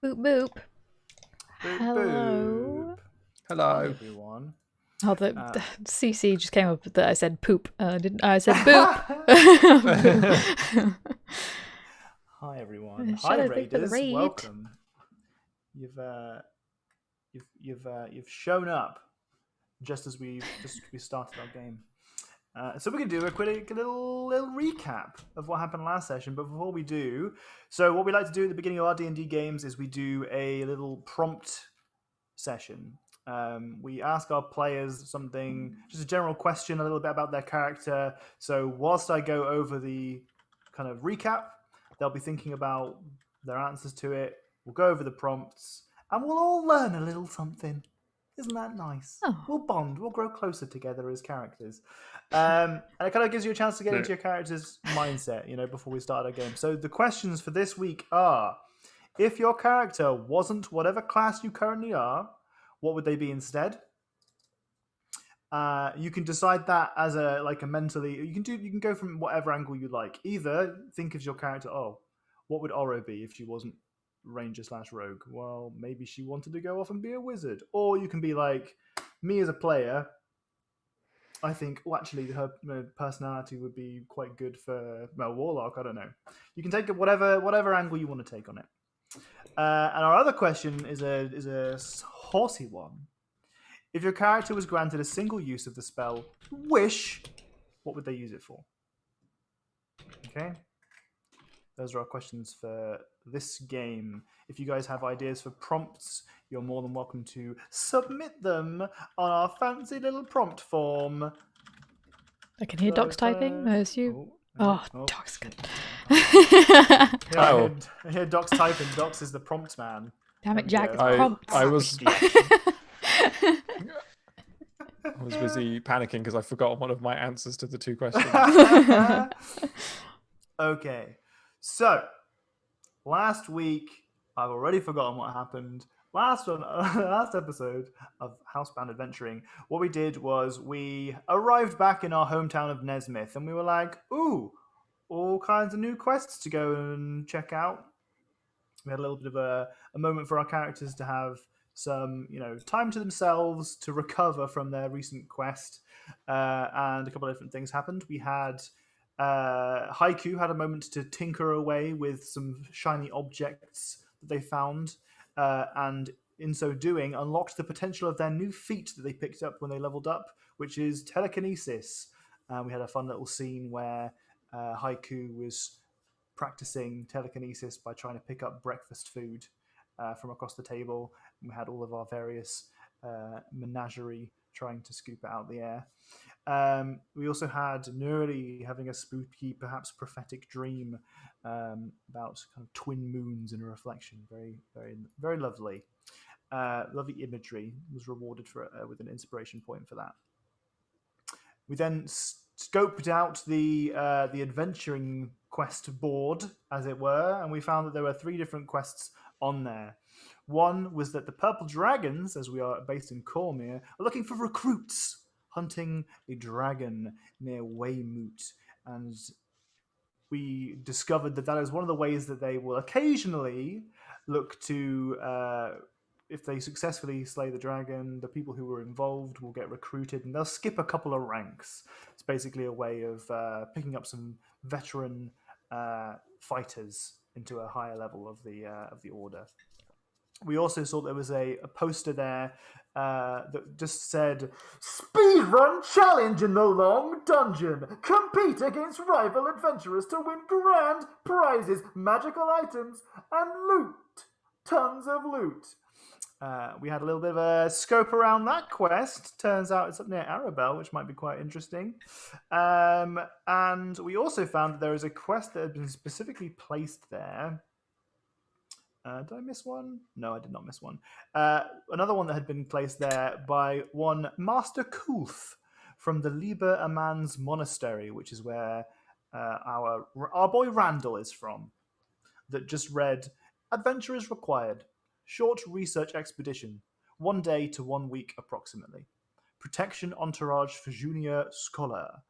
Boop boop. Boop, Hello. boop. Hello. Hi, everyone. Oh, the CC just came up that I said poop. I said boop. Hi, everyone. Hi, Shadow, thank you for the Raiders. raid. Welcome. You've shown up just as we started our game. So we're going to do a quick little recap of what happened last session. But before we do, so what we like to do at the beginning of our D&D games is we do a little prompt session. We ask our players something, just a general question, a little bit about their character. So whilst I go over the kind of recap, they'll be thinking about their answers to it. We'll go over the prompts, and we'll all learn a little something. Isn't that nice? Oh. We'll bond. We'll grow closer together as characters. And it kind of gives you a chance to get into your character's mindset, before we start our game. So the questions for this week are, if your character wasn't whatever class you currently are, what would they be instead? You can decide that as a mentally. You can go from whatever angle you like. Either think of your character. Oh, what would Oro be if she wasn't ranger/rogue? Well, maybe she wanted to go off and be a wizard. Or you can be like me as a player. I think, actually, her personality would be quite good for warlock. I don't know. You can take it whatever angle you want to take on it. And our other question is a horsey one. If your character was granted a single use of the spell Wish, what would they use it for? Okay. Those are our questions for this game. If you guys have ideas for prompts, you're more than welcome to submit them on our fancy little prompt form. I can hear Doc's typing. I assume. Doc's good. I hear Doc's typing. Doc's is the prompt man. Damn it, Jack! It's prompts. I was busy panicking because I forgot one of my answers to the two questions. Okay, so last week I've already forgotten what happened. Last episode of Housebound Adventuring, what we did was we arrived back in our hometown of Nesmith, and we were like, "Ooh, all kinds of new quests to go and check out." We had a little bit of a moment for our characters to have some, time to themselves to recover from their recent quest, and a couple of different things happened. We had Haiku had a moment to tinker away with some shiny objects that they found, and in so doing, unlocked the potential of their new feat that they picked up when they leveled up, which is telekinesis. We had a fun little scene where Haiku was practicing telekinesis by trying to pick up breakfast food from across the table. And we had all of our various menagerie trying to scoop it out of the air. We also had Nuri having a spooky, perhaps prophetic dream about kind of twin moons in a reflection. Very, very, very lovely. Lovely imagery. Was rewarded for with an inspiration point for that. We then scoped out the adventuring quest board, as it were, and we found that there were 3 different quests on there. One was that the Purple Dragons, as we are based in Cormier, are looking for recruits hunting a dragon near Weymouth, and we discovered that is one of the ways that they will occasionally look to, if they successfully slay the dragon, the people who were involved will get recruited, and they'll skip a couple of ranks. It's basically a way of picking up some veteran fighters into a higher level of the order. We also saw there was a poster there that just said, "Speedrun challenge in the long dungeon. Compete against rival adventurers to win grand prizes, magical items, and loot. Tons of loot." We had a little bit of a scope around that quest. Turns out it's up near Arabelle, which might be quite interesting. And we also found that there is a quest that had been specifically placed there. Did I miss one? No, I did not miss one. Another one that had been placed there by one Master Kulf from the Liber Amans Monastery, which is where our boy Randall is from, that just read, "Adventurers required. Short research expedition. 1 day to 1 week approximately. Protection entourage for junior scholar.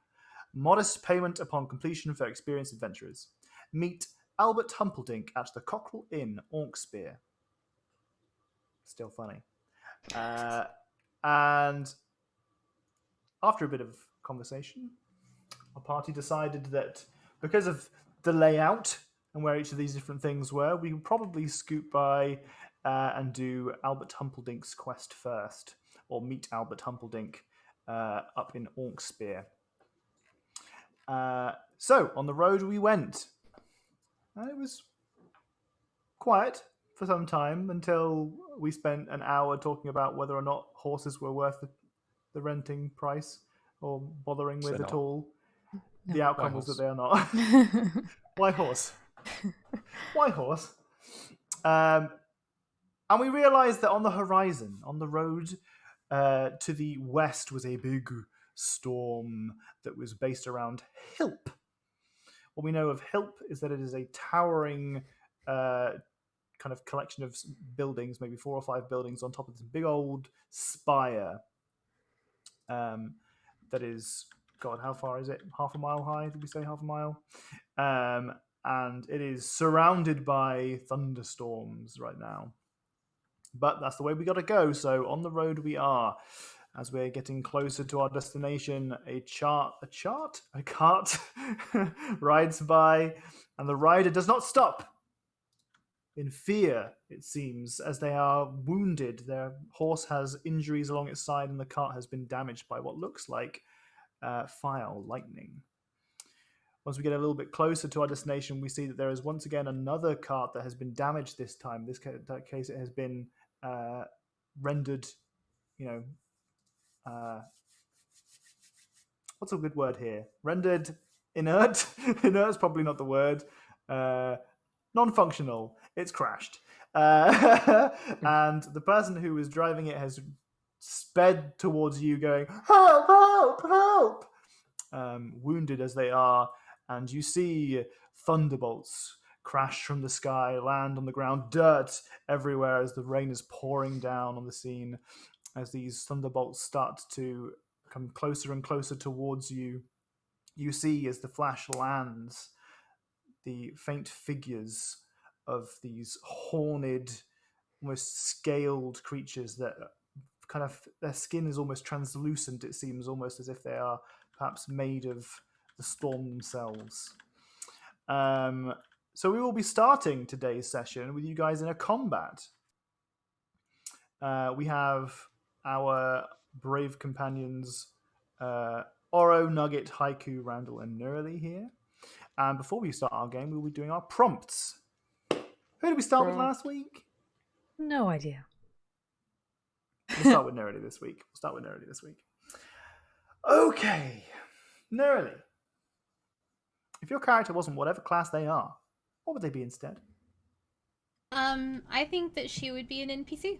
Modest payment upon completion for experienced adventurers. Meet Albert Humperdinck at the Cockerel Inn, Orkspear. Still funny. And after a bit of conversation, our party decided that because of the layout and where each of these different things were, we would probably scoot by and do Albert Humpeldink's quest first, or meet Albert Humpeldink up in Orkspear. So on the road we went. And it was quiet for some time until we spent an hour talking about whether or not horses were worth the renting price or bothering with at all. No. The outcome was that they are not. Why horse? Why horse? And we realized that on the horizon, on the road to the west, was a big storm that was based around Hilp. What we know of Hilp is that it is a towering kind of collection of buildings, maybe 4 or 5 buildings on top of this big old spire that is, God, how far is it? Half a mile high? Did we say half a mile? And it is surrounded by thunderstorms right now. But that's the way we got to go. So on the road we are. As we're getting closer to our destination, a cart rides by, and the rider does not stop. In fear, it seems, as they are wounded. Their horse has injuries along its side, and the cart has been damaged by what looks like fire or lightning. Once we get a little bit closer to our destination, we see that there is once again another cart that has been damaged this time. In that case, it has been rendered, what's a good word here? Rendered inert. Inert is probably not the word. Non-functional. It's crashed. And the person who was driving it has sped towards you going, help, help, help! Wounded as they are. And you see thunderbolts crash from the sky, land on the ground, dirt everywhere as the rain is pouring down on the scene. As these thunderbolts start to come closer and closer towards you, you see as the flash lands the faint figures of these horned, almost scaled creatures that kind of, their skin is almost translucent. It seems almost as if they are perhaps made of the storm themselves. So we will be starting today's session with you guys in a combat. We have our brave companions, Oro, Nugget, Haiku, Randall, and Nurli here. And before we start our game, we'll be doing our prompts. Who did we start with last week? No idea. We'll start with Nurli this week. Okay. Nurli. If your character wasn't whatever class they are, what would they be instead? I think that she would be an NPC.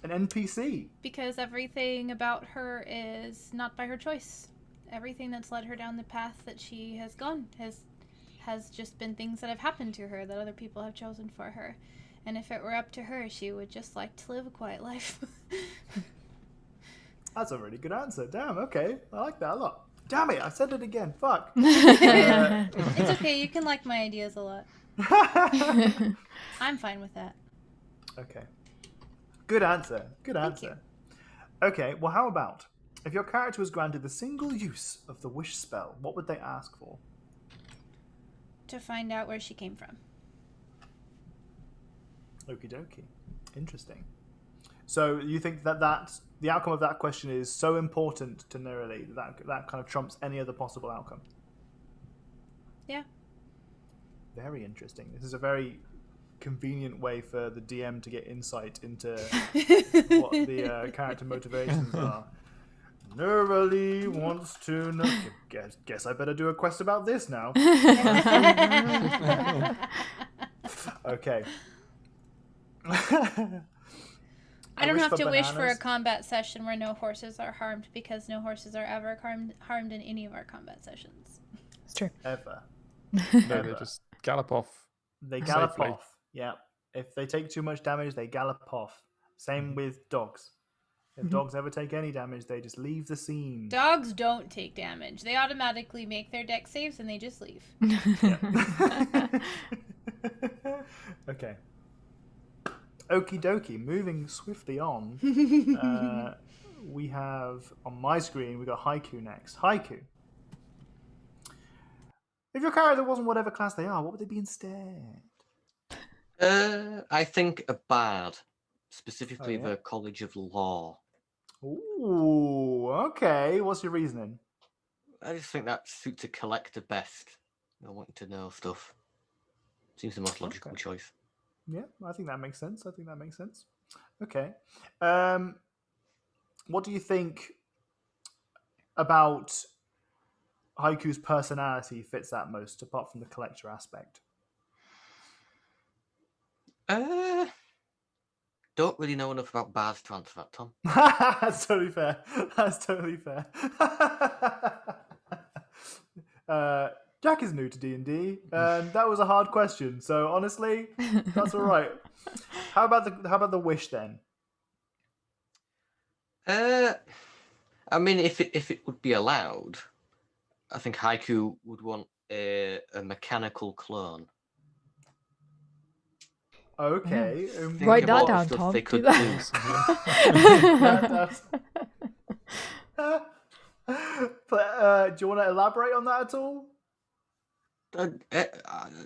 An NPC? Because everything about her is not by her choice. Everything that's led her down the path that she has gone has just been things that have happened to her that other people have chosen for her. And if it were up to her, she would just like to live a quiet life. That's a really good answer. Damn, okay. I like that a lot. Damn it, I said it again. Fuck. It's okay, you can like my ideas a lot. I'm fine with that. Okay. Good answer. Thank you. Okay, well, how about if your character was granted the single use of the wish spell, what would they ask for? To find out where she came from. Okie dokie. Interesting. So you think that the outcome of that question is so important to Nurli that kind of trumps any other possible outcome? Yeah. Very interesting. This is a very convenient way for the DM to get insight into what the character motivations are. Nurli wants to know. Guess I better do a quest about this now. Okay. I don't have to wish for a combat session where no horses are harmed, because no horses are ever harmed in any of our combat sessions. It's true. Ever. No, they just gallop off. They gallop safely. off. Yeah. If they take too much damage, they gallop off. Same with dogs. If dogs ever take any damage, they just leave the scene. Dogs don't take damage. They automatically make their deck saves and they just leave. Okay. Okie dokie. Moving swiftly on. We have on my screen. We got Haiku next. Haiku. If your character wasn't whatever class they are, what would they be instead? I think a bard, specifically Oh, yeah? the College of Law. Ooh, okay. What's your reasoning? I just think that suits a collector best. I want to know stuff. Seems the most logical choice. Yeah, I think that makes sense. Okay. What do you think about Haiku's personality fits that most, apart from the collector aspect? Don't really know enough about bards to answer that, Tom. That's totally fair. Jack is new to D&D, and that was a hard question. So honestly, that's all right. How about the wish then? I mean, if it would be allowed, I think Haiku would want a mechanical clone. Okay. Write that what down, stuff Tom. they Do could that. Do you want to elaborate on that at all?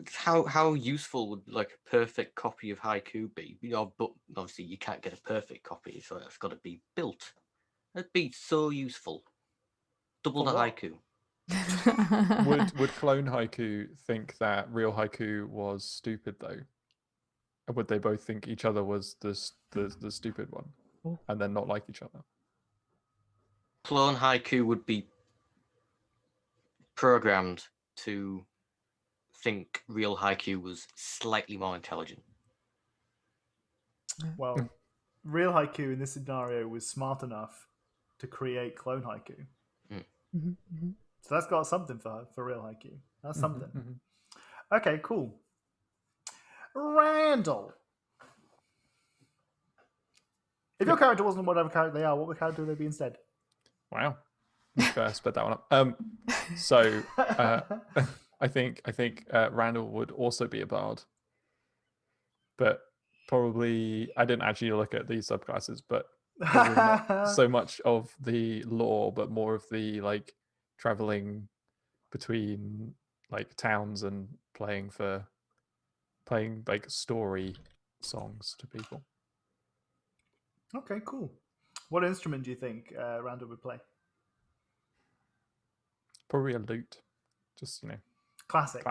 How useful would like a perfect copy of Haiku be? But obviously you can't get a perfect copy, so it's got to be built. It'd be so useful. Double the Haiku. Would clone Haiku think that real Haiku was stupid though? Or would they both think each other was the stupid one, and then not like each other? Clone Haiku would be programmed to think real Haiku was slightly more intelligent. Well, real Haiku in this scenario was smart enough to create clone Haiku. So that's got something for real Haiku. That's something. Okay, cool. Randall. If your character wasn't whatever character they are, what character would they be instead? Wow. Sped that one up. So I think Randall would also be a bard, but probably I didn't actually look at these subclasses, but probably not so much of the lore, but more of the like traveling between like towns and playing like story songs to people. Okay, cool. What instrument do you think Randall would play? Probably a lute, just Classic.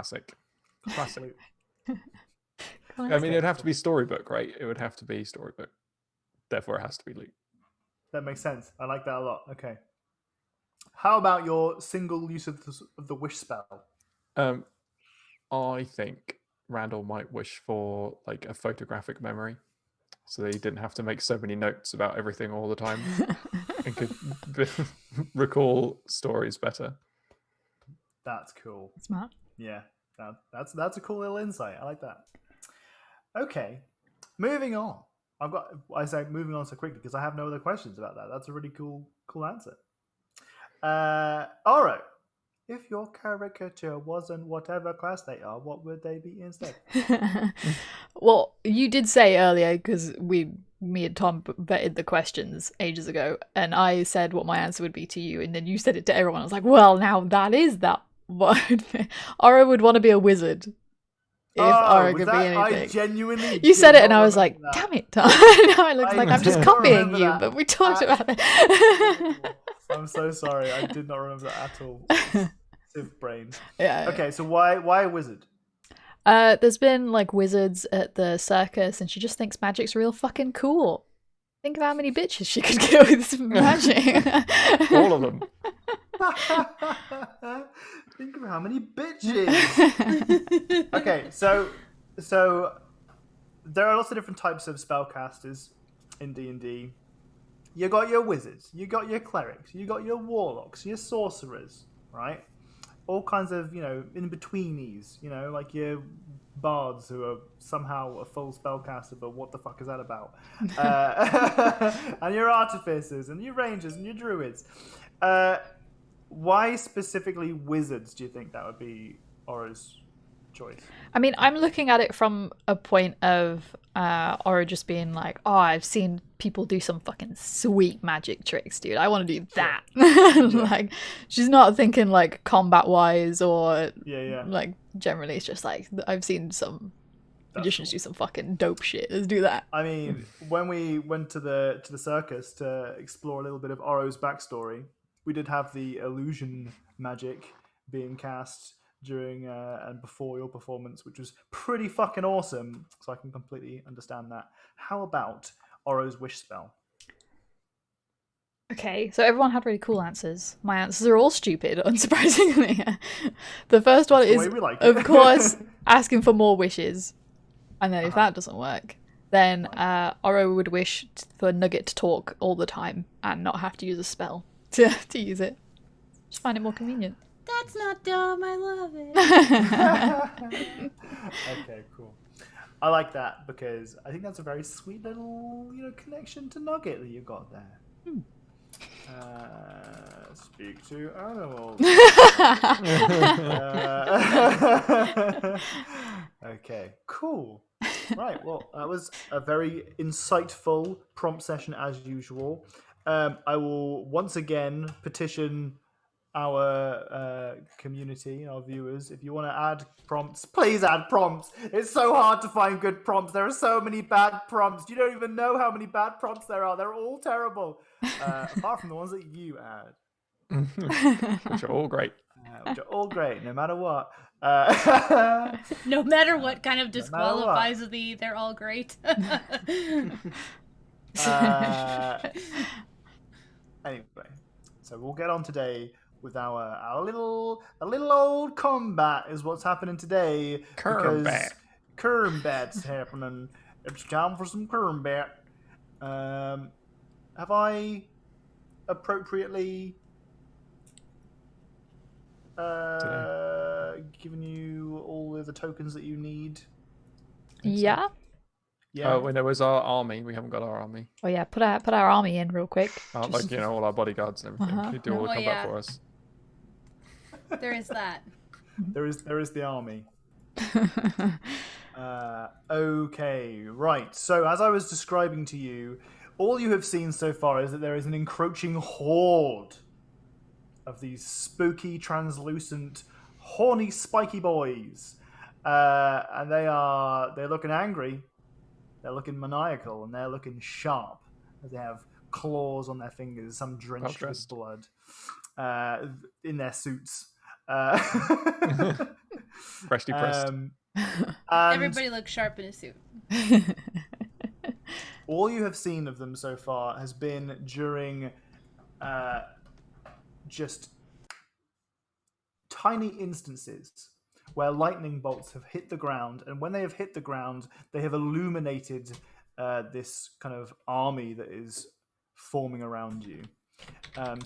Lute. I mean, it'd have to be storybook, right? It would have to be storybook. Therefore, it has to be lute. That makes sense. I like that a lot. Okay. How about your single use of the wish spell? I think Randall might wish for like a photographic memory, so that he didn't have to make so many notes about everything all the time, and could recall stories better. That's cool. Smart. Yeah, that's a cool little insight. I like that. Okay, moving on. I say moving on so quickly because I have no other questions about that. That's a really cool answer. All right. If your caricature wasn't whatever class they are, what would they be instead? Well, you did say earlier, because me and Tom vetted the questions ages ago, and I said what my answer would be to you, and then you said it to everyone. I was like, well, now that is that. Aura would want to be a wizard. If Aura could be anything. I genuinely you said it, and I was like, damn it, Tom. Now it looks like I'm just copying you, but we talked about it. I'm so sorry. I did not remember that at all. Civ brain. Yeah. Okay, so why a wizard? There's been like wizards at the circus, and she just thinks magic's real fucking cool. Think of how many bitches she could kill with some magic. All of them. Think of how many bitches. Okay, so there are lots of different types of spellcasters in D&D. You got your wizards, you got your clerics, you got your warlocks, your sorcerers, right? All kinds of, in-betweenies, like your bards who are somehow a full spellcaster, but what the fuck is that about? And your artificers, and your rangers, and your druids. Why specifically wizards do you think that would be Aura's choice. I mean, I'm looking at it from a point of Oro just being like, oh, I've seen people do some fucking sweet magic tricks, dude. I want to do that. Like, she's not thinking like combat-wise or like generally. It's just like, I've seen some magicians do some fucking dope shit. Let's do that. I mean, when we went to the circus to explore a little bit of Oro's backstory, we did have the illusion magic being cast during and before your performance, which was pretty fucking awesome. So I can completely understand that. How about Oro's wish spell? Okay, so everyone had really cool answers. My answers are all stupid, unsurprisingly. The first one is, of course, asking for more wishes. And then if that doesn't work, then Oro would wish for Nugget to talk all the time and not have to use a spell to use it. Just find it more convenient. That's not dumb. I love it. Okay, cool. I like that because I think that's a very sweet little, connection to Nugget that you got there. Speak to animals. Okay, cool. Right, well, that was a very insightful prompt session as usual. I will once again petition our community, our viewers, if you want to add prompts, please add prompts. It's so hard to find good prompts. There are so many bad prompts. You don't even know how many bad prompts there are. They're all terrible, apart from the ones that you add. Which are all great. Which are all great, no matter what. No matter what kind of disqualifies they're all great. Anyway, so we'll get on today with our little old combat is what's happening today. Combat. Combat's happening. It's time for some combat. Have I appropriately given you all of the tokens that you need? Yeah. Yeah. Oh, when there was our army, we haven't got our army. Oh yeah, put our army in real quick. Like all our bodyguards and everything. Who do all the combat for us. There is that. There is the army. Okay, right. So as I was describing to you, all you have seen so far is that there is an encroaching horde of these spooky, translucent, horny, spiky boys, and they're looking angry, they're looking maniacal, and they're looking sharp. As they have claws on their fingers, some drenched with blood, in their suits. Freshly pressed. Everybody looks sharp in a suit. All you have seen of them so far has been during just tiny instances where lightning bolts have hit the ground, and when they have hit the ground, they have illuminated this kind of army that is forming around you.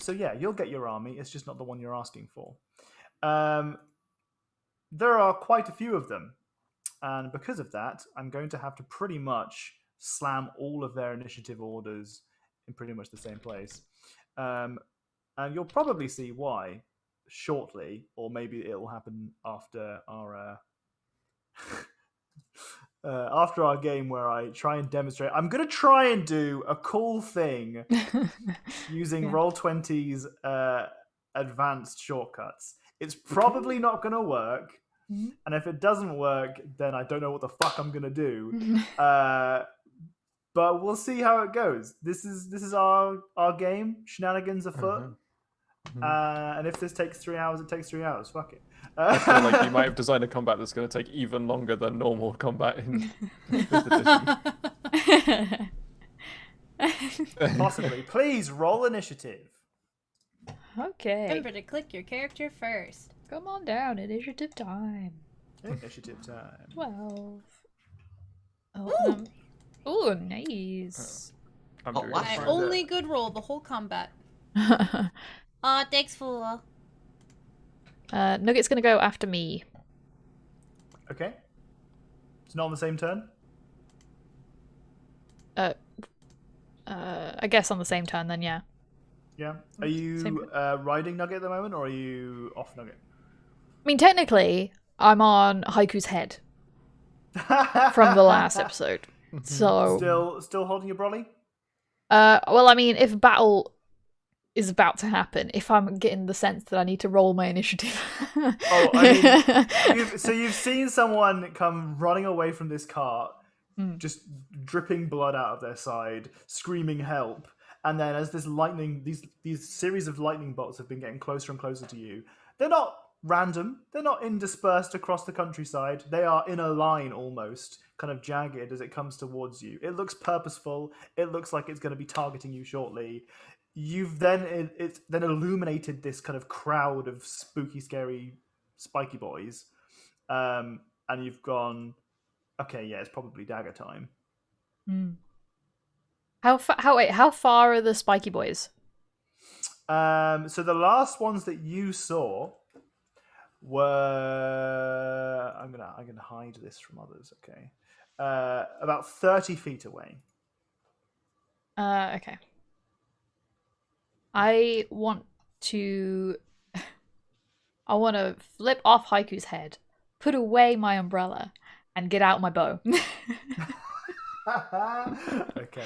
So yeah, you'll get your army. It's just not the one you're asking for. There are quite a few of them, and because of that, I'm going to have to pretty much slam all of their initiative orders in pretty much the same place. And you'll probably see why shortly, or maybe it'll happen after our after our game where I try and demonstrate. I'm going to try and do a cool thing using Roll20's advanced shortcuts. It's probably not going to work. And if it doesn't work, then I don't know what the fuck I'm going to do. But we'll see how it goes. This is our game. Shenanigans afoot. And if this takes 3 hours, it takes 3 hours. Fuck it. I feel like you might have designed a combat that's going to take even longer than normal combat in 5th edition. Possibly. Please roll initiative. Okay. Remember to click your character first. Come on down. Initiative time. Initiative time. 12. Oh, ooh, nice. I'm doing My fine. only good roll the whole combat. Thanks for. Nugget's gonna go after me. Okay. It's not on the same turn? I guess on the same turn then, yeah. Yeah. Are you riding Nugget at the moment, or are you off Nugget? I mean, technically, I'm on Haiku's head from the last episode. So still holding your brolly? well, I mean, if battle is about to happen, if I'm getting the sense that I need to roll my initiative. Oh, I mean, you've seen someone come running away from this cart, just dripping blood out of their side, screaming help, and then as this lightning, these series of lightning bolts have been getting closer and closer to you. They're not random. They're not interspersed across the countryside. They are in a line almost, kind of jagged as it comes towards you. It looks purposeful. It looks like it's going to be targeting you shortly. You've then it's then illuminated this kind of crowd of spooky, scary, spiky boys, and you've gone, okay, yeah, it's probably dagger time. How far are the spiky boys? So the last ones that you saw were I'm gonna hide this from others. Okay, about 30 feet away. Okay. I want to flip off Haiku's head, put away my umbrella, and get out my bow. Okay.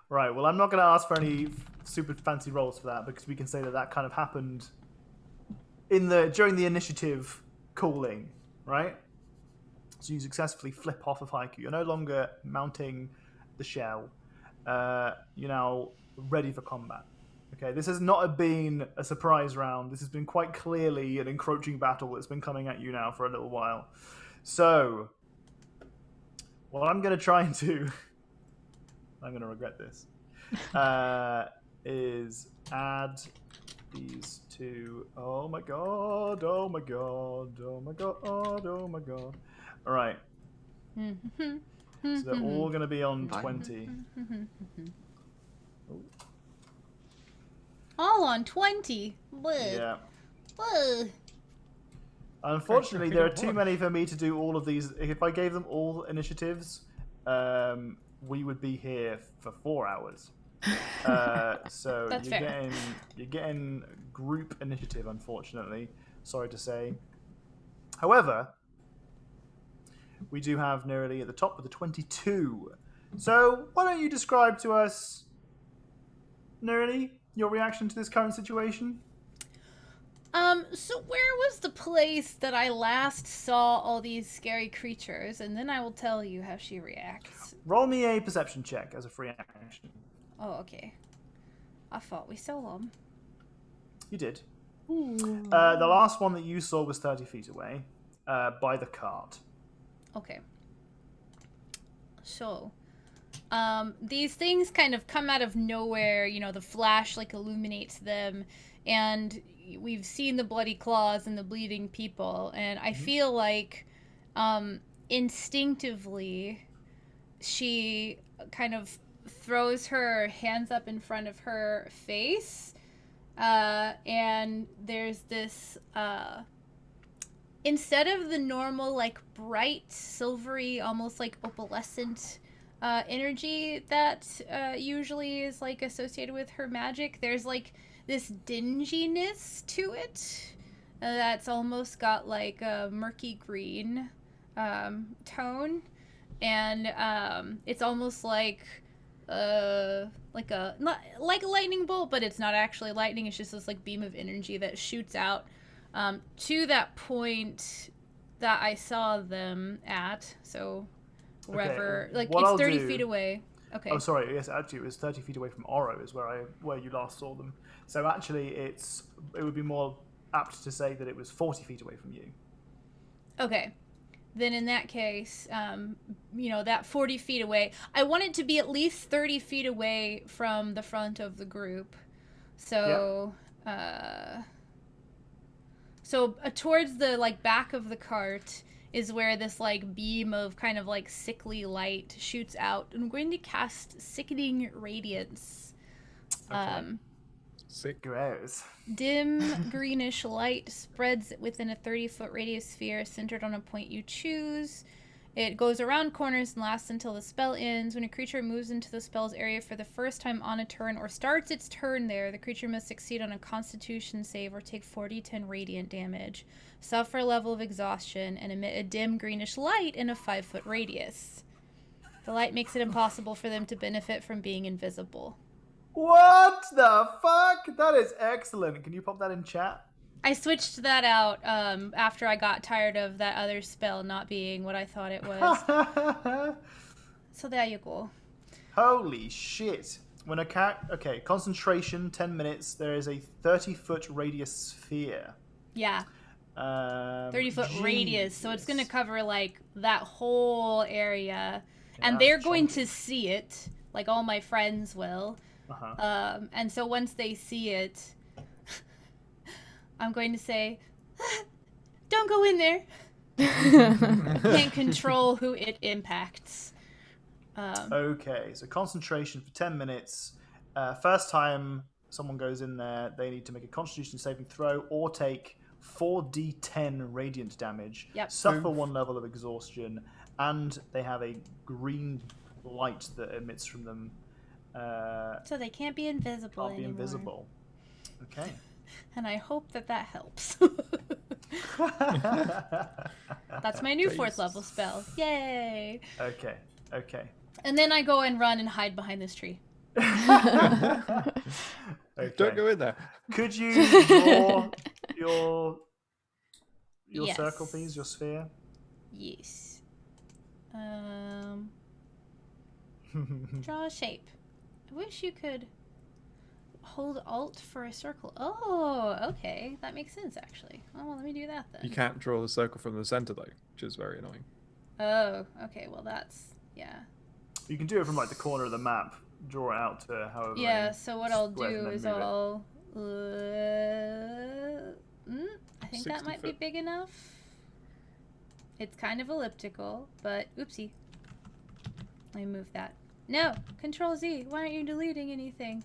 Right, well, I'm not going to ask for any super fancy rolls for that, because we can say that kind of happened during the initiative calling, right? So you successfully flip off of Haiku. You're no longer mounting the shell. You're now ready for combat. Okay, this has not been a surprise round. This has been quite clearly an encroaching battle that's been coming at you now for a little while. So, what I'm going to try and do, I'm going to regret this, is add these two. Oh my god, oh my god, oh my god, oh my god. All right. So they're all going to be on 20. All on 20. Yeah. Bleh. Unfortunately, there are too many for me to do all of these. If I gave them all initiatives, we would be here for 4 hours. So That's fair. You're getting group initiative, unfortunately. Sorry to say. However, we do have Nerily at the top with a 22. So why don't you describe to us, Nerily, your reaction to this current situation? So where was the place that I last saw all these scary creatures? And then I will tell you how she reacts. Roll me a perception check as a free action. Oh, okay. I thought we saw them. You did. The last one that you saw was 30 feet away, by the cart. Okay. So, these things kind of come out of nowhere. You know, the flash like illuminates them, and we've seen the bloody claws and the bleeding people, and I feel like instinctively she kind of throws her hands up in front of her face, and there's this instead of the normal like bright silvery almost like opalescent energy that usually is like associated with her magic, there's like this dinginess to it that's almost got like a murky green tone, and it's almost like a not like a lightning bolt, but it's not actually lightning. It's just this like beam of energy that shoots out to that point that I saw them at. So wherever, okay. like What it's I'll 30 do... feet away. Okay. Oh, sorry. Yes, actually, it was 30 feet away from Oro, is where you last saw them. So actually, it would be more apt to say that it was 40 feet away from you. Okay. Then in that case, you know, that 40 feet away, I want it to be at least 30 feet away from the front of the group. So, towards the like back of the cart is where this like beam of kind of like sickly light shoots out. I'm going to cast Sickening Radiance. Okay. Sick. Gross. Dim greenish light spreads within a 30-foot radius sphere centered on a point you choose. It goes around corners and lasts until the spell ends. When a creature moves into the spell's area for the first time on a turn or starts its turn there, the creature must succeed on a Constitution save or take 4d10 radiant damage, suffer a level of exhaustion, and emit a dim greenish light in a 5-foot radius. The light makes it impossible for them to benefit from being invisible. What the fuck? That is excellent. Can you pop that in chat? I switched that out after I got tired of that other spell not being what I thought it was. So there you go. Holy shit. When a cat... Okay, concentration, 10 minutes. There is a 30-foot radius sphere. Yeah. 30-foot radius. So it's going to cover, like, that whole area. Yeah, and they're going to see it, like all my friends will. Uh-huh. And so once they see it... I'm going to say, don't go in there. Can't control who it impacts. Okay, so concentration for 10 minutes. First time someone goes in there, they need to make a Constitution saving throw or take 4d10 radiant damage, suffer 1 level of exhaustion, and they have a green light that emits from them. So they can't be invisible anymore. Invisible. Okay. And I hope that helps. That's my new 4th level spell. Yay! Okay. And then I go and run and hide behind this tree. Okay. Don't go in there. Could you draw your Yes. circle, please? Your sphere? Yes. Draw a shape. I wish you could... Hold Alt for a circle. Oh, okay. That makes sense, actually. Oh, well, let me do that then. You can't draw the circle from the center, though, which is very annoying. Oh, okay. Well, that's... Yeah. You can do it from, like, the corner of the map. Draw it out to however Yeah, so what I'll squares do and is then move I'll... I think that might be big enough. It's kind of elliptical, but... Oopsie. Let me move that. No! Control Z. Why aren't you deleting anything?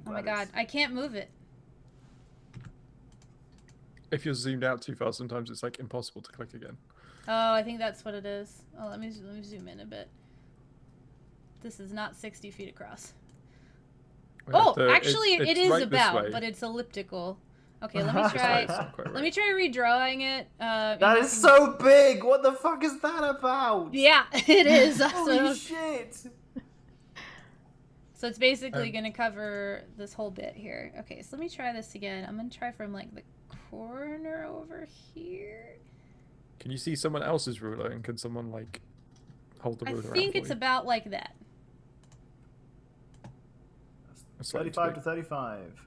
Oh my god, I can't move it. If you're zoomed out too far, sometimes it's like impossible to click again. Oh, I think that's what it is. Oh, let me zoom in a bit. This is not 60 feet across. Actually, it is right about, but it's elliptical. Okay, let me try. Let me try redrawing it. That is so big. What the fuck is that about? Yeah, it is. Holy shit. So it's basically going to cover this whole bit here. Okay, so let me try this again. I'm going to try from, like, the corner over here. Can you see someone else's ruler, and can someone, like, hold the ruler around? I think it's about like that. 35 to 35.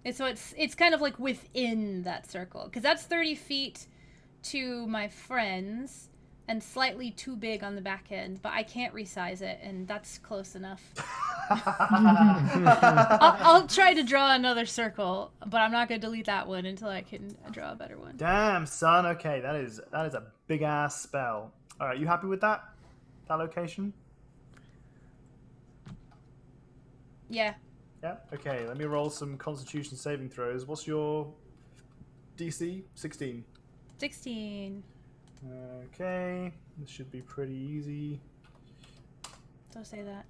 And so it's kind of like within that circle. Because that's 30 feet to my friends. And slightly too big on the back end, but I can't resize it, and that's close enough. I'll try to draw another circle, but I'm not going to delete that one until I can draw a better one. Damn, son. Okay, that is a big ass spell. All right, you happy with that? That location? Yeah. Yeah. Okay. Let me roll some Constitution saving throws. What's your DC? 16. 16. Okay, this should be pretty easy. Don't say that.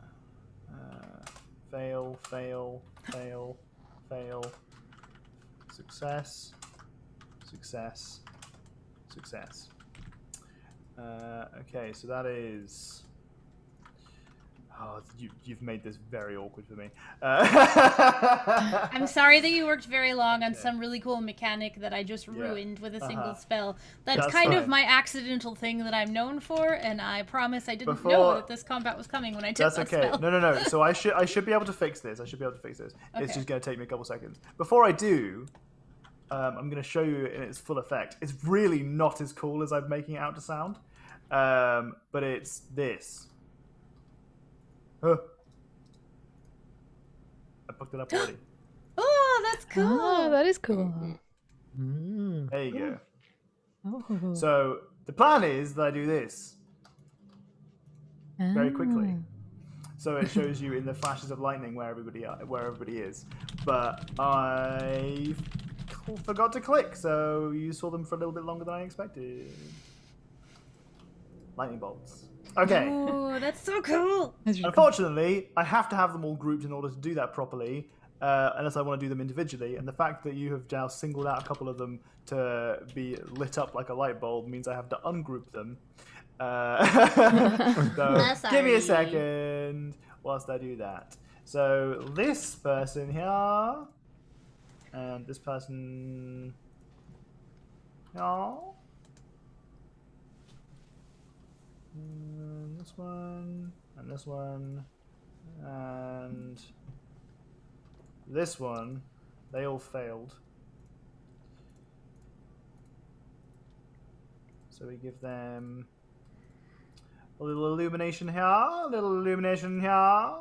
Fail, fail, fail, fail. Success, success, success. Okay, so that is... Oh, you've made this very awkward for me. I'm sorry that you worked very long on some really cool mechanic that I just ruined with a single spell. That's kind of my accidental thing that I'm known for, and I promise I didn't know that this combat was coming when I took that spell. No. So I should be able to fix this. Okay. It's just going to take me a couple seconds. Before I do, I'm going to show you in its full effect. It's really not as cool as I'm making it out to sound, but it's this. I fucked it up already. Oh, that's cool. Oh, that is cool. There you go. Oh. So the plan is that I do this very quickly. So it shows you in the flashes of lightning where everybody is. But I forgot to click, so you saw them for a little bit longer than I expected. lightning bolts. Okay. Ooh, that's so cool. Unfortunately, I have to have them all grouped in order to do that properly, unless I want to do them individually. And the fact that you have now singled out a couple of them to be lit up like a light bulb means I have to ungroup them. So give me a second whilst I do that. So this person here, and this person here. And this one, and this one, and this one, they all failed. So we give them a little illumination here, a little illumination here,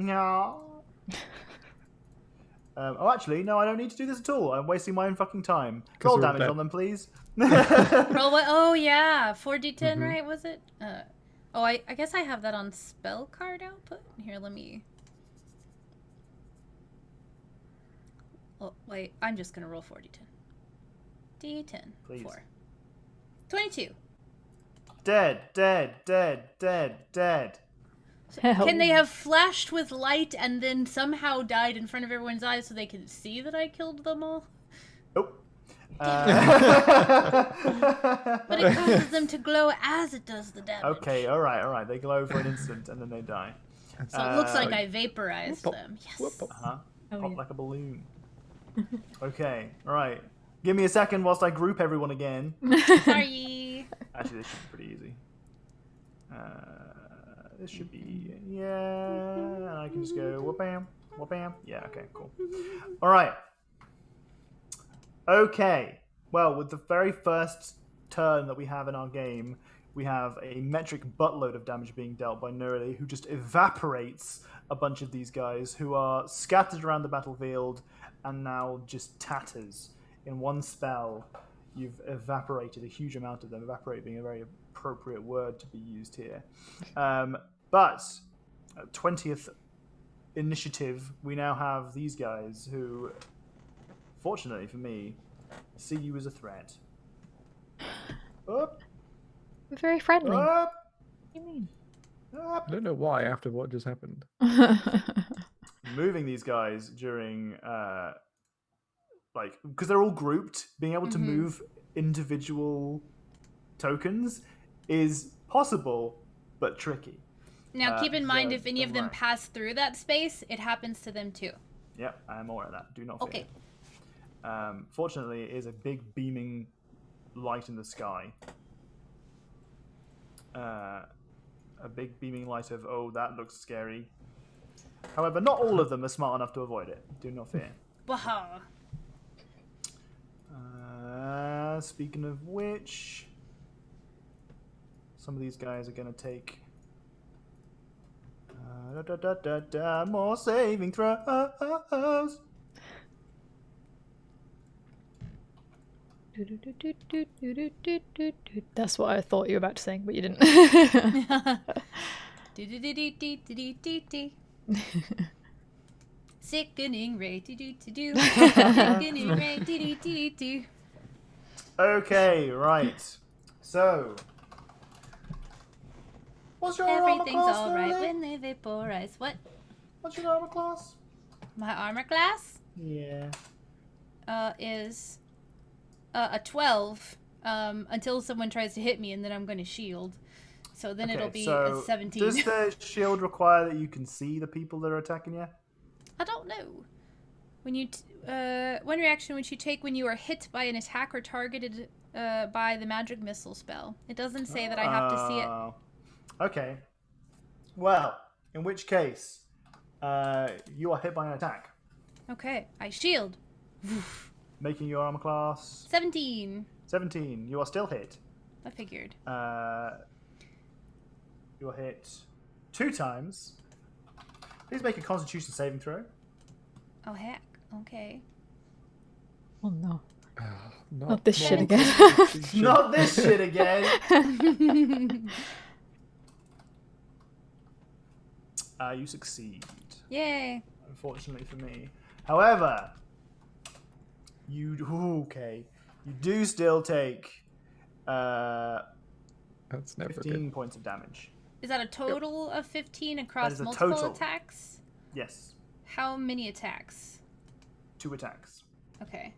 here. Oh, actually, no, I don't need to do this at all. I'm wasting my own fucking time. Roll damage on them, please. Roll what? Oh yeah, 4d10, right? Was it? Oh, I guess I have that on spell card output. Here, let me. Oh wait, I'm just gonna roll 4d10. D10. Please. 4. 22. Dead, dead, dead, dead, dead. Can they have flashed with light and then somehow died in front of everyone's eyes so they can see that I killed them all? Nope. But it causes them to glow as it does the damage. Okay, all right. They glow for an instant and then they die. So it looks like I vaporized them. Yes. Pop yeah. like a balloon. Okay, all right. Give me a second whilst I group everyone again. Sorry. Actually, this should be pretty easy. This should be, yeah, and I can just go whoop-bam, whoop-bam. Yeah, okay, cool. All right. Okay. Well, with the very first turn that we have in our game, we have a metric buttload of damage being dealt by Nerily, who just evaporates a bunch of these guys who are scattered around the battlefield and now just tatters. In one spell, you've evaporated a huge amount of them, evaporate being a very appropriate word to be used here. But at 20th initiative, we now have these guys who, fortunately for me, see you as a threat. Up, Very friendly. up, What do you mean? up. I don't know why after what just happened. Moving these guys during, because they're all grouped, being able to move individual tokens is possible, but tricky. Now keep in mind, so if any of them don't worry. pass through that space, it happens to them too. Yep, I'm aware of that. Do not fear. Okay. Fortunately, it is a big beaming light in the sky. A big beaming light of, oh, that looks scary. However, not all of them are smart enough to avoid it. Do not fear. Waha. Speaking of which, some of these guys are going to take more saving throws. That's what I thought you were about to sing, but you didn't. Sickening ray do do do do. Sickening ray do do do do. Okay, right. So, what's your armor Everything's class, alright Lily? when they vaporize. What? What's your armor class? My armor class Yeah. is a 12 until someone tries to hit me, and then I'm going to shield. So then it'll be a 17. Does the shield require that you can see the people that are attacking you? I don't know. When you one reaction which you take when you are hit by an attack or targeted by the magic missile spell. It doesn't say that I have to see it. Okay. Well, in which case, you are hit by an attack, Okay, I shield. making your armor class 17. 17. You are still hit. I figured. You are hit 2 times. Please make a Constitution saving throw. Oh heck. Okay. Oh no. Not, Not this shit more again. Constitution. Not this shit again. You succeed. Yay. Unfortunately for me. However, you do still take That's never 15 good. points of damage. Is that a total of 15 across is a multiple total. attacks? Yes. How many attacks? 2 attacks. Okay.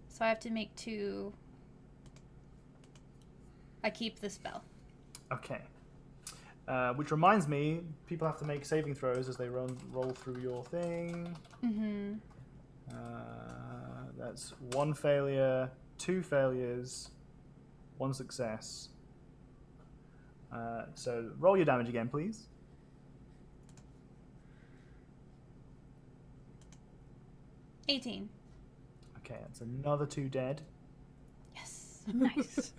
So I have to make 2. I keep the spell. Okay. Which reminds me, people have to make saving throws as they roll through your thing. Mm-hmm. That's 1 failure, 2 failures, 1 success. So roll your damage again, please. $18. Okay, that's another 2 dead. Yes. Nice.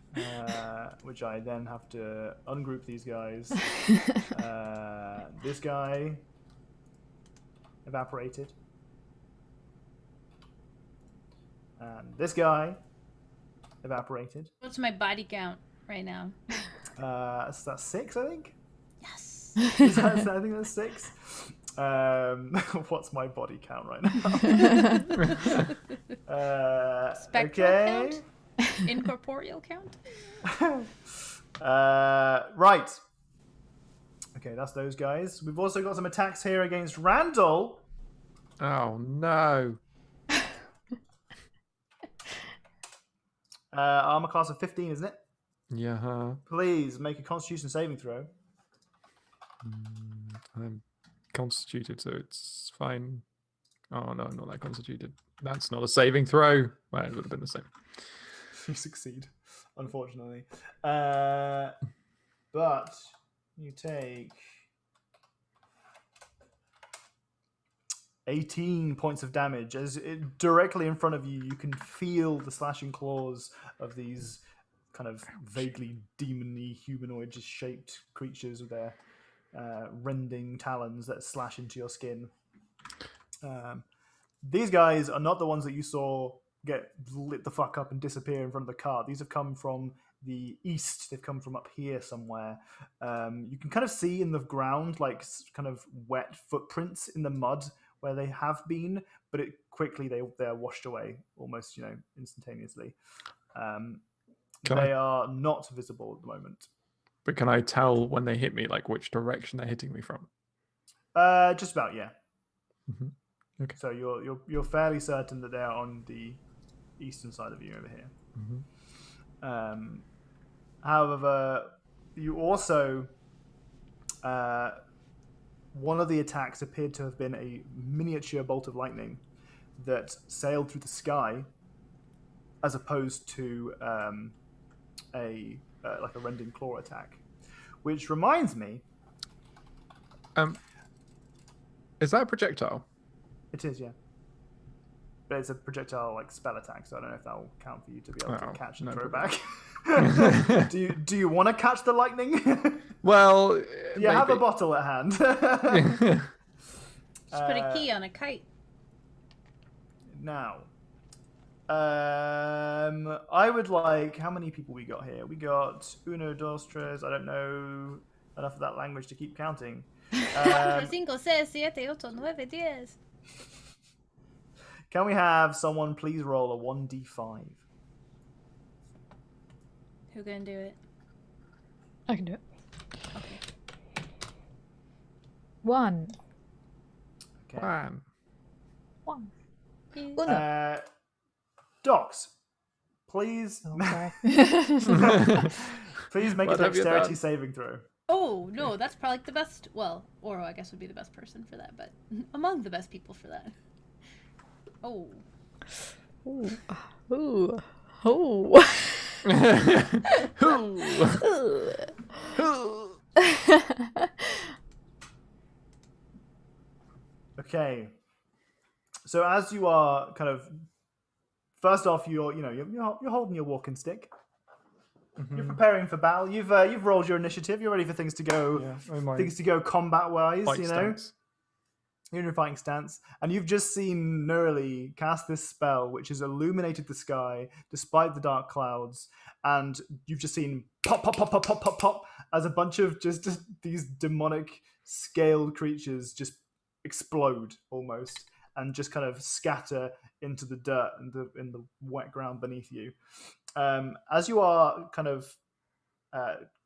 Which I then have to ungroup these guys. This guy evaporated. And this guy evaporated. What's my body count right now? So that's 6, I think. Yes. I think that's 6. What's my body count right now? Spectral okay. count? Incorporeal count? Right. Okay, that's those guys. We've also got some attacks here against Randall. Oh no. Armor class of 15, isn't it? Yeah. Please make a Constitution saving throw. I'm constituted, so it's fine. Oh no, I'm not that constituted. That's not a saving throw. Well, it would have been the same. You succeed, unfortunately. But you take 18 points of damage. As directly in front of you, you can feel the slashing claws of these kind of vaguely demon-y, humanoid shaped creatures with their rending talons that slash into your skin. These guys are not the ones that you saw get lit the fuck up and disappear in front of the car. These have come from the east. They've come from up here somewhere. You can kind of see in the ground like kind of wet footprints in the mud where they have been, but it quickly they're washed away almost instantaneously. They are not visible at the moment. But can I tell when they hit me, like which direction they're hitting me from? Just about, yeah. Mm-hmm. Okay. So you're fairly certain that they're on the eastern side of you over here. Mm-hmm. However, you also one of the attacks appeared to have been a miniature bolt of lightning that sailed through the sky, as opposed to like a rending claw attack. Which reminds me, is that a projectile? it is, yeah. But it's a projectile like spell attack, so I don't know if that will count for you to be able to catch and throw back. Do you want to catch the lightning? Well, you have a bottle at hand. Just put a key on a kite. Now, I would like. How many people we got here? We got uno, dos, tres. I don't know enough of that language to keep counting. 4, 5, 6, 7, 8, 9, 10. Can we have someone please roll a 1d5? Who gonna do it? I can do it. Okay. 1. Okay. 1. Docs, please. Oh, sorry. Please make a What have you dexterity done? saving throw. Oh, no, that's probably the best. Well, Oro, I guess, would be the best person for that, but among the best people for that. Oh. Ooh. Ooh. Ooh. Okay. So as you are kind of, first off, you're holding your walking stick. Mm-hmm. You're preparing for battle. You've rolled your initiative. You're ready for things to go combat wise. Stance. You're in your fighting stance, and you've just seen Nurli cast this spell, which has illuminated the sky despite the dark clouds, and you've just seen pop, pop, pop, pop, pop, pop, pop, as a bunch of just these demonic scaled creatures just explode almost, and just kind of scatter into the dirt and in the wet ground beneath you. As you are kind of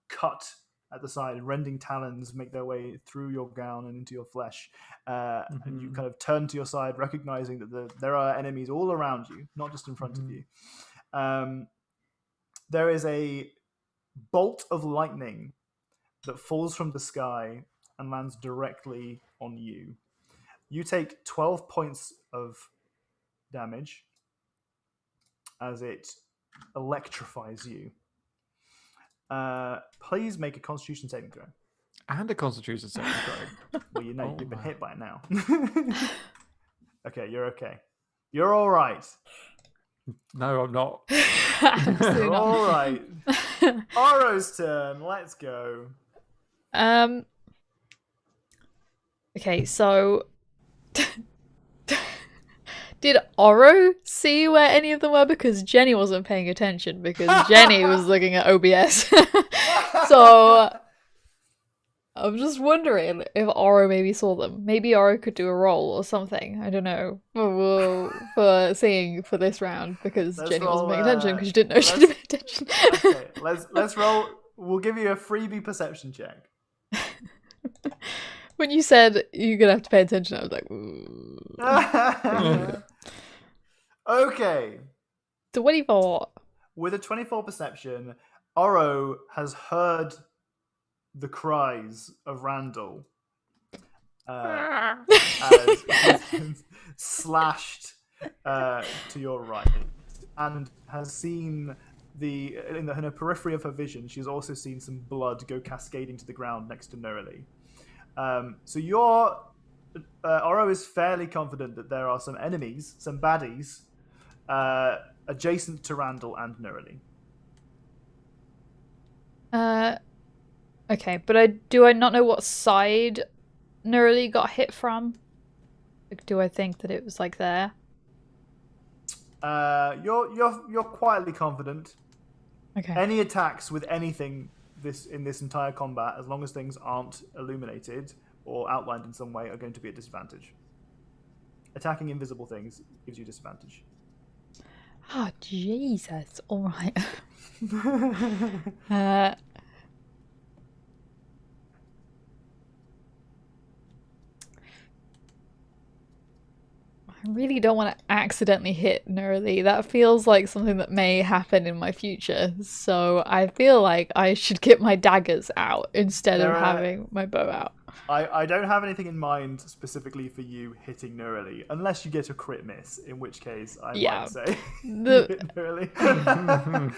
cut at the side, rending talons make their way through your gown and into your flesh. And you kind of turn to your side, recognizing that there are enemies all around you, not just in front of you. There is a bolt of lightning that falls from the sky and lands directly on you. You take 12 points of damage as it electrifies you. Please make a Constitution saving throw. And a Constitution saving throw. Well, you know, Oh, you've been man. hit by it now. Okay, you're okay. You're all right. No, I'm not. Absolutely You're not. all right. Oro's turn. Let's go. Okay, so did Oro see where any of them were? Because Jenny wasn't paying attention because Jenny was looking at OBS. So I'm just wondering if Oro maybe saw them. Maybe Oro could do a roll or something. I don't know. For seeing for this round because Let's Jenny roll, wasn't paying attention because she didn't know she didn't pay attention. Okay, let's roll. We'll give you a freebie perception check. When you said you're gonna have to pay attention, I was like, Okay. 24. With a 24 perception, Oro has heard the cries of Randall as he's been slashed to your right, and has seen in her periphery of her vision. She's also seen some blood go cascading to the ground next to Neroli. So Oro is fairly confident that there are some enemies, some baddies, adjacent to Randall and Neroli. Okay, but do I not know what side Neroli got hit from? Like, do I think that it was like there? You're quietly confident. Okay. Any attacks with anything in this entire combat, as long as things aren't illuminated or outlined in some way, are going to be at disadvantage. Attacking invisible things gives you disadvantage. Oh, Jesus. All right. I really don't want to accidentally hit Neroli. That feels like something that may happen in my future. So I feel like I should get my daggers out instead of having my bow out. I don't have anything in mind specifically for you hitting Neroli, unless you get a crit miss, in which case I might say you hit Neroli.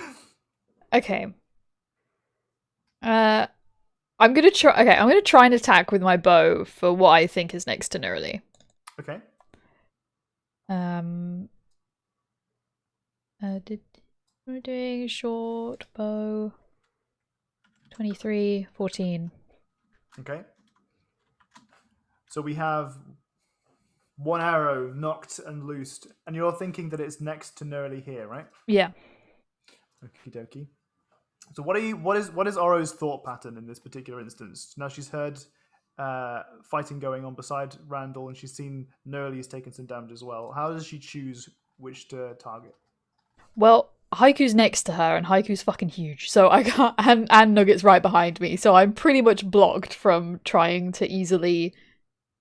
Okay. I'm gonna try. Okay, I'm gonna try and attack with my bow for what I think is next to Neroli. Okay. We're doing short bow. 23, 14. Okay. So we have one arrow knocked and loosed, and you're thinking that it's next to Neroli here, right? Yeah. Okie dokie. So what is Oro's thought pattern in this particular instance? Now she's heard fighting going on beside Randall, and she's seen Neroli has taken some damage as well. How does she choose which to target? Well, Haiku's next to her, and Haiku's fucking huge, so I can't. And Nugget's right behind me, so I'm pretty much blocked from trying to easily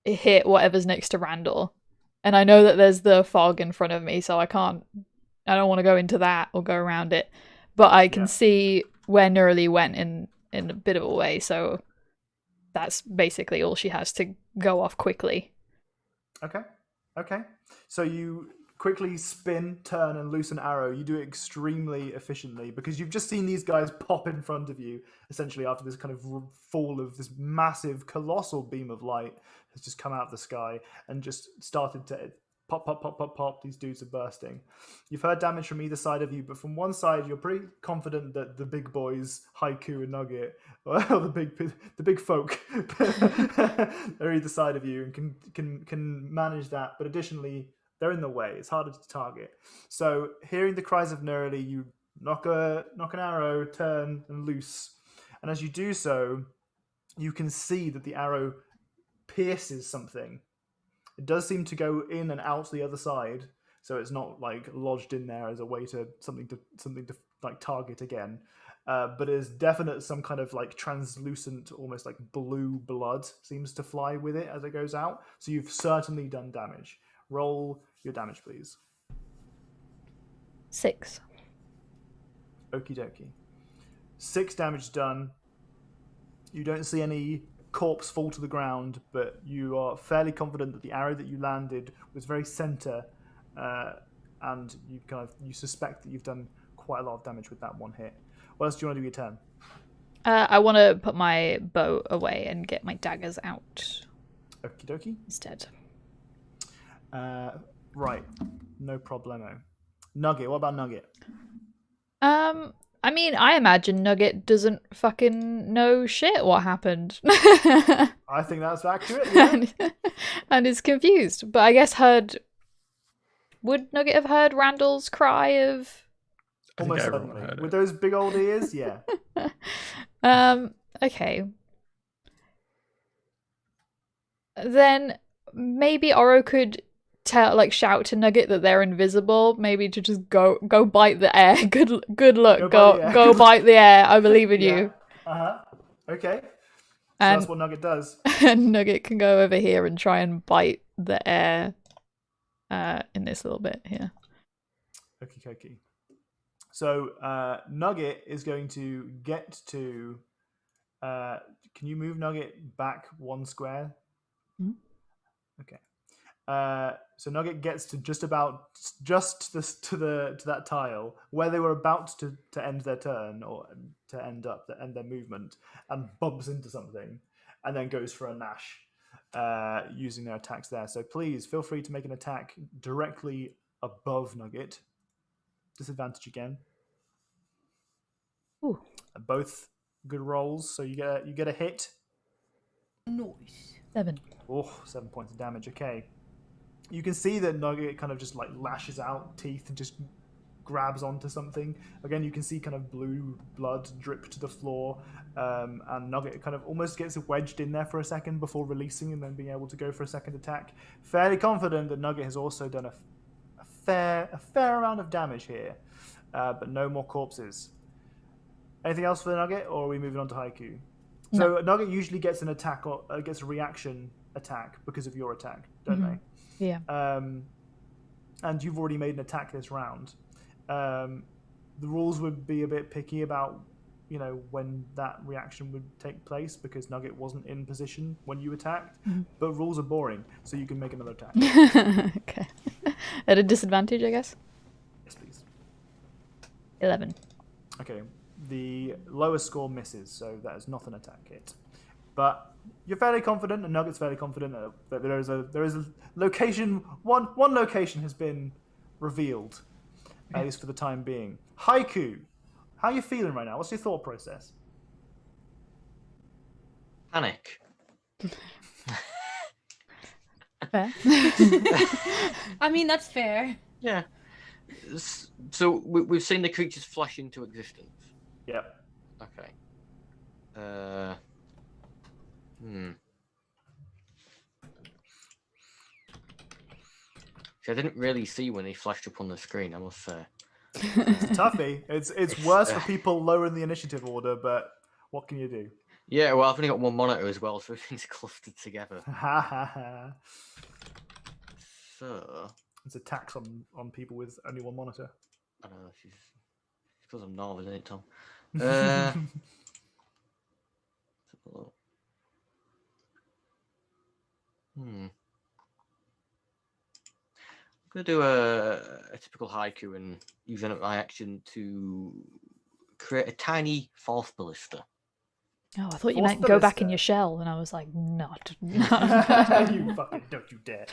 hit whatever's next to Randall. And I know that there's the fog in front of me, so I don't want to go into that or go around it. But I can see where Neroli went in a bit of a way, so that's basically all she has to go off quickly. Okay. So you quickly spin, turn, and loose an arrow. You do it extremely efficiently because you've just seen these guys pop in front of you, essentially after this kind of fall of this massive, colossal beam of light has just come out of the sky and just started to pop, pop, pop, pop, pop. These dudes are bursting. You've heard damage from either side of you, but from one side, you're pretty confident that the big boys, Haiku and Nugget, well, the big folk, are either side of you and can manage that. But additionally, they're in the way. It's harder to target. So, hearing the cries of Neroli, you knock an arrow, turn, and loose. And as you do so, you can see that the arrow pierces something. It does seem to go in and out the other side, so it's not like lodged in there as a way to something to like target again. but there's definite some kind of like translucent, almost like blue blood seems to fly with it as it goes out. So you've certainly done damage. Roll your damage, please. 6. Okie dokie. 6 damage done. You don't see any corpse fall to the ground, but you are fairly confident that the arrow that you landed was very center, and you suspect that you've done quite a lot of damage with that one hit. What else do you want to do with your turn? I want to put my bow away and get my daggers out Okie dokie. instead. Right, no problemo. Nugget, what about Nugget? I mean, I imagine Nugget doesn't fucking know shit what happened. I think that's accurate. Yeah. and is confused. But I guess would Nugget have heard Randall's cry of... I think Almost everyone certainly. heard With it. those big old ears, yeah. Okay. Then maybe Oro could shout to Nugget that they're invisible, maybe to just go bite the air. Good luck. Go bite the air. I believe in you. Okay. So And that's what Nugget does. and Nugget can go over here and try and bite the air in this little bit here. Okay. So Nugget is going to get to. Can you move Nugget back 1 square? Mhm. Okay. So Nugget gets to to that tile where they were about to end their turn or to end their movement, and bumps into something, and then goes for a Nash, using their attacks there. So please feel free to make an attack directly above Nugget. Disadvantage again. Ooh. Both good rolls, so you get a hit. Nice. 7. Oh, 7 points of damage. Okay. You can see that Nugget kind of just like lashes out teeth and just grabs onto something. Again, you can see kind of blue blood drip to the floor, and Nugget kind of almost gets wedged in there for a second before releasing and then being able to go for a second attack. Fairly confident that Nugget has also done a fair amount of damage here, but no more corpses. Anything else for the Nugget, or are we moving on to Haiku? No. So Nugget usually gets an attack or gets a reaction attack because of your attack, don't they? Yeah. And you've already made an attack this round. The rules would be a bit picky about, when that reaction would take place because Nugget wasn't in position when you attacked. But rules are boring, so you can make another attack. Okay. At a disadvantage, I guess. Yes, please. 11. Okay. The lowest score misses, so that is not an attack hit. But you're fairly confident, and Nugget's fairly confident that there is a location. One location has been revealed, at least for the time being. Haiku, how are you feeling right now? What's your thought process? Panic. Fair. I mean, that's fair. Yeah. So we've seen the creatures flash into existence. Yep. Okay. See, I didn't really see when they flashed up on the screen, I must say. It's a toughie. It's worse for people lower in the initiative order, but what can you do? Yeah, well, I've only got one monitor as well, so everything's clustered together. Ha ha ha. So, It's a tax on people with only one monitor. I don't know, it's because I'm Northern, isn't it, Tom? Let's have a look. I'm going to do a typical haiku and use my action to create a tiny false ballista. Oh, I thought you Force meant go back ballista. in your shell, and I was like, not. You fucking don't you dare.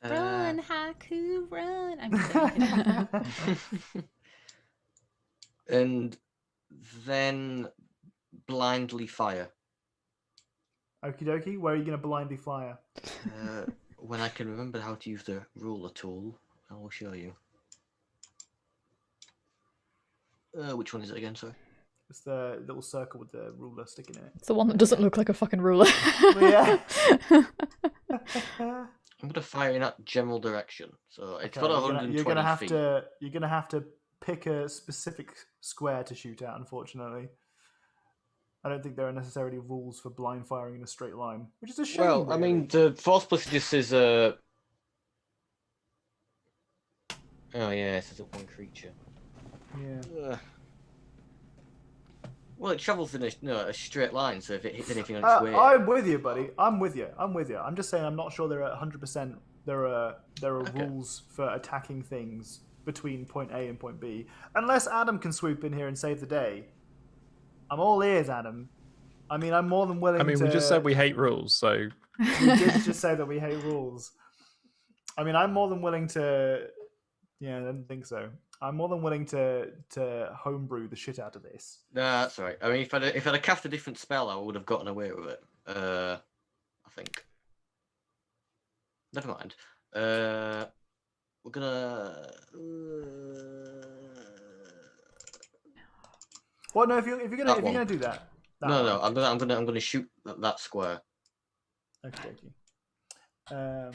Run, Haku, run. I'm kidding. And then blindly fire. Okie dokie, where are you going to blindly fire? When I can remember how to use the ruler tool, I will show you. Which one is it again, sorry? It's the little circle with the ruler sticking in it. It's the one that doesn't look like a fucking ruler. Yeah. I'm going to fire in that general direction. So it's got Okay, 120 you're gonna have feet. to pick a specific square to shoot at, unfortunately. I don't think there are necessarily rules for blind firing in a straight line, which is a shame. Well, I mean, really. the force plus just is a. Oh yeah, it says a one creature. Yeah. Well, it travels in a straight line, so if it hits anything on its way, I'm with you, buddy. I'm with you. I'm just saying I'm not sure there are 100%. There are Okay. rules for attacking things between point A and point B, unless Adam can swoop in here and save the day. I'm all ears, Adam. I mean, I'm more than willing. I mean, to... we just said we hate rules, so We did just say that we hate rules. I mean, I'm more than willing to. Yeah, I don't think so. I'm more than willing to homebrew the shit out of this. no, that's all right. I mean, if I'd cast a different spell, I would have gotten away with it. I think. Never mind. We're gonna. Well, no, if you're gonna do that. No, I'm gonna shoot that square. Okay. Oh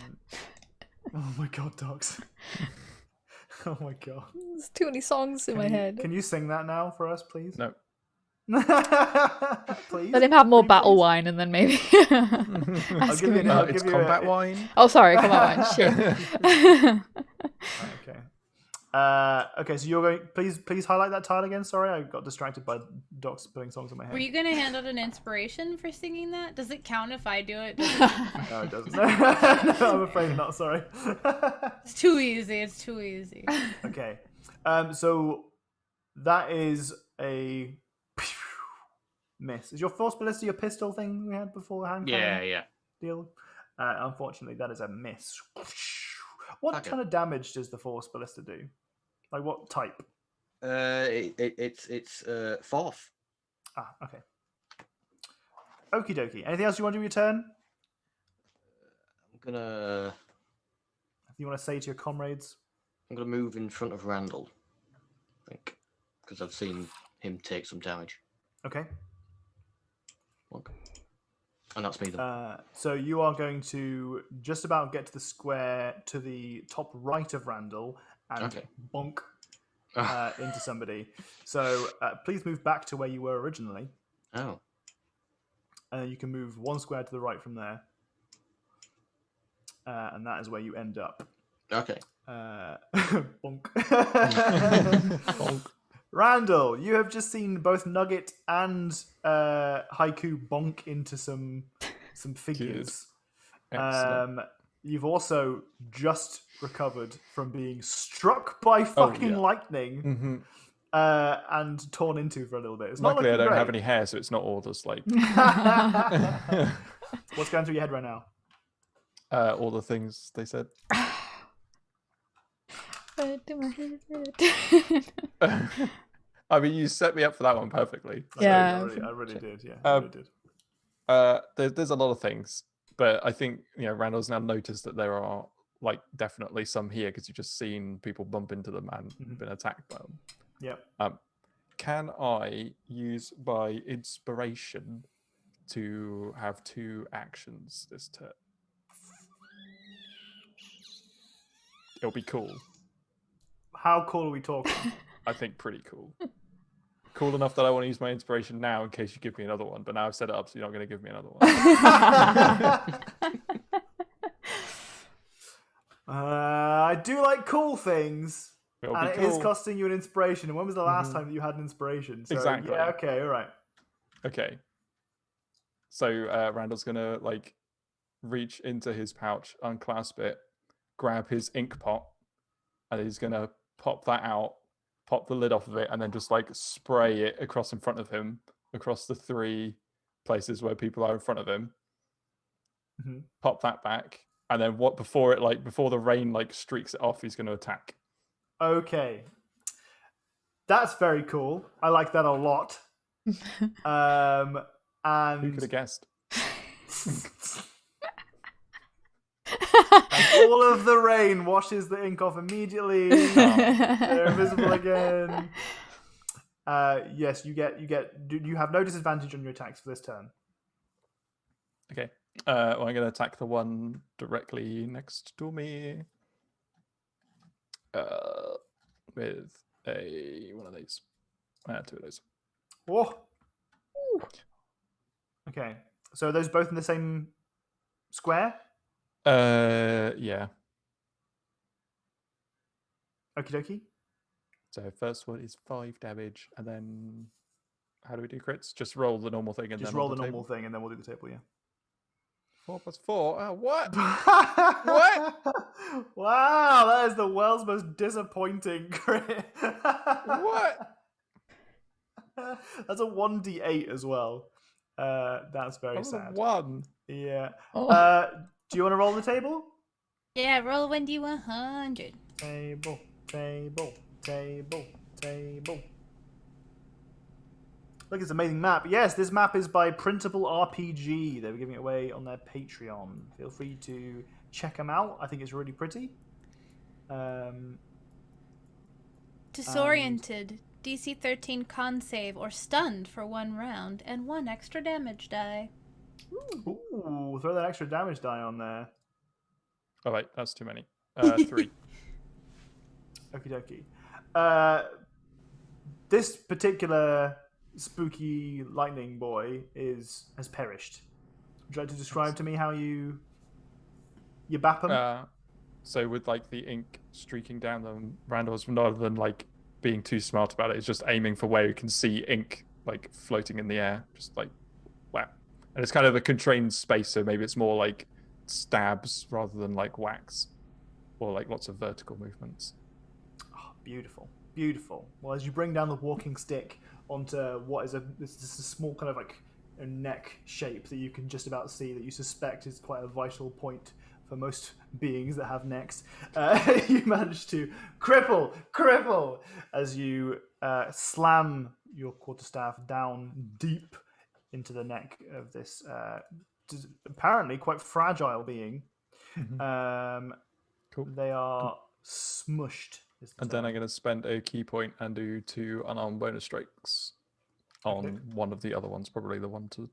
my god, dogs. Oh my god. There's too many songs in my head. Can you sing that now for us, please? no. Please. Let him have more Pretty battle please? wine and then maybe ask give him you again. I'll It's give you combat wine. Oh, sorry, combat wine. Shit. Okay. Okay, so you're going. Please highlight that tile again. Sorry, I got distracted by dogs putting songs in my head. Were you gonna hand out an inspiration for singing that? Does it count if I do it? No, it doesn't. No, I'm afraid not. Sorry. It's too easy. It's too easy. Okay. So that is a miss. Is your force ballista your pistol thing we had before the hand cannon Yeah. deal? Unfortunately, that is a miss. What Okay. kind of damage does the force ballista do? Like what type? It's fourth. Ah, okay. Okie dokie. Anything else you want to do with your turn? I'm gonna You want to say to your comrades? move in front of Randall. I think because I've seen him take some damage. Okay. Look. And that's me then. So you are going to just about get to the square to the top right of Randall and Okay. bonk into somebody. So please move back to where you were originally. Oh. You can move one square to the right from there. And that is where you end up. Okay. Bonk. Bonk. Randall, you have just seen both Nugget and Haiku bonk into some figures. Excellent. You've also just recovered from being struck by fucking lightning and torn into for a little bit. It's Luckily, I not don't looking have great. any hair, so it's not all just like What's going through your head right now? all the things they said. I mean, you set me up for that one perfectly. Yeah. I really did. Yeah, I really did. There's a lot of things, but I think Randall's now noticed that there are like definitely some here because you've just seen people bump into them and been attacked by them. Yep. Can I use by inspiration to have 2 actions this turn? It'll be cool. How cool are we talking? I think pretty cool. Cool enough that I want to use my inspiration now in case you give me another one. But now I've set it up, so you're not going to give me another one. I do like cool things. It'll And be it is cool. costing you an inspiration. And when was the last time that you had an inspiration? So, Exactly. Yeah, okay, all right. Okay. So Randall's going to like reach into his pouch, unclasp it, grab his ink pot, and he's going to pop that out, pop the lid off of it, and then just like spray it across in front of him, across the 3 places where people are in front of him. Mhm. Pop that back, and then before the rain like streaks it off, he's going to attack. Okay. That's very cool. I like that a lot. Who And could have guessed? and all of the rain washes the ink off immediately. They're invisible again. Yes, you have no disadvantage on your attacks for this turn. Okay. Well, I'm going to attack the one directly next to me with one of these. 2 of those. Oh. Okay. So are those both in the same square? Yeah. Okie dokie. So first one is 5 damage, and then how do we do crits? Just roll the normal thing and Just then roll on the the normal table? thing and then we'll do the table, yeah. 4 plus 4. Oh, what? What? Wow, that is the world's most disappointing crit. What? That's a 1d8 as well. That's very I rolled a sad. 1. Yeah. Oh. Do you want to roll the table? Yeah, roll a 1d100. Table, table, table, table. Look, it's an amazing map. Yes, this map is by Printable RPG. They were giving it away on their Patreon. Feel free to check them out. I think it's really pretty. Disoriented. DC 13 con save or stunned for 1 round and 1 extra damage die. Ooh, throw that extra damage die on there. Oh, wait, that's too many. 3. Okie dokie. This particular spooky lightning boy has perished. Would you like to describe to me how you bap him? So with like the ink streaking down them, Randall's rather than like being too smart about it, is just aiming for where you can see ink like floating in the air, just like whap. And it's kind of a constrained space, so maybe it's more like stabs rather than like whacks, or like lots of vertical movements. Oh, beautiful, beautiful. Well, as you bring down the walking stick onto what is this is a small kind of like a neck shape that you can just about see, that you suspect is quite a vital point for most beings that have necks, you manage to cripple as you slam your quarterstaff down deep into the neck of this apparently quite fragile being. Cool. They are smushed. And then I'm going to spend a key point and do 2 unarmed bonus strikes on one of the other ones, probably the one to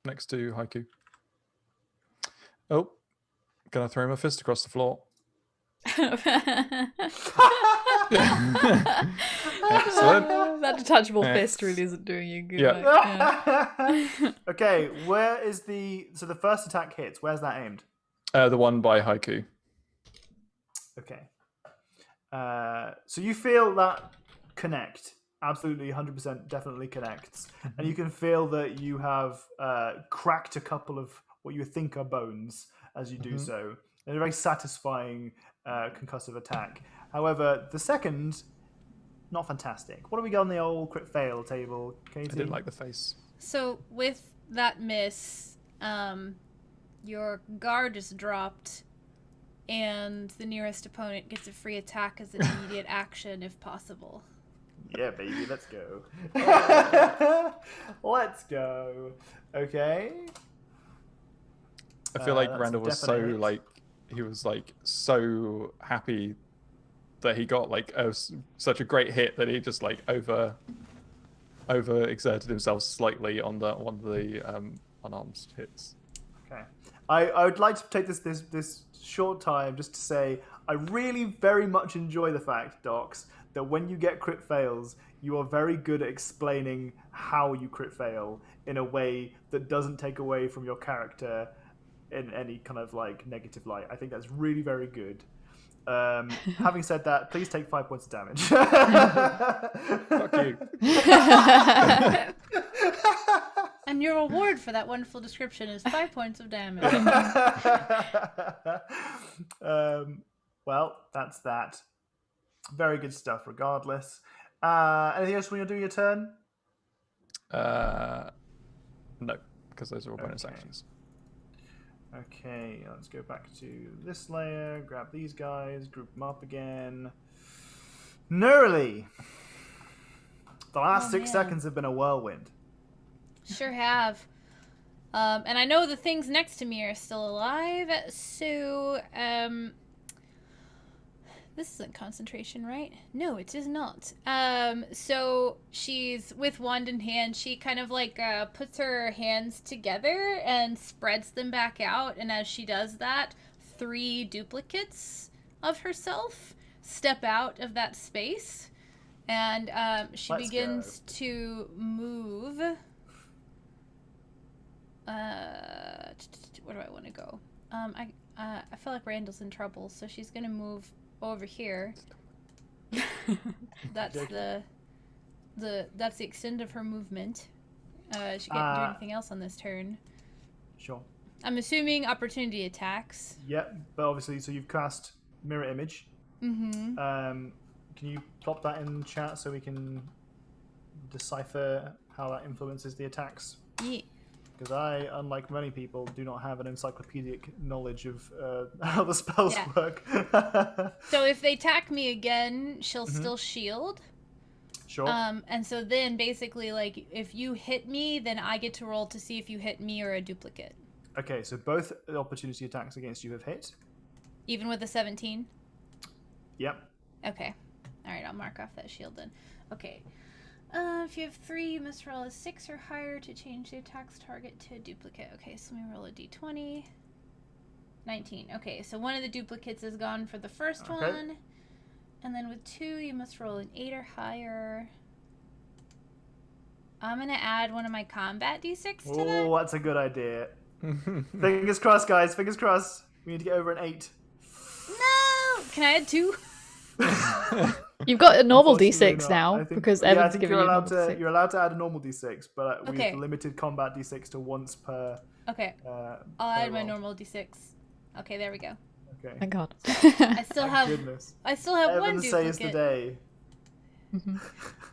next to Haiku. Oh, gonna throw my fist across the floor. Excellent. That detachable fist really isn't doing you good. Yeah. Okay, where is the first attack hits? Where's that aimed? The one by Haiku. Okay. So you feel that connect. Absolutely, 100% definitely connects. And you can feel that you have cracked a couple of what you think are bones as you do so. And a very satisfying concussive attack. However, the second, not fantastic. What do we got on the old crit fail table, Katie? I didn't like the face. So with that miss, your guard is dropped, and the nearest opponent gets a free attack as an immediate action if possible. Yeah, baby, let's go. Let's go. Okay. I feel like that's Randall a was so definite hit. like he was like so happy that he got like such a great hit that he just like over exerted himself slightly on one of the unarmed hits. Okay. I would like to take this short time just to say I really very much enjoy the fact, Docs, that when you get crit fails, you are very good at explaining how you crit fail in a way that doesn't take away from your character in any kind of like negative light. I think that's really very good. Having said that, please take 5 points of damage. Fuck you. And your reward for that wonderful description is 5 points of damage. Well, that's that. Very good stuff regardless. Anything else when you're doing your turn? No, because those are all bonus actions. Okay, let's go back to this layer, grab these guys, group them up again. Nearly! The last 6 seconds have been a whirlwind. Sure have. And I know the things next to me are still alive, so, this isn't concentration, right? No, it is not. So she's with wand in hand. She kind of like puts her hands together and spreads them back out. And as she does that, 3 duplicates of herself step out of that space, and she Let's begins to move. Where do I want to go? I feel like Randall's in trouble, so she's gonna move over here. That's that's the extent of her movement. She can't do anything else on this turn. Sure. I'm assuming opportunity attacks. Yep, but obviously, so you've cast mirror image. Mm-hmm. Can you plop that in chat so we can decipher how that influences the attacks? Yeah. Because I, unlike many people, do not have an encyclopedic knowledge of how the spells work. So if they attack me again, she'll still shield. Sure. And so then basically, like, if you hit me, then I get to roll to see if you hit me or a duplicate. Okay, so both opportunity attacks against you have hit. Even with a 17? Yep. Okay. Alright, I'll mark off that shield then. Okay. If you have 3, you must roll a 6 or higher to change the attack's target to a duplicate. Okay, so let me roll a d20. 19. Okay, so one of the duplicates is gone for the first one. And then with 2, you must roll an 8 or higher. I'm going to add one of my combat d6 to that. Oh, that's a good idea. Fingers crossed, guys. Fingers crossed. We need to get over an 8. No! Can I add 2? You've got a normal Unfortunately d6 not. now, I think, because I Evan's think given you're you a allowed normal to. d6. You're allowed to add a normal d6, but Okay. we've limited combat d6 to once per. Okay. I'll add my normal d6. Okay, there we go. Okay. Thank God. I still have Goodness. one Evan saves the duplicate. day.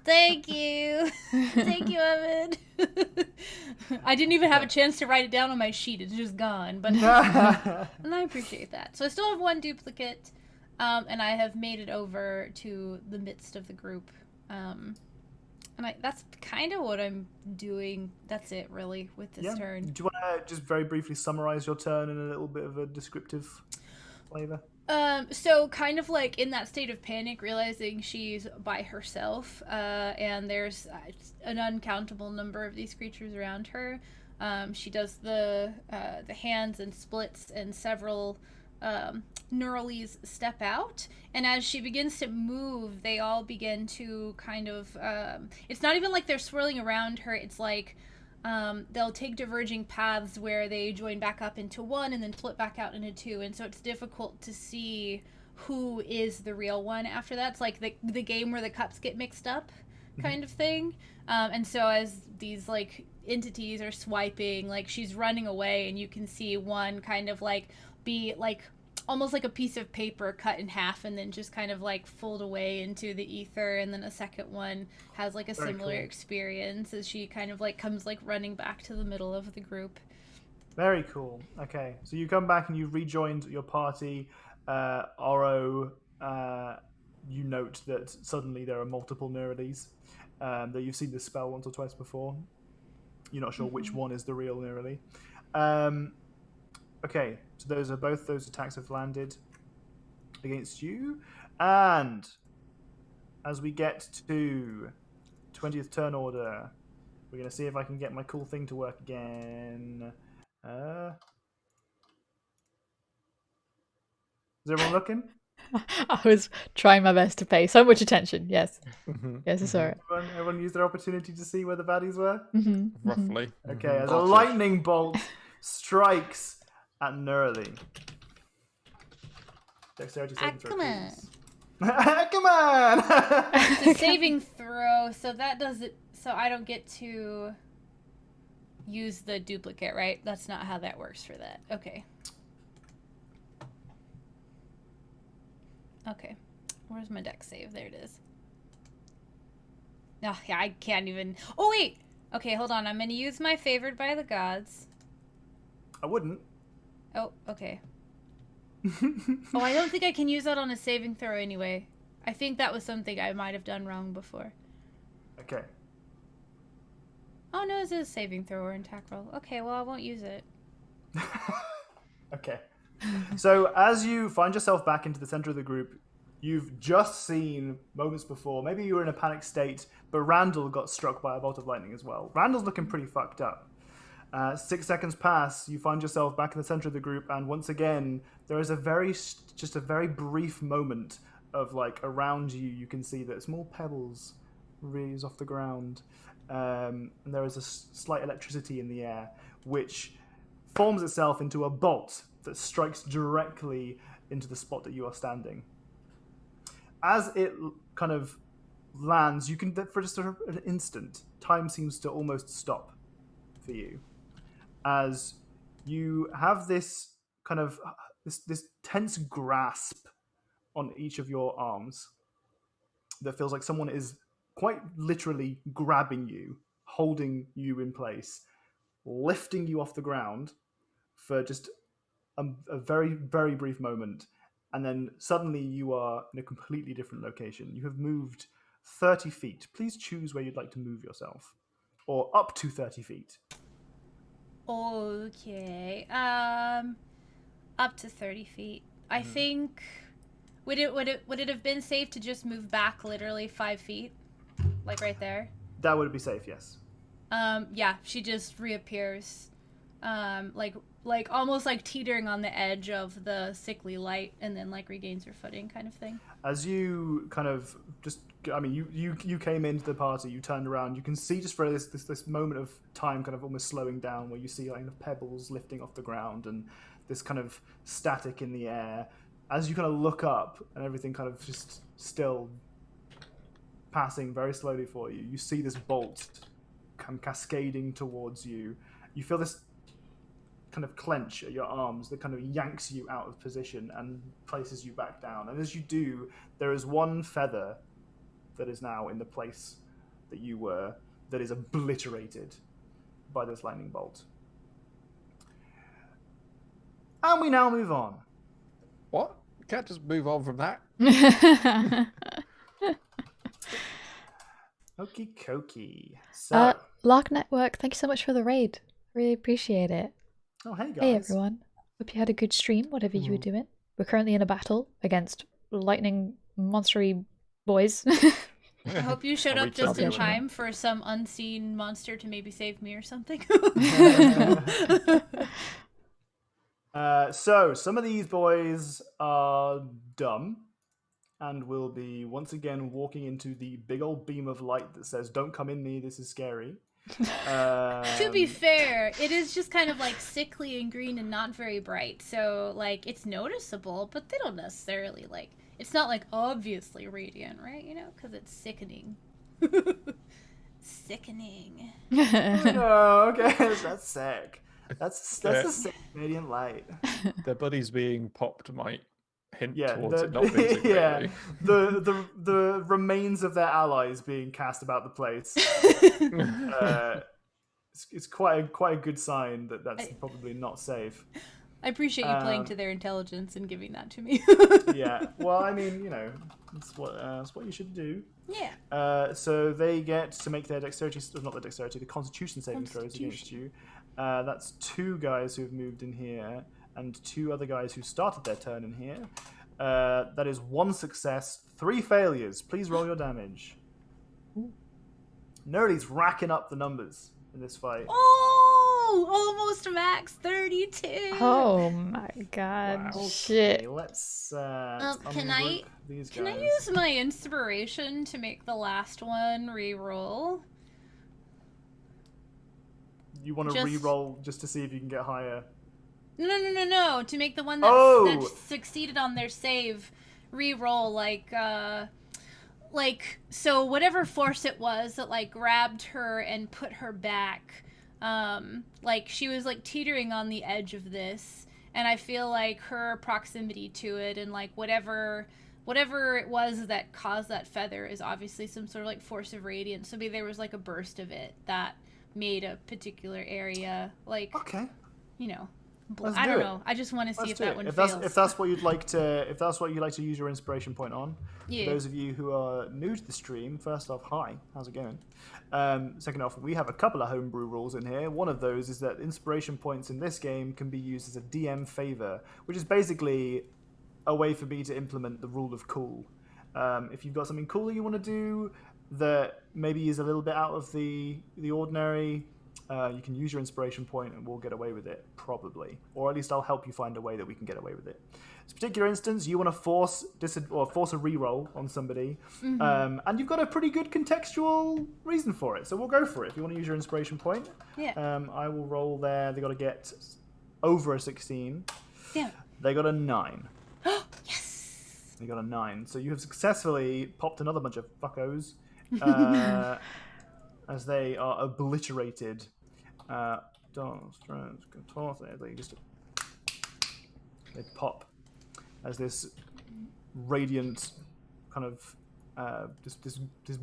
Thank you. Thank you, Evan. I didn't even have a chance to write it down on my sheet. It's just gone. But and I appreciate that. So I still have one duplicate, and I have made it over to the midst of the group. And that's kind of what I'm doing. That's it, really, with this turn. Do you want to just very briefly summarize your turn in a little bit of a descriptive flavor? So kind of like in that state of panic, realizing she's by herself, and there's an uncountable number of these creatures around her. She does the hands and splits, and several Neuralies step out, and as she begins to move, they all begin to kind of it's not even like they're swirling around her, it's like they'll take diverging paths where they join back up into one and then flip back out into two, and so it's difficult to see who is the real one after that. It's like the game where the cups get mixed up kind of thing. And so as these like entities are swiping, like she's running away, and you can see one kind of like be like almost like a piece of paper cut in half and then just kind of like fold away into the ether, and then a second one has like a Very similar cool. experience as she kind of like comes like running back to the middle of the group. Very cool. Okay, so you come back and you've rejoined your party. Oro, you note that suddenly there are multiple Neuralies. That you've seen this spell once or twice before. You're not sure which one is the real Neuralie. Okay, so both those attacks have landed against you, and as we get to 20th turn order, we're gonna see if I can get my cool thing to work again. Is everyone looking? I was trying my best to pay so much attention. Yes. Yes, I saw it. Everyone used their opportunity to see where the baddies were? Roughly. Okay, as a Gotcha. lightning bolt strikes at Neuralie. Dexterity saving throw, come on. please. Come on! It's a saving throw, so that does it. So I don't get to use the duplicate, right? That's not how that works for that. Okay. Okay. Where's my dex save? There it is. No, yeah, I can't even. Oh, wait! Okay, hold on. I'm going to use my favored by the gods. I wouldn't. Oh, okay. Oh, I don't think I can use that on a saving throw anyway. I think that was something I might have done wrong before. Okay. Oh, no, it's a saving throw or an attack roll. Okay, well, I won't use it. Okay. So as you find yourself back into the center of the group, you've just seen moments before, maybe you were in a panic state, but Randall got struck by a bolt of lightning as well. Randall's looking pretty fucked up. 6 seconds pass, you find yourself back in the center of the group, and once again, there is just a very brief moment of like around you, you can see that small pebbles raise off the ground, and there is a slight electricity in the air, which forms itself into a bolt that strikes directly into the spot that you are standing. As it kind of lands, you can, for just an instant, time seems to almost stop for you, as you have this kind of this tense grasp on each of your arms that feels like someone is quite literally grabbing you, holding you in place, lifting you off the ground for just a very, very brief moment. And then suddenly you are in a completely different location. You have moved 30 feet. Please choose where you'd like to move yourself. Or up to 30 feet. Okay. Up to 30 feet. I think... Would it have been safe to just move back literally 5 feet? Like right there? That would be safe, yes. Yeah, she just reappears. Like almost like teetering on the edge of the sickly light, and then like regains her footing, kind of thing. As you kind of just, I mean, you came into the party, you turned around, you can see just for this moment of time kind of almost slowing down, where you see like pebbles lifting off the ground and this kind of static in the air. As you kind of look up and everything kind of just still passing very slowly for you, you see this bolt come cascading towards you. You feel this kind of clench at your arms that kind of yanks you out of position and places you back down. And as you do, there is one feather that is now in the place that you were, that is obliterated by this lightning bolt. And we now move on. What? You can't just move on from that. Okie dokie. So, Lark Network, thank you so much for the raid. Really appreciate it. oh hey guys. Hey everyone. Hope you had a good stream, whatever you were doing. We're currently in a battle against lightning monstery boys. I hope you showed Are up we just in jumping? time for some unseen monster to maybe save me or something. So some of these boys are dumb and will be once again walking into the big old beam of light that says, "Don't come in me, this is scary." To be fair, it is just kind of like sickly and green and not very bright. So like it's noticeable, but they don't necessarily like, it's not like obviously radiant, right? You know, because it's sickening. Sickening. Oh, okay, that's sick. That's the sick radiant light. Their buddies being popped might hint Yeah, towards it not being so yeah. greatly. The remains of their allies being cast about the place. It's quite a good sign that that's probably not safe. I appreciate you playing to their intelligence and giving that to me. Yeah. Well, I mean, you know, it's what you should do. Yeah. So they get to make their dexterity, not the dexterity, the Constitution saving throws against you. That's 2 guys who have moved in here, and 2 other guys who started their turn in here. That is 1 success, 3 failures. Please roll your damage. Nerdy's racking up the numbers in this fight. Oh, almost max 32. Oh my god. Wow. Shit. Okay, let's Can I- ungroup these guys. Can I use my inspiration to make the last one re-roll? You want to just- re-roll just to see if you can get higher? No. To make the one that, Oh! that succeeded on their save re-roll, so whatever force it was that like grabbed her and put her back, like she was like teetering on the edge of this, and I feel like her proximity to it and like whatever it was that caused that feather is obviously some sort of like force of radiance. So maybe there was like a burst of it that made a particular area like, Okay. you know, Let's I do don't it. know. I just want to see Let's if do that it. one If fails. that's what you'd like to use your inspiration point on. Yeah. For those of you who are new to the stream, first off, hi, how's it going? Second off, we have a couple of homebrew rules in here. One of those is that inspiration points in this game can be used as a DM favor, which is basically a way for me to implement the rule of cool. If you've got something cool that you want to do that maybe is a little bit out of the ordinary, You can use your inspiration point and we'll get away with it, probably. Or at least I'll help you find a way that we can get away with it. In this particular instance, you want to force a reroll on somebody. And you've got a pretty good contextual reason for it. So we'll go for it. If you want to use your inspiration point, I will roll there. They got to get over a 16. Yeah. They got a 9. Yes! They got a 9. So you have successfully popped another bunch of fuckos as they are obliterated. They pop as this radiant kind of this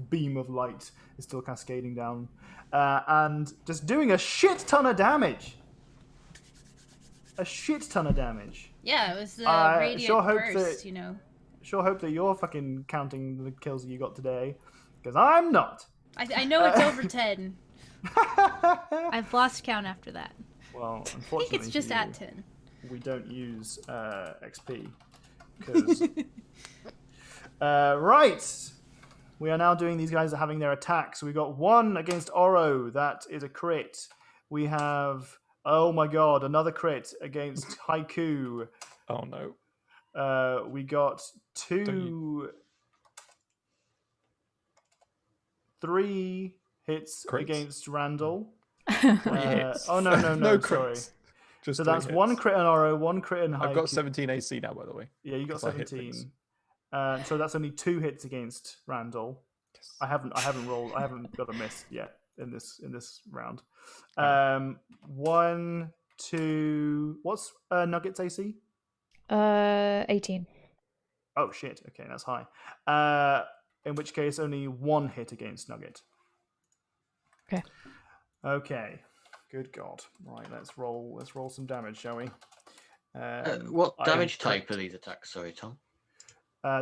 beam of light is still cascading down and just doing a shit ton of damage. A shit ton of damage. Yeah, it was the radiant sure hope burst, that, Sure hope that you're fucking counting the kills that you got today, because I'm not. I know it's over 10. I've lost count after that. Well, I unfortunately, think it's just at 10. We don't use XP. Because right, we are now doing. These guys are having their attacks. We got one against Oro. That is a crit. We have. Oh my god, another crit against Haiku. Oh no. We got 3 hits Crits? against Randall. 3 hits. Oh no, No sorry. crits. Just So 3 that's hits. 1 crit on Oro, 1 crit on Haiku. I've got 17 AC now, by the way. Yeah, you got 'cause I hit 17. So that's only 2 hits against Randall. Yes. I haven't rolled. I haven't got a miss yet in this round. 1, 2. What's Nugget's AC? 18. Oh shit. Okay, that's high. In which case, only 1 hit against Nugget. Okay. Okay. Good God. Right. Let's roll some damage, shall we? What I damage am type are these attacks? Sorry, Tom.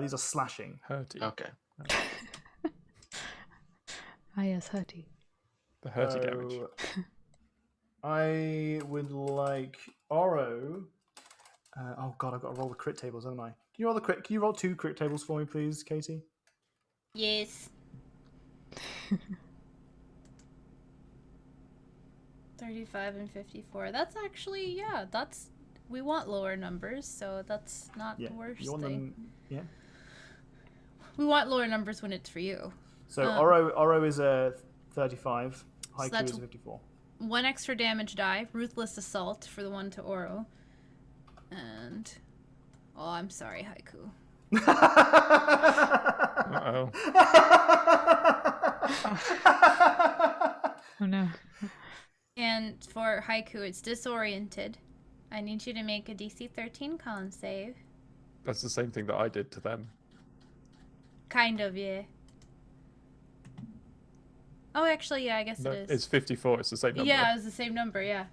These are slashing. Hurty. Okay. Yes, hurty. The hurty damage. I would like Oro. Oh god, I've got to roll the crit tables, haven't I? Can you roll 2 crit tables for me, please, Katie? Yes. 35 and 54. That's actually, we want lower numbers, so that's not the worst you want thing. them, yeah. We want lower numbers when it's for you. So Oro is a 35. Haiku that's is a 54. 1 extra damage die, Ruthless Assault for the one to Oro. And I'm sorry, Haiku. Uh-oh. Oh no. And for Haiku, it's disoriented. I need you to make a DC 13 con save. That's the same thing that I did to them. Kind of, yeah. Oh, actually, yeah, I guess No, it is. it's 54. It's the same number. Yeah, it was the same number, yeah.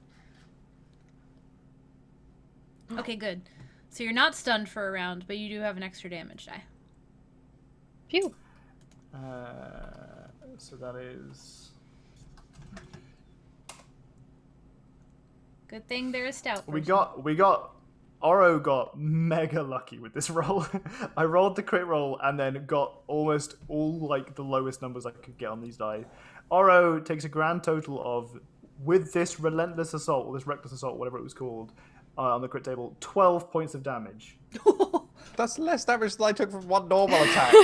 Okay, good. So you're not stunned for a round, but you do have an extra damage die. Phew. So that is... Good thing they're a stout We person. got Oro got mega lucky with this roll. I rolled the crit roll and then got almost all like the lowest numbers I could get on these die. Oro takes a grand total of, with this relentless assault, or this reckless assault, whatever it was called, on the crit table, 12 points of damage. That's less damage than I took from one normal attack.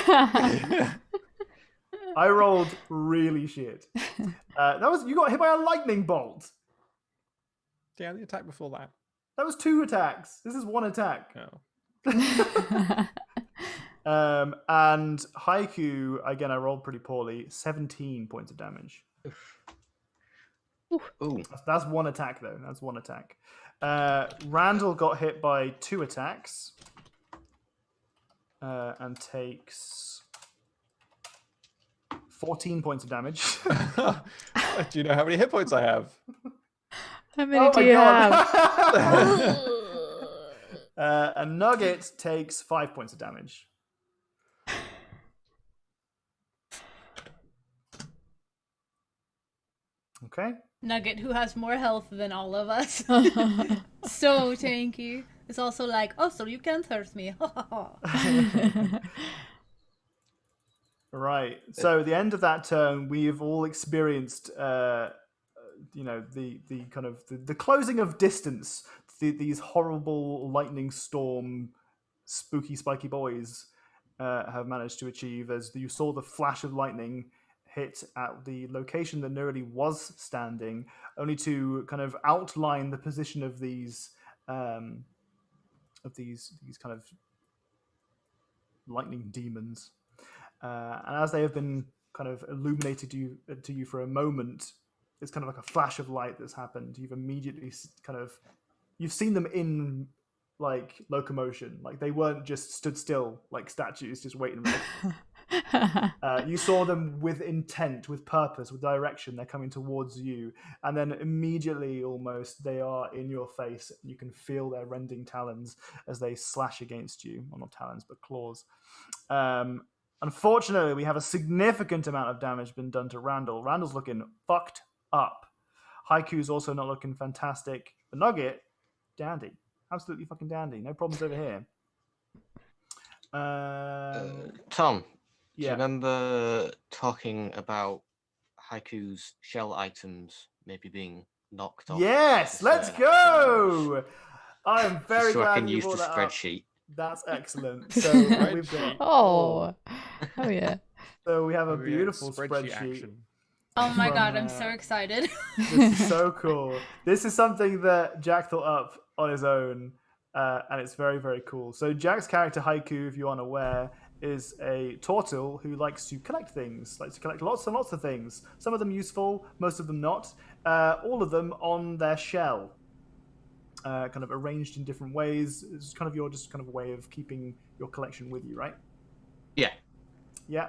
I rolled really shit. You got hit by a lightning bolt. Yeah, the attack before that. That was 2 attacks. This is 1 attack. Oh. And Haiku, again, I rolled pretty poorly. 17 points of damage. Ooh. That's 1 attack, though. That's 1 attack. Randall got hit by 2 attacks. And takes 14 points of damage. Do you know how many hit points I have? How many do you have? And Nugget takes 5 points of damage. Okay. Nugget, who has more health than all of us. So tanky. It's also like, oh, so you can't hurt me. Right. So at the end of that turn, we have all experienced the kind of the closing of distance. These horrible lightning storm, spooky spiky boys have managed to achieve, as you saw the flash of lightning hit at the location that Nerly was standing, only to kind of outline the position of these kind of lightning demons. And as they have been kind of illuminated to you for a moment, it's kind of like a flash of light that's happened. You've immediately you've seen them in like locomotion, like they weren't just stood still like statues just waiting. You saw them with intent, with purpose, with direction. They're coming towards you, and then immediately almost they are in your face. You can feel their rending talons as they slash against you. Well, not talons but claws. Unfortunately, we have a significant amount of damage been done to Randall. Randall's looking fucked up. Haiku's also not looking fantastic. The Nugget, dandy. Absolutely fucking dandy. No problems over here. Tom, do you yeah. remember talking about Haiku's shell items maybe being knocked off? Yes, let's go! I am very so glad I can you use the brought that up. spreadsheet. That's excellent. So we've got Oh yeah. So we have a Oh, yeah, beautiful spreadsheet. action. Oh my from, god, I'm so excited. This is so cool. This is something that Jack thought up on his own, and it's very, very cool. So Jack's character Haiku, if you're unaware, is a turtle who likes to collect things, likes to collect lots and lots of things. Some of them useful, most of them not. All of them on their shell, kind of arranged in different ways. It's kind of your just kind of way of keeping your collection with you, right? Yeah. Yeah.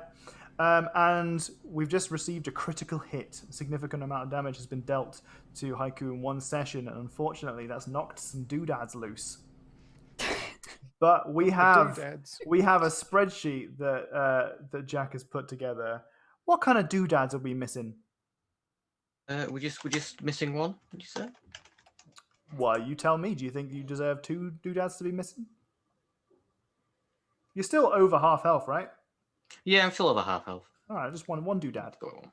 And we've just received a critical hit. A significant amount of damage has been dealt to Haiku in one session, and unfortunately that's knocked some doodads loose. But we have a spreadsheet that Jack has put together. What kind of doodads are we missing? We're just missing one, would you say? Well, you tell me. Do you think you deserve 2 doodads to be missing? You're still over half health, right? Yeah, I'm still over half health. All right, just one doodad. Go on.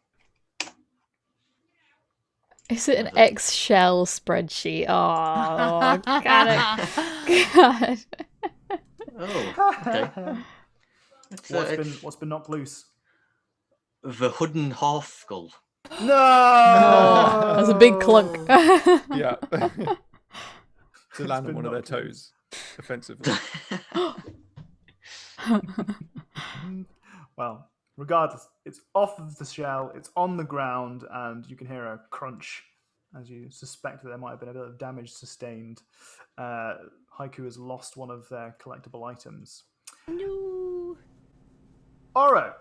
Is it an Excel spreadsheet? Oh, got it. God. Oh, okay. What's been knocked loose? The Hudden Half Skull. No, That's a big clunk. Yeah. To land on one of their toes, offensively. Well, regardless, it's off of the shell, it's on the ground, and you can hear a crunch as you suspect that there might have been a bit of damage sustained. Haiku has lost one of their collectible items. No. Oro!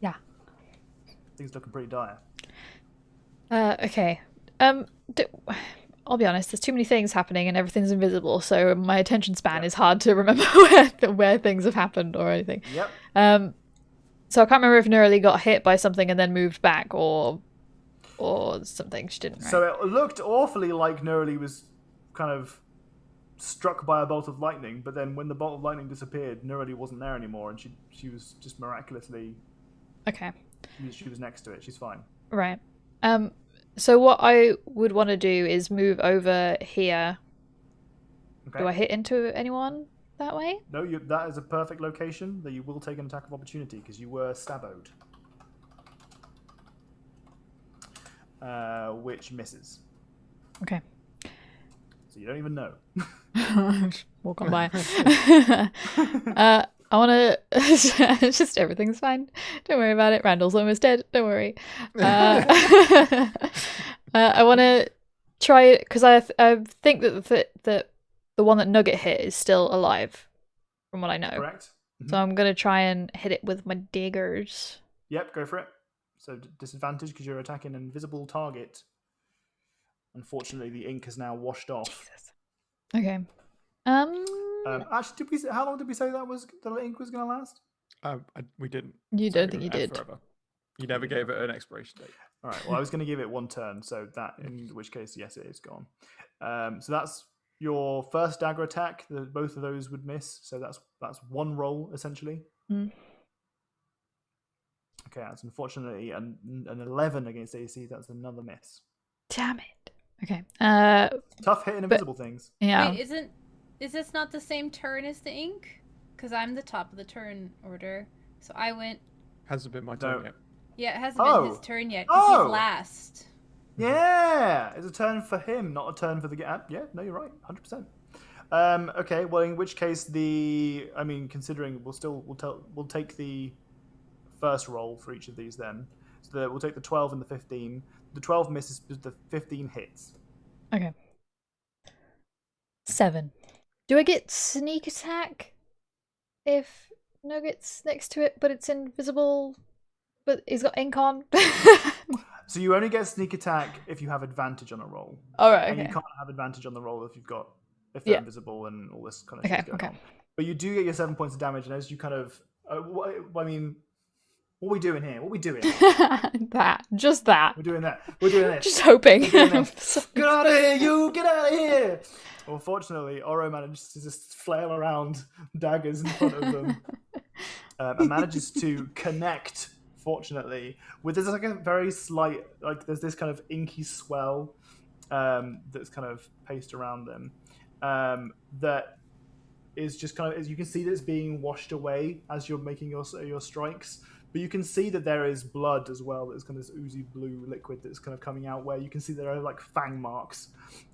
Yeah. Things looking pretty dire. Okay. I'll be honest, there's too many things happening and everything's invisible, so my attention span is hard to remember where things have happened or anything. Yep. So I can't remember if Nerly got hit by something and then moved back or something. She didn't, right? So it looked awfully like Nerly was kind of struck by a bolt of lightning, but then when the bolt of lightning disappeared, Nerly wasn't there anymore, and she was just miraculously... Okay. She was next to it. She's fine. Right. So what I would want to do is move over here. Okay. Do I hit into anyone that way? No, that is a perfect location that you will take an attack of opportunity because you were stabboed. Which misses. Okay. So you don't even know. Walk on by. I want to... It's just everything's fine. Don't worry about it. Randall's almost dead. Don't worry. I want to try it because I think that the one that Nugget hit is still alive, from what I know. Correct. Mm-hmm. So I'm going to try and hit it with my daggers. Yep, go for it. So disadvantage because you're attacking an invisible target. Unfortunately, the ink has now washed off. Jesus. Okay. Actually, how long did we say the ink was going to last? We didn't. You don't think you did? Forever. You never gave it an expiration date. All right. Well, I was going to give it 1 turn, so that in which case, yes, it is gone. So that's your first dagger attack. Both of those would miss. So that's 1 roll essentially. Mm. Okay, that's unfortunately an 11 against AC. That's another miss. Damn it. Okay. Tough hitting invisible things. Yeah. Wait, is this not the same turn as the ink? Because I'm the top of the turn order. So I went. Hasn't been my turn No. yet. Yeah, it hasn't been his Oh. turn yet because Oh. he's last. Yeah, it's a turn for him, not a turn for the game. Yeah, no, you're right, 100%. Okay, well, in which case considering we'll take the first roll for each of these then. So we'll take the 12 and the 15. The 12 misses, the 15 hits. Okay. 7. Do I get sneak attack if Nugget's next to it, but it's invisible, but he's got ink on? So you only get sneak attack if you have advantage on a roll. All right. And Okay. you can't have advantage on the roll if they're invisible and all this kind of shit's going on. But you do get your 7 points of damage, and as you kind of, what are we doing here? What are we doing? Just that. We're doing that. We're doing this. Just hoping. Get out of here, you! Get out of here! Well, fortunately, Oro manages to just flail around daggers in front of them and manages to connect, fortunately, with there's like a very slight, like there's this kind of inky swell that's kind of paced around them that is just kind of, as you can see that it's being washed away as you're making your strikes. But you can see that there is blood as well. There's kind of this oozy blue liquid that's kind of coming out where you can see there are like fang marks.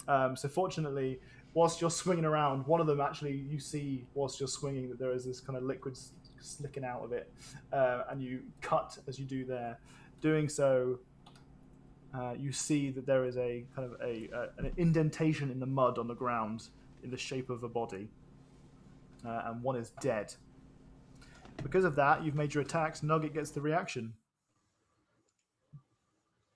So fortunately, whilst you're swinging around, one of them actually you see whilst you're swinging that there is this kind of liquid slicking out of it. And you cut as you do there. Doing so, you see that there is a kind of an indentation in the mud on the ground in the shape of a body. And one is dead. Because of that, you've made your attacks. Nugget gets the reaction.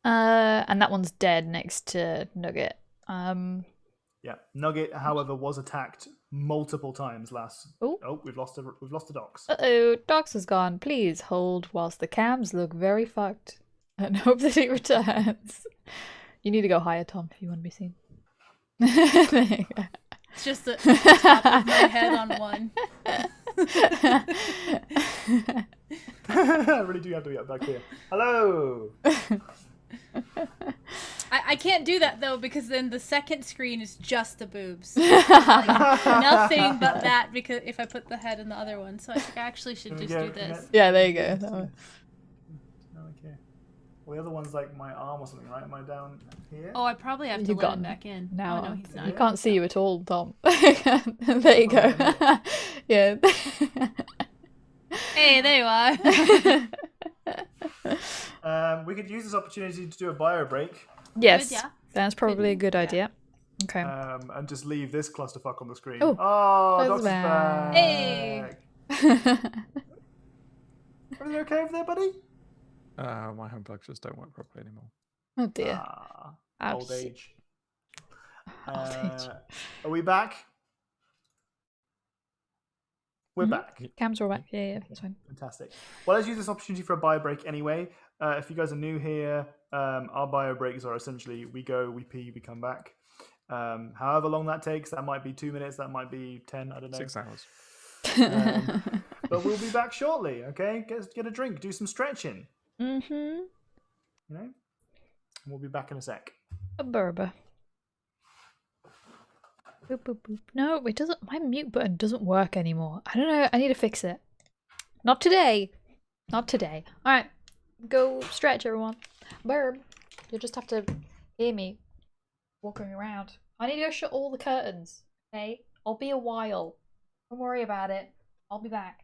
And that one's dead next to Nugget. Yeah, Nugget, however, was attacked multiple times last. Ooh. Oh, we've lost the docs. Uh-oh, Docs is gone. Please hold whilst the cams look very fucked and hope that he returns. You need to go higher, Tom, if you want to be seen. There you go. It's just the top of my head on one. I really do have to get back here. Hello. I can't do that though because then the second screen is just the boobs. Like, nothing but that because if I put the head in the other one, so I think I actually should just do this. Yeah, there you go. That one. Okay. Well, the other one's like my arm or something, right? Am I down here? Oh, I probably have to You've let got him back in. Now Oh, no, he's not. you can't see you at all, Tom. There you go. Yeah. Hey, there you are. We could use this opportunity to do a bio break. Yes, yeah. that's probably a good idea. Okay. And just leave this clusterfuck on the screen. Oh, Doc's back. back. Hey. Everything okay over there, buddy? My home plugs just don't work properly anymore. Oh dear. Old age. Old age. Are we back? We're back. Cams are all back. Yeah, that's fine. Fantastic. Well, let's use this opportunity for a bio break anyway. If you guys are new here, our bio breaks are essentially we go, we pee, we come back. However long that takes, that might be 2 minutes, that might be 10, I don't know. 6 hours. But we'll be back shortly, okay? Get a drink, do some stretching. Mm-hmm. You know? And we'll be back in a sec. A Berber. Boop, boop, boop. No, it doesn't. My mute button doesn't work anymore. I don't know. I need to fix it. Not today. Not today. All right. Go stretch, everyone. Burb. You'll just have to hear me walking around. I need to go shut all the curtains. Okay? I'll be a while. Don't worry about it. I'll be back.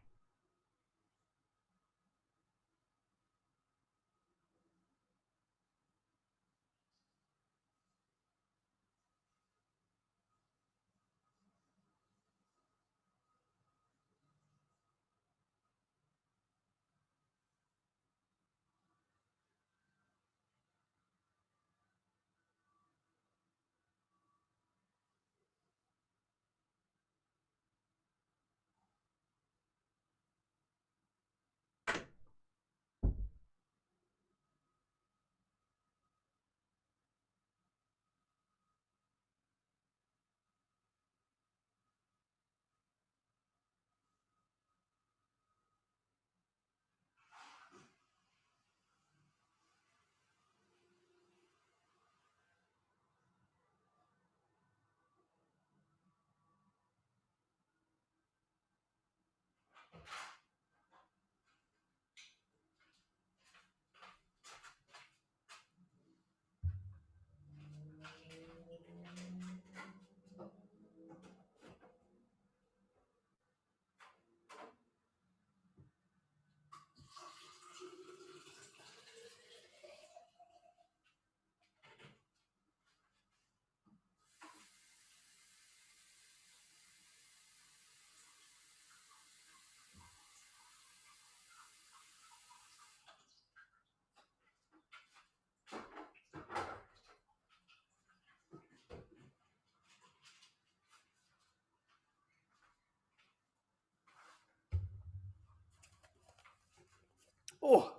Oh.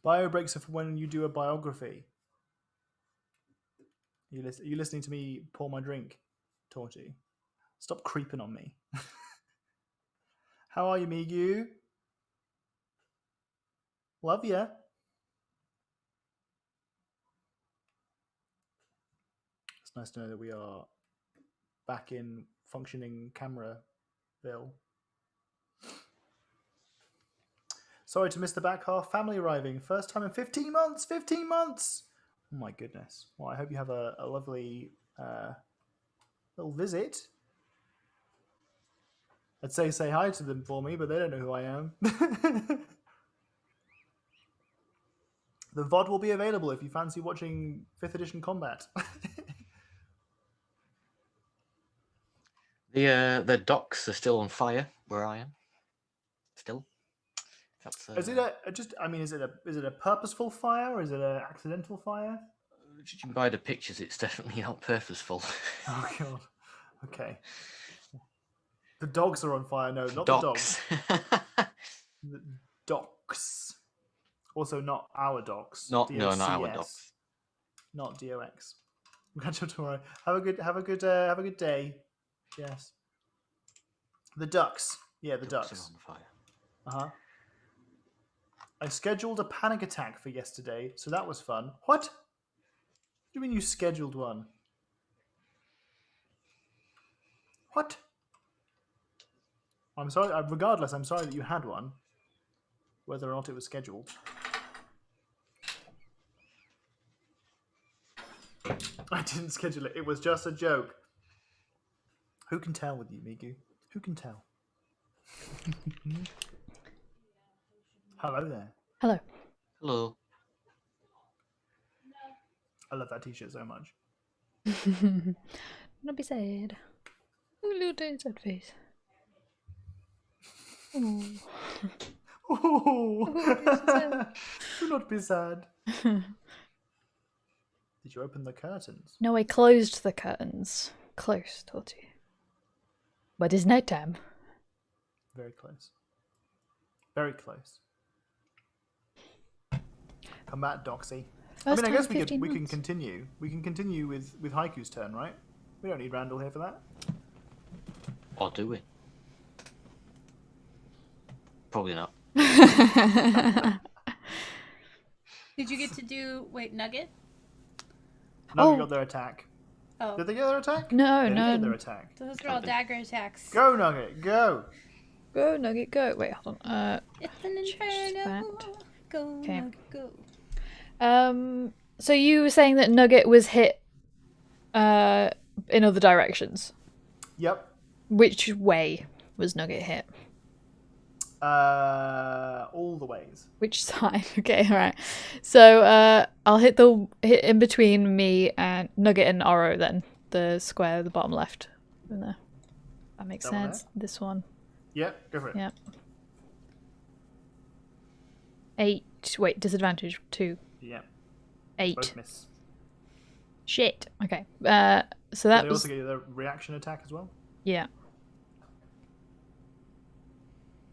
Bio breaks are for when you do a biography. Are you listening to me pour my drink, Torty? Stop creeping on me. How are you, Migu? Love ya. It's nice to know that we are back in functioning Cameraville. Sorry to miss the back half. Family arriving. First time in 15 months. 15 months. Oh my goodness. Well, I hope you have a lovely little visit. I'd say hi to them for me, but they don't know who I am. The VOD will be available if you fancy watching 5th edition combat. The docks are still on fire where I am. Still. That's Is it is it a purposeful fire or is it an accidental fire? judging by the pictures, it's definitely not purposeful. Oh god. Okay. The dogs are on fire. No, not Docks. the dogs. The docks. Also, not our docks. Not our docks. Not DOX. We'll catch up tomorrow. Have a good day. Yes. The ducks. Yeah, the ducks. Are on fire. Uh-huh. I scheduled a panic attack for yesterday, so that was fun. What? What do you mean you scheduled one? What? I'm sorry. Regardless, I'm sorry that you had one, whether or not it was scheduled. I didn't schedule it. It was just a joke. Who can tell with you, Migu? Who can tell? Hello there. Hello. Hello. I love that t-shirt so much. Don't be sad. Look at that face. Oh. Oh. Do not be sad. Did you open the curtains? No, I closed the curtains. Close, Torty. But it's night time. Very close. Very close. Come back, Doxy. I First mean, I time guess in 15 we can months. continue. We can continue with Haiku's turn, right? We don't need Randall here for that. Or do we? Probably not. Did you get to do Nugget? Nugget Oh. got their attack. Oh, Did they get their attack? No, They did no. get their attack. those are all dagger attacks. Go, Nugget, go! Go, Nugget, go. Wait, hold on. It's an inferno. that. Go, Okay. Nugget, go. So you were saying that Nugget was hit in other directions. Yep. Which way was Nugget hit? All the ways. Which side? Okay, alright. So I'll hit in between me and Nugget and Oro then. The square, the bottom left. In there. That makes That one sense. This one. Yep, go for it. Yeah. 8. Wait, disadvantage 2. Yep. 8. Both miss. Shit. Okay. So that They was also get their reaction attack as well. yeah.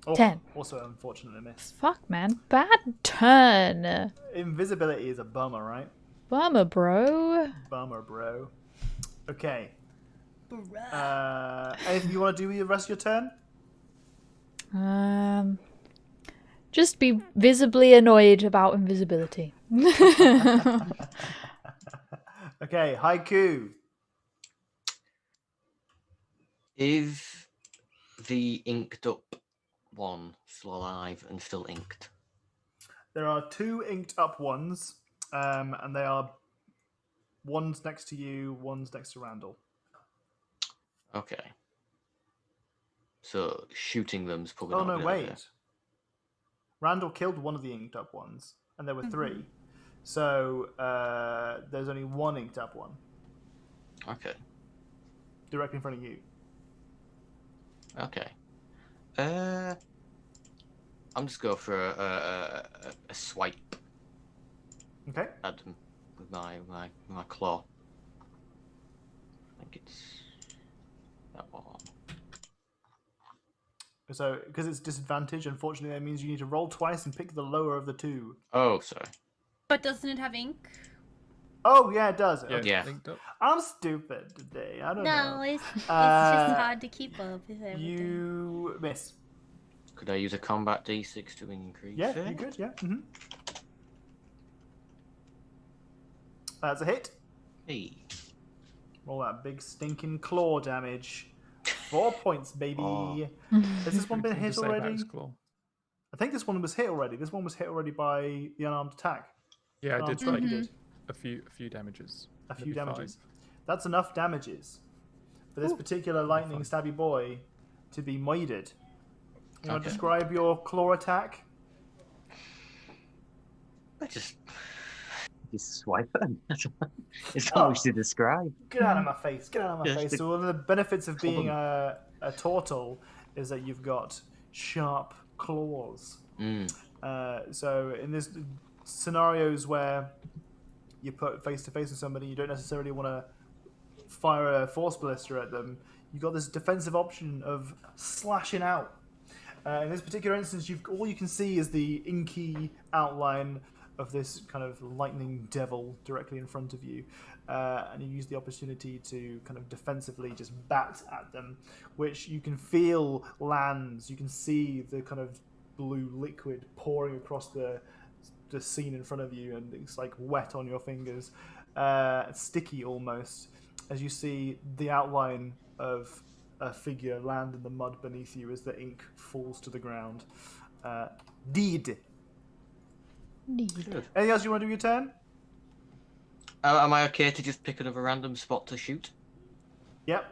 Oh, 10. Also, unfortunately, miss. Fuck, man. Bad turn. Invisibility is a bummer, right? Bummer, bro. Bummer, bro. Okay. Anything you want to do with the rest of your turn? Just be visibly annoyed about invisibility. Okay, Haiku. Is the inked up one still alive and still inked? There are 2 inked up ones, and they are one's next to you, one's next to Randall. Okay. So shooting them's probably Oh not a no, good wait. idea. Randall killed one of the inked up ones, and there were 3. So there's only 1 inked up one Okay. directly in front of you. Okay. I'm just go for a swipe Okay. at them with my claw. I think it's that one. So, because it's disadvantage, unfortunately, that means you need to roll twice and pick the lower of the two. Oh, sorry. But doesn't it have ink? Oh, yeah, it does. Yeah, Okay. Yeah. linked up. I'm stupid today. I don't know. No, it's just Uh, hard to keep up with everything. You miss. Could I use a combat d6 to increase Yeah, it? you could, yeah. That's a hit. Hey. Roll that big stinking claw damage. 4 points, baby. Oh. Has this one been Can you hit just say about already? his claw? I think this one was hit already. This one was hit already by the unarmed attack. Yeah, I Unarmed did strike like you did. a few damages. A few Maybe five. damages. That's enough damages for this particular lightning stabby boy to be moided. You want to Okay. describe your claw attack? I just swipe them. It's not much to describe. Get out of my face! Get out of my Yes, face! the- So one of the benefits of being Problem. a turtle is that you've got sharp claws. So in this scenarios where you put face to face with somebody, you don't necessarily want to fire a force blister at them. You've got this defensive option of slashing out. In this particular instance, all you can see is the inky outline of this kind of lightning devil directly in front of you, and you use the opportunity to kind of defensively just bat at them, which you can feel lands. You can see the kind of blue liquid pouring across the scene in front of you, and it's like wet on your fingers, sticky almost, as you see the outline of a figure land in the mud beneath you as the ink falls to the ground. Deed. Good. Anything else you want to do with your turn? Am I okay to just pick another random spot to shoot? Yep.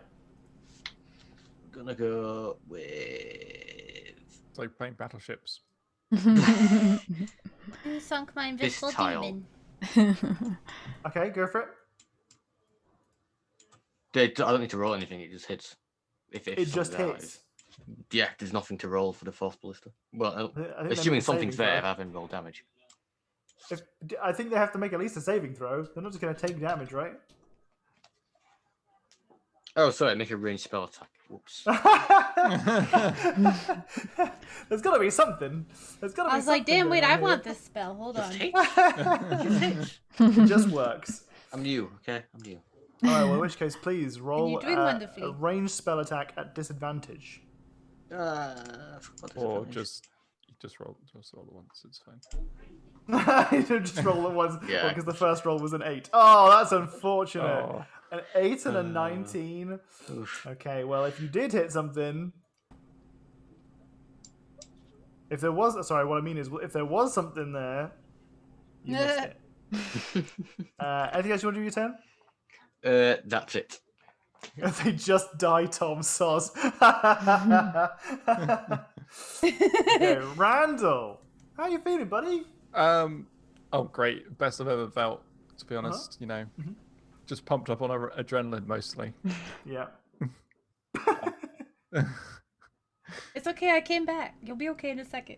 I'm gonna go with. It's like playing battleships. Who sunk my This invisible tile. demon? Okay, go for it. I don't need to roll anything. It just hits. If It just something hits. Yeah, there's nothing to roll for the force blister. Well, I think they make assuming a saving something's there, throw. I haven't rolled damage. I think they have to make at least a saving throw. They're not just going to take damage, right? Oh, sorry, make a ranged spell attack. Whoops. There's got to be something. There's got to be. I was like, damn, wait, going I on want this spell. Hold on. Just hit. here. It just works. I'm new, okay? I'm new. All right. Well, in which case, please roll doing wonderfully. a ranged spell attack at disadvantage. I forgot this Or advantage. just roll the once. It's fine. You don't just roll it once. Yeah. Because the first roll was an 8. Oh, that's unfortunate. Oh. An 8 and a 19. Oof. Okay, well, if you did hit something, if there was, sorry, what I mean is, if there was something there, you missed it. Anything else you want to do with your turn? That's it. They just die, Tom Soz. Okay, Randall, how you feeling, buddy? Oh great, best I've ever felt. To be honest, you know, just pumped up on adrenaline mostly. Yeah. It's okay, I came back. You'll be okay in a second.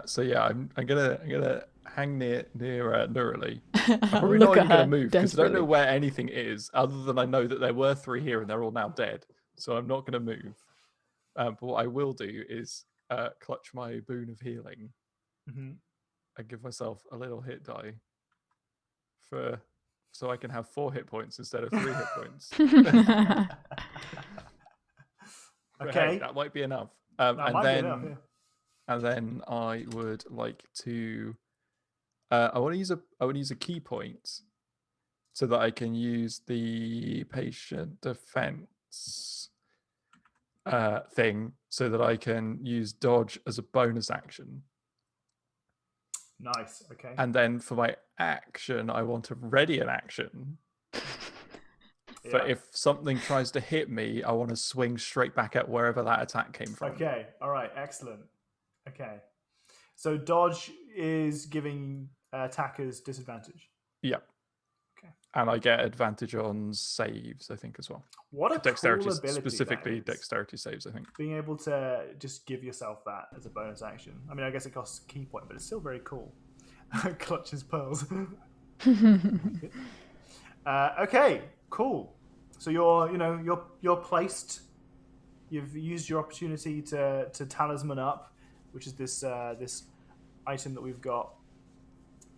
So yeah, I'm gonna hang near Nurali. I'm probably Look not at even gonna her move because I don't know desperately. where anything is, other than I know that there were 3 here and they're all now dead. So I'm not gonna move. But what I will do is clutch my boon of healing Mhm. and give myself a little hit die so I can have 4 hit points instead of 3 hit points. But hey, Okay. that might be enough. That And might be then enough, yeah. and then I would like to. I want to use a key point so that I can use the patient defense thing, so that I can use dodge as a bonus action. Nice. Okay. And then for my action, I want to ready an action. For Yeah. if something tries to hit me, I want to swing straight back at wherever that attack came from. Okay. All right. Excellent. Okay. So dodge is giving attackers disadvantage. Yep. Okay. And I get advantage on saves, I think, as well. What a Dexterity, cool ability specifically that is. dexterity saves, I think. Being able to just give yourself that as a bonus action. I mean, I guess it costs a key point, but it's still very cool. Clutches pearls. Okay, cool. So you're placed You've used your opportunity to talisman up, which is this this item that we've got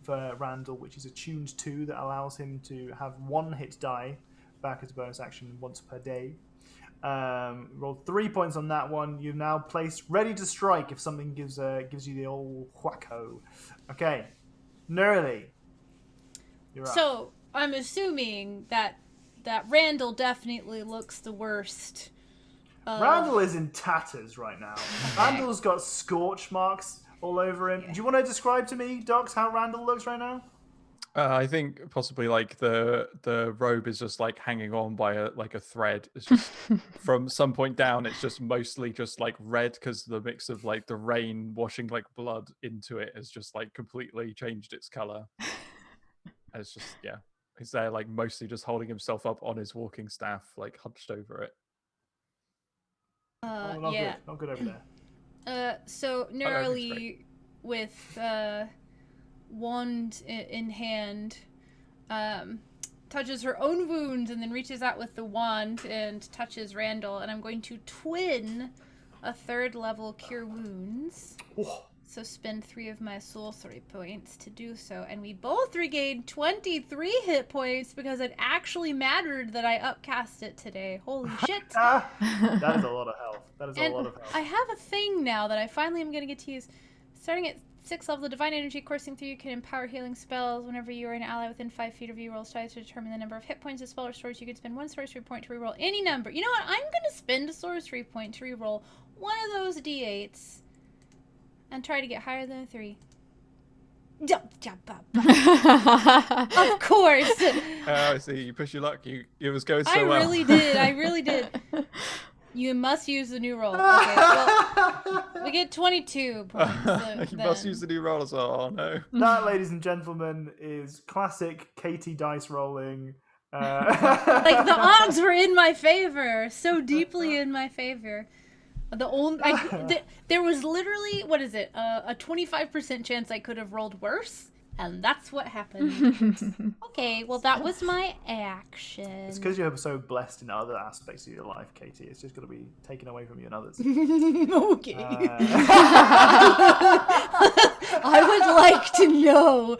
for Randall, which is attuned to, that allows him to have 1 hit die back as a bonus action once per day. Rolled 3 points on that one. You've now placed ready to strike if something gives you the old whacko. Okay, Nerly, you're up. So I'm assuming that Randall definitely looks the worst. Randall is in tatters right now. Randall's got scorch marks all over him. Do you want to describe to me, Docs, how Randall looks right now? I think possibly like the robe is just like hanging on by a thread. It's just from some point down, it's just mostly just like red because the mix of like the rain washing like blood into it has just like completely changed its color. And it's just he's there like mostly just holding himself up on his walking staff, like hunched over it. Not good over there. So Nerly with wand in hand touches her own wounds and then reaches out with the wand and touches Randall, and I'm going to twin a 3rd level cure wounds. Oh. So spend 3 of my sorcery points to do so, and we both regained 23 hit points because it actually mattered that I upcast it today. Holy shit. That is a lot of health. That is a lot of health. I have a thing now that I finally am going to get to use. Starting at 6th level, the divine energy coursing through you can empower healing spells. Whenever you are an ally within 5 feet of you, roll dice to determine the number of hit points a spell restores. You can spend 1 sorcery point to reroll any number. You know what? I'm going to spend a sorcery point to reroll one of those d8s and try to get higher than a 3. Of course. I see. You push your luck. It was going so well. I really did. You must use the new roll. Okay, well, we get 22 points. You must use the new roll as well. Oh no. That, ladies and gentlemen, is classic Katie dice rolling. Like the odds were in my favor, so deeply in my favor. There was literally, what is it, a 25% chance I could have rolled worse, and that's what happened. Okay, well that was my action. It's because you're so blessed in other aspects of your life, Katie. It's just going to be taken away from you in others. Okay. I would like to know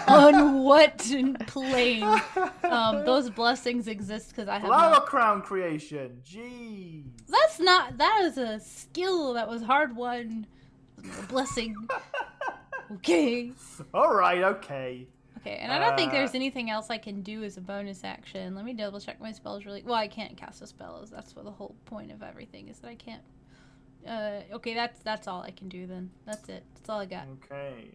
on what plane those blessings exist, because I have Flower crown creation. Jeez. That is a skill that was hard won. A blessing. Okay. Alright, okay. Okay, and I don't think there's anything else I can do as a bonus action. Let me double check my spells really. Well, I can't cast a spell. That's what the whole point of everything is, that I can't. Okay, that's all I can do then. That's it. That's all I got. Okay.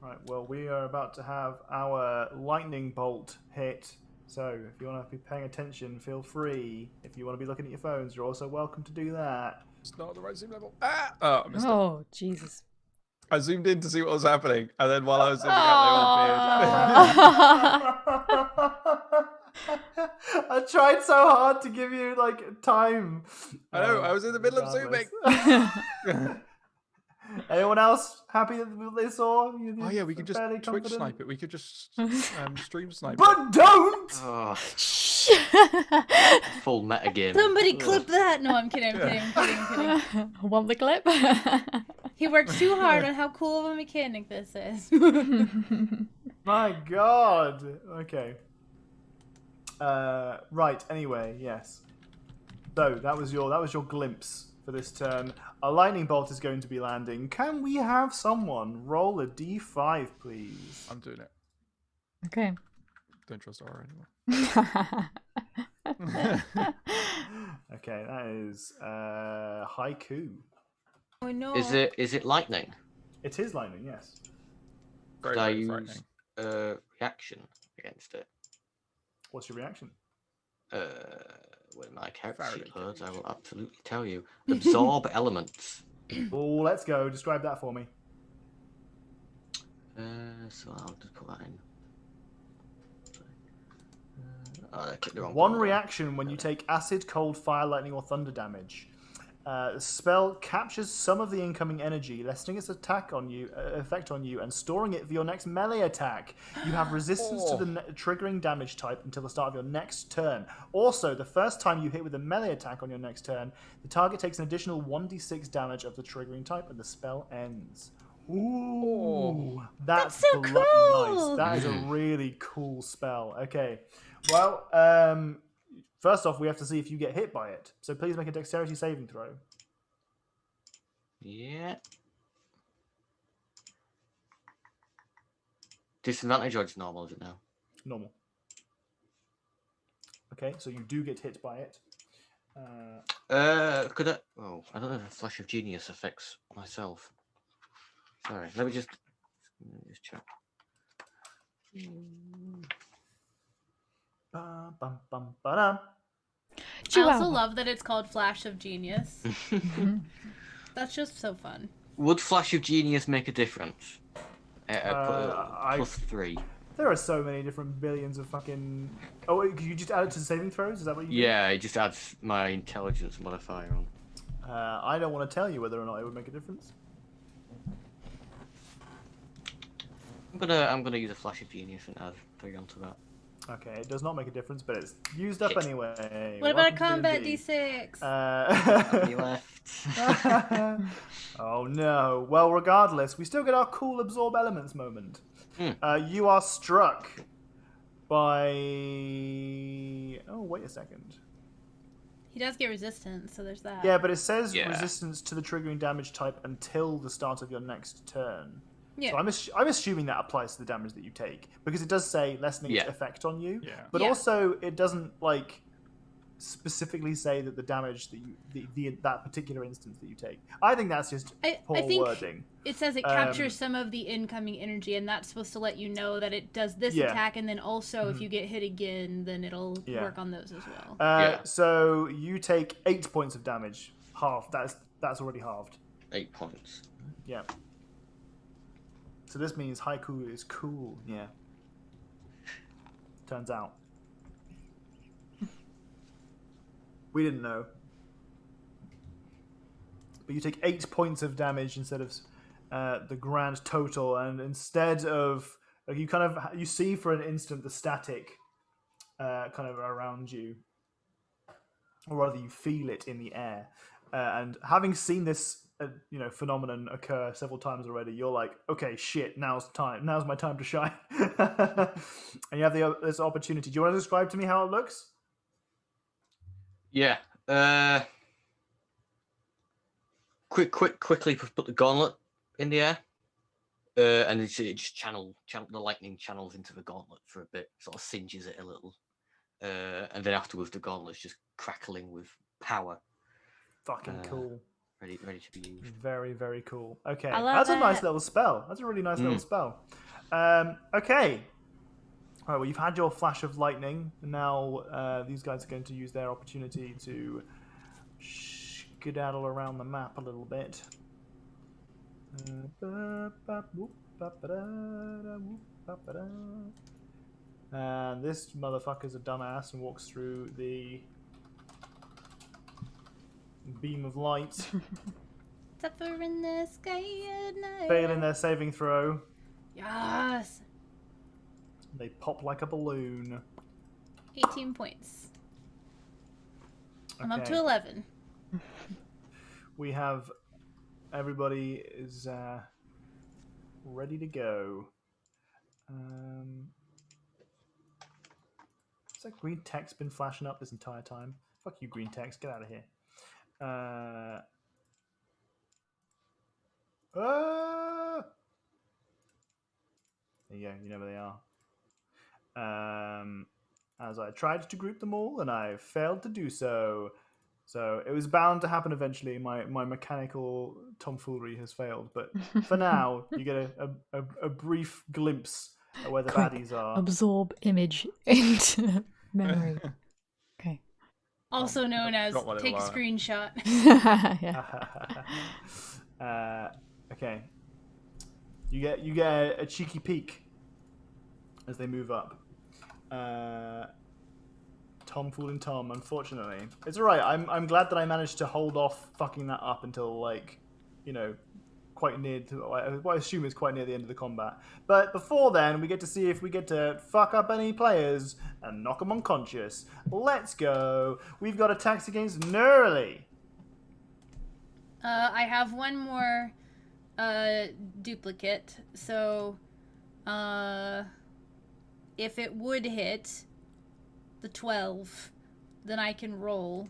Right, well, we are about to have our lightning bolt hit. So, if you want to be paying attention, feel free. If you want to be looking at your phones, you're also welcome to do that. It's not the right zoom level. Ah! Oh, I missed it. Oh, Jesus. I zoomed in to see what was happening, and then while I was zooming out, they all appeared. I tried so hard to give you, like, time. I know, I was in the middle of zooming. Anyone else happy that they saw? Oh yeah, we could just Twitch snipe it. We could just stream snipe it. But don't! Oh, full meta game. Somebody clip that! No, I'm kidding. I'm kidding. Want the clip? He worked too hard on how cool of a mechanic this is. My God. Okay. Right. Anyway, yes. So that was your glimpse for this turn. A lightning bolt is going to be landing. Can we have someone roll a d5, please? I'm doing it. Okay. Don't trust Aura anymore. Okay, that is haiku. Oh no. Is it lightning? It is lightning, yes. Very, Could I very use frightening. reaction against it? What's your reaction? When my character Very sheet loads, I will confused. absolutely tell you. Absorb elements. Oh, let's go. Describe that for me. So I'll just put that in. I clicked the wrong One button. reaction when you take acid, cold, fire, lightning, or thunder damage. The spell captures some of the incoming energy, lessening its effect on you, and storing it for your next melee attack. You have resistance to the triggering damage type until the start of your next turn. Also, the first time you hit with a melee attack on your next turn, the target takes an additional 1d6 damage of the triggering type, and the spell ends. Ooh, that's so bloody cool! nice. That is a really cool spell. Okay, well, first off, we have to see if you get hit by it. So please make a dexterity saving throw. Yeah. Disadvantage or just normal, is it now? Normal. Okay, so you do get hit by it. Could I? Oh, I don't know if Flash of Genius affects myself. Sorry, let me just check. Bum, bum, bum, ba-dum. I also love that it's called Flash of Genius. That's just so fun. Would Flash of Genius make a difference? +3. There are so many different billions of fucking... Oh, wait, you just add it to saving throws? Is that what you do? Yeah, it just adds my intelligence modifier on. I don't want to tell you whether or not it would make a difference. I'm gonna use a Flash of Genius and add 3 onto that. Okay, it does not make a difference, but it's used up anyway. What about a Welcome to combat D&D. D6? He left. Oh no. Well, regardless, we still get our cool absorb elements moment. You are struck by... Oh, wait a second. He does get resistance, so there's that. Yeah, but it says Yeah. resistance to the triggering damage type until the start of your next turn. Yeah. So I'm assuming that applies to the damage that you take, because it does say lessening its effect on you. Yeah. But Yeah. also, it doesn't like specifically say that the damage that that particular instance that you take. I think that's just I poor think wording. it says it captures some of the incoming energy, and that's supposed to let you know that it does this attack, and then also if you get hit again, then it'll work on those as well. So you take 8 points of damage. Half. That's already halved. 8 points. Yeah. So this means haiku is cool. Yeah. Turns out. We didn't know. But you take 8 points of damage instead of the grand total, and instead of like, you see for an instant the static kind of around you, or rather you feel it in the air. And having seen this phenomenon occur several times already, you're like, okay, shit, now's my time to shine. And you have this opportunity. Do you want to describe to me how it looks? Yeah. Quickly put the gauntlet in the air, and it just channel the lightning channels into the gauntlet for a bit, sort of singes it a little, and then afterwards the gauntlet's just crackling with power. Fucking cool. Ready to be used. Very, very cool. Okay, I love that's a nice it. little spell. That's a really nice little spell. Okay. All right, well, you've had your flash of lightning, and now these guys are going to use their opportunity to skedaddle around the map a little bit. And this motherfucker's a dumbass and walks through the beam of light. Suffer in the sky at night. Failing their saving throw. Yes. They pop like a balloon. 18 points. I'm up to 11. We have everybody is ready to go. It's like green text been flashing up this entire time. Fuck you, green text. Get out of here. There you go. You know where they are. As I tried to group them all, and I failed to do so. So it was bound to happen eventually. My mechanical tomfoolery has failed, but for now, you get a brief glimpse at where the baddies are. Absorb image into memory. Okay. Also known as got what it take a was. screenshot. Yeah. Okay. You get a cheeky peek as they move up. Tom fooling Tom, unfortunately. It's alright, I'm glad that I managed to hold off fucking that up until, like, you know, quite near to what I assume is quite near the end of the combat. But before then, we get to see if we get to fuck up any players and knock them unconscious. Let's go. We've got attacks against Nerly. I have one more duplicate, so if it would hit the 12, then I can roll.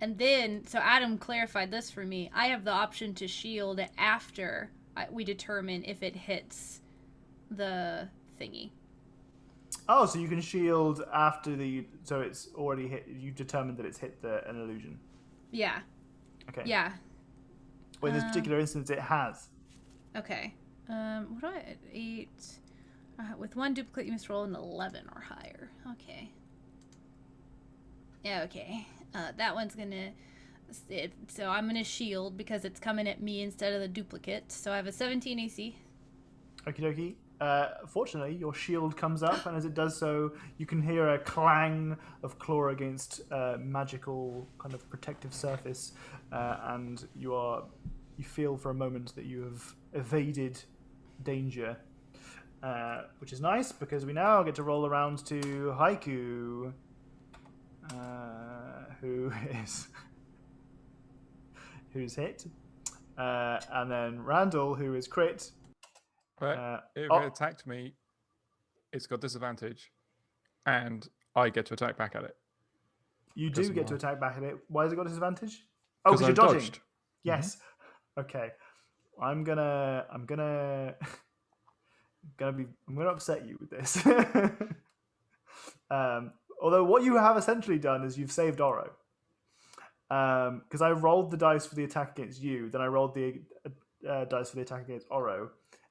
And then, so Adam clarified this for me. I have the option to shield after we determine if it hits the thingy. Oh, so you can shield after so it's already hit. You determined that it's hit an illusion. Yeah. Okay. Yeah. Well, in this particular instance, it has. Okay. What do I... 8... with one duplicate, you must roll an 11 or higher. Okay. Yeah, okay. That one's gonna... So I'm gonna shield because it's coming at me instead of the duplicate. So I have a 17 AC. Okie dokie. Fortunately, your shield comes up, and as it does so, you can hear a clang of claw against magical kind of protective surface, and you feel for a moment that you have evaded danger, which is nice because we now get to roll around to Haiku, who's hit, and then Randall, who is crit. Right. If it attacked me, it's got disadvantage, and I get to attack back at it. You do get to attack back at it. Why has it got disadvantage? Oh, Because because you're dodging. dodged. Yes. Mm-hmm. Okay. I'm gonna upset you with this. Although what you have essentially done is you've saved Oro. Because I rolled the dice for the attack against you, then I rolled the dice for the attack against Oro,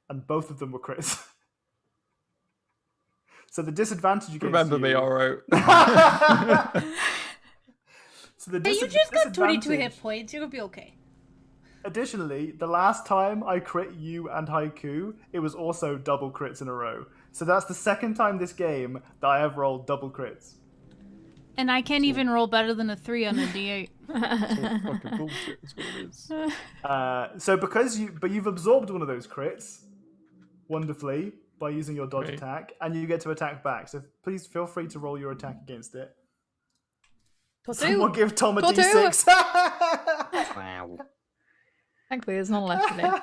and both of them were crits. So the disadvantage against Remember me, Oro. So the Hey, you just got 22 hit points. You'll be okay. Additionally, the last time I crit you and Haiku, it was also double crits in a row. So that's the second time this game that I have rolled double crits. And I can't even roll better than a 3 on a D8. It's all fucking bullshit. That's what it is. So but you've absorbed one of those crits wonderfully by using your dodge attack, and you get to attack back. So please feel free to roll your attack against it. Someone give Tom a D6. Wow. Thankfully, there's none left in it.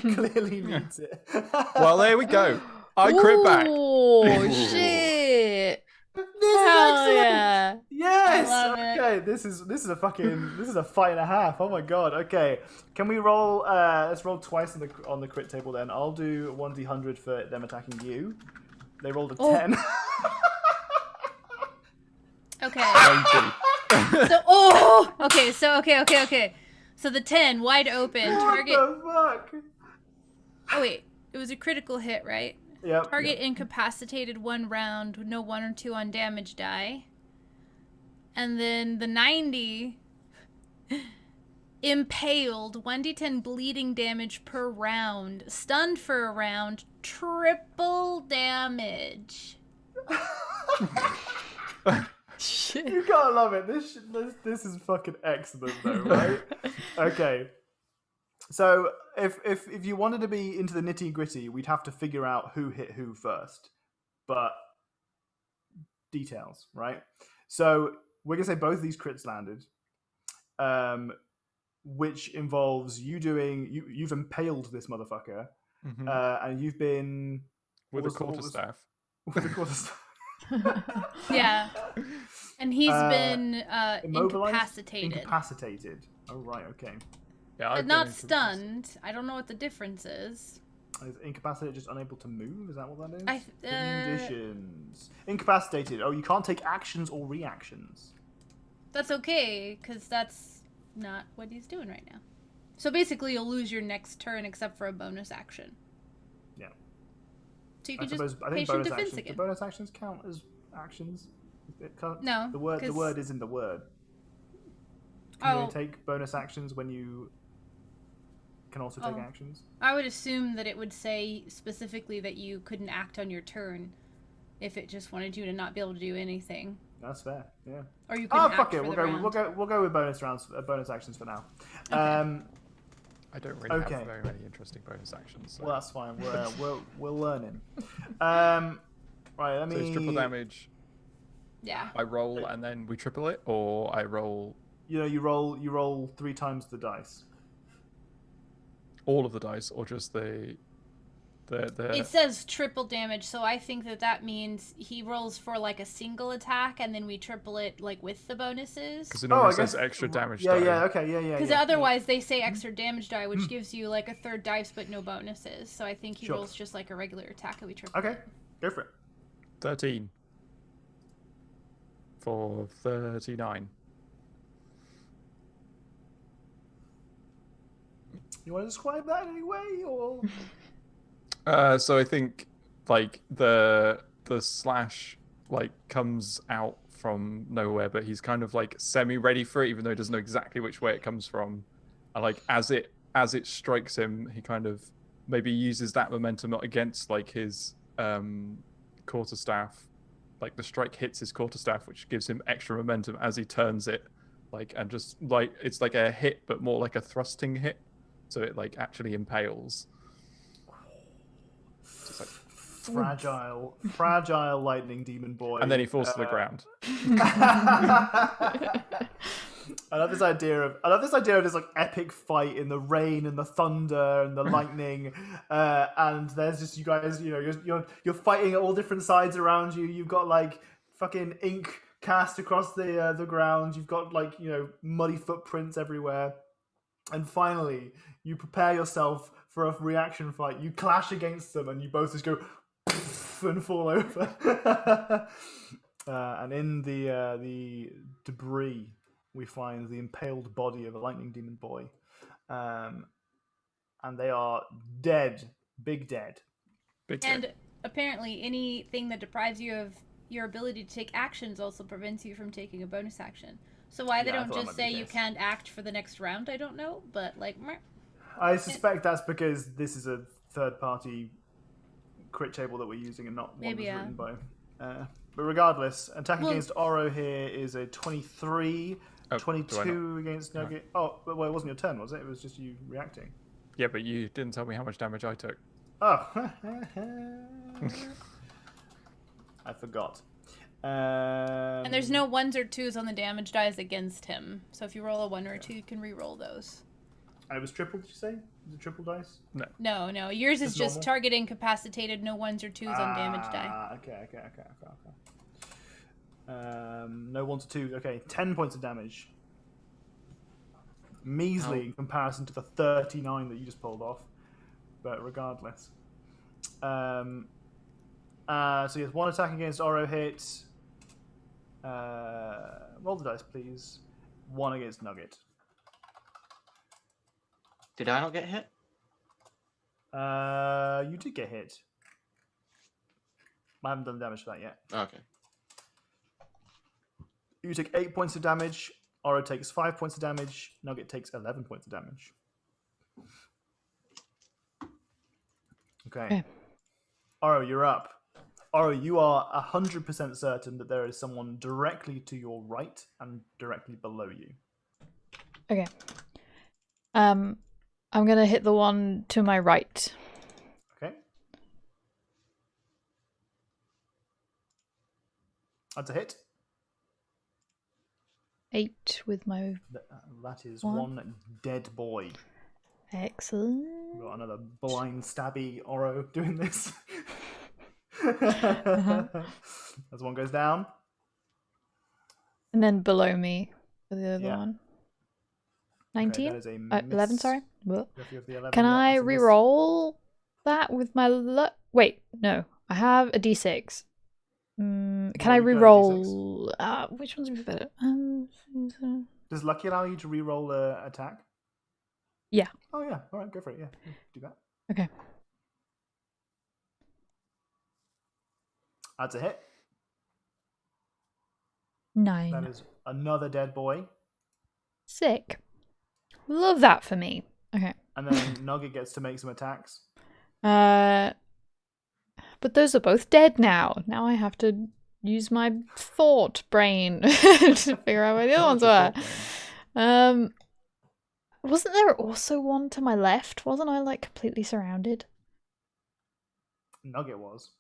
He clearly needs it. Well, there we go. I crit back. Oh, shit. This Hell is excellent. yeah. Yes. I love it. Okay. This is a fight and a half. Oh my god. Okay. Can we roll? Let's roll twice on the crit table then. I'll do 1d100 for them attacking you. They rolled a 10. Okay. 20. Okay. So the 10, wide open. Target. What the fuck? Oh, wait. It was a critical hit, right? Yep. Target incapacitated 1 round with no 1 or 2 on damage die. And then the 90 impaled, 1d10 bleeding damage per round, stunned for a round, triple damage. Shit. You gotta love it. This is fucking excellent though, right? Okay. So if you wanted to be into the nitty gritty, we'd have to figure out who hit who first. But details, right? So we're gonna say both of these crits landed, which involves you've impaled this motherfucker, and you've been With a quarterstaff. with a quarterstaff. Yeah. And he's been Immobilized? incapacitated. Incapacitated. Oh right, okay. Yeah, But not stunned. I don't know what the difference is. Is incapacitated just unable to move? Is that what that is? Conditions. Incapacitated. Oh, you can't take actions or reactions. That's okay, because that's not what he's doing right now. So basically, you'll lose your next turn except for a bonus action. Yeah. So you can I think patient bonus defense actions. again. Do bonus actions count as actions? No, The word 'cause- is in the word. Can you only take bonus actions when you can also take actions? I would assume that it would say specifically that you couldn't act on your turn. if it just wanted you to not be able to do anything. That's fair. Yeah. Or you could act fuck it. for We'll the go. round. We'll go with bonus rounds, bonus actions for now. I don't really Okay. have very many interesting bonus actions. So. Well, that's fine. We're learning. Right. Let me. So it's triple damage. Yeah. I roll and then we triple it, or I roll You know, you roll 3 times the dice. all of the dice, or just the. It says triple damage, so I think that means he rolls for like a single attack, and then we triple it like with the bonuses. Because it normally I says guess- extra damage. Yeah. die. Yeah. Okay. Yeah. Because Yeah. otherwise they say extra damage die, which gives you like a third dice but no bonuses. So I think he Sure. rolls just like a regular attack, and we triple. Okay. it. Go for it. 13 for 39. You want to describe that in any way, or? So I think like the slash like comes out from nowhere, but he's kind of like semi-ready for it, even though he doesn't know exactly which way it comes from. And like as it strikes him, he kind of maybe uses that momentum not against like his quarterstaff. Like the strike hits his quarterstaff, which gives him extra momentum as he turns it, like, and just like it's like a hit, but more like a thrusting hit, so it like actually impales. Just like, fragile lightning demon boy. and then he falls to the ground. I love this idea of this like epic fight in the rain and the thunder and the lightning, and there's just you guys, you know, you're fighting at all different sides around you. You've got like fucking ink cast across the ground. You've got like, you know, muddy footprints everywhere, and finally you prepare yourself for a reaction fight. You clash against them, and you both just go and fall over. And in the debris, we find the impaled body of a lightning demon boy, and they are dead, big dead. Big And hit. apparently, anything that deprives you of your ability to take actions also prevents you from taking a bonus action. So why they Yeah, I don't thought that just might be say the you case. can't act for the next round, I don't know. But like, meh. I suspect that's because this is a third-party crit table that we're using and not one Maybe, that's yeah. written by. But regardless, attack Well- against Oro here is a 23, Oh, do I 22 against Nugget. Oh, well, it wasn't your turn, was it? It was just you reacting. Yeah, but you didn't tell me how much damage I took. Oh. I forgot. And there's no 1s or 2s on the damage dice against him. So if you roll a 1 or a 2, you can re-roll those. It was triple, did you say? Was it triple dice? No. Yours is Just just normal? target incapacitated, no 1s or 2s on damage die. Okay. No 1 to 2. Okay, 10 points of damage. Measly in comparison to the 39 that you just pulled off. But regardless. So yes, 1 attack against Oro hit. Roll the dice, please. 1 against Nugget. Did I not get hit? You did get hit. I haven't done damage for that yet. Okay. You take 8 points of damage. Oro takes 5 points of damage. Nugget takes 11 points of damage. Okay. Oro, you're up. Oro, you are 100% certain that there is someone directly to your right and directly below you. Okay. I'm gonna hit the one to my right. Okay. That's a hit. 8 with my That is One. one dead boy. excellent. We've got another blind stabby Oro doing this. As one goes down. And then below me for the other Yeah. one. Okay, 19? that is a 11, miss. sorry. Well, If you have the 11, can yeah, I that's a miss. re-roll that with my luck? Wait, no. I have a d6. Can Well, I you got a re-roll? Which one's better? Does lucky allow you to re-roll a attack? Yeah. Oh yeah. All right, go for it. Yeah, do that. Okay. That's a hit. 9. That is another dead boy. Sick. Love that for me. Okay. And then Nugget gets to make some attacks. But those are both dead now. Now I have to use my thought brain to figure out where the other ones were. Wasn't there also one to my left? Wasn't I like completely surrounded? Nugget was.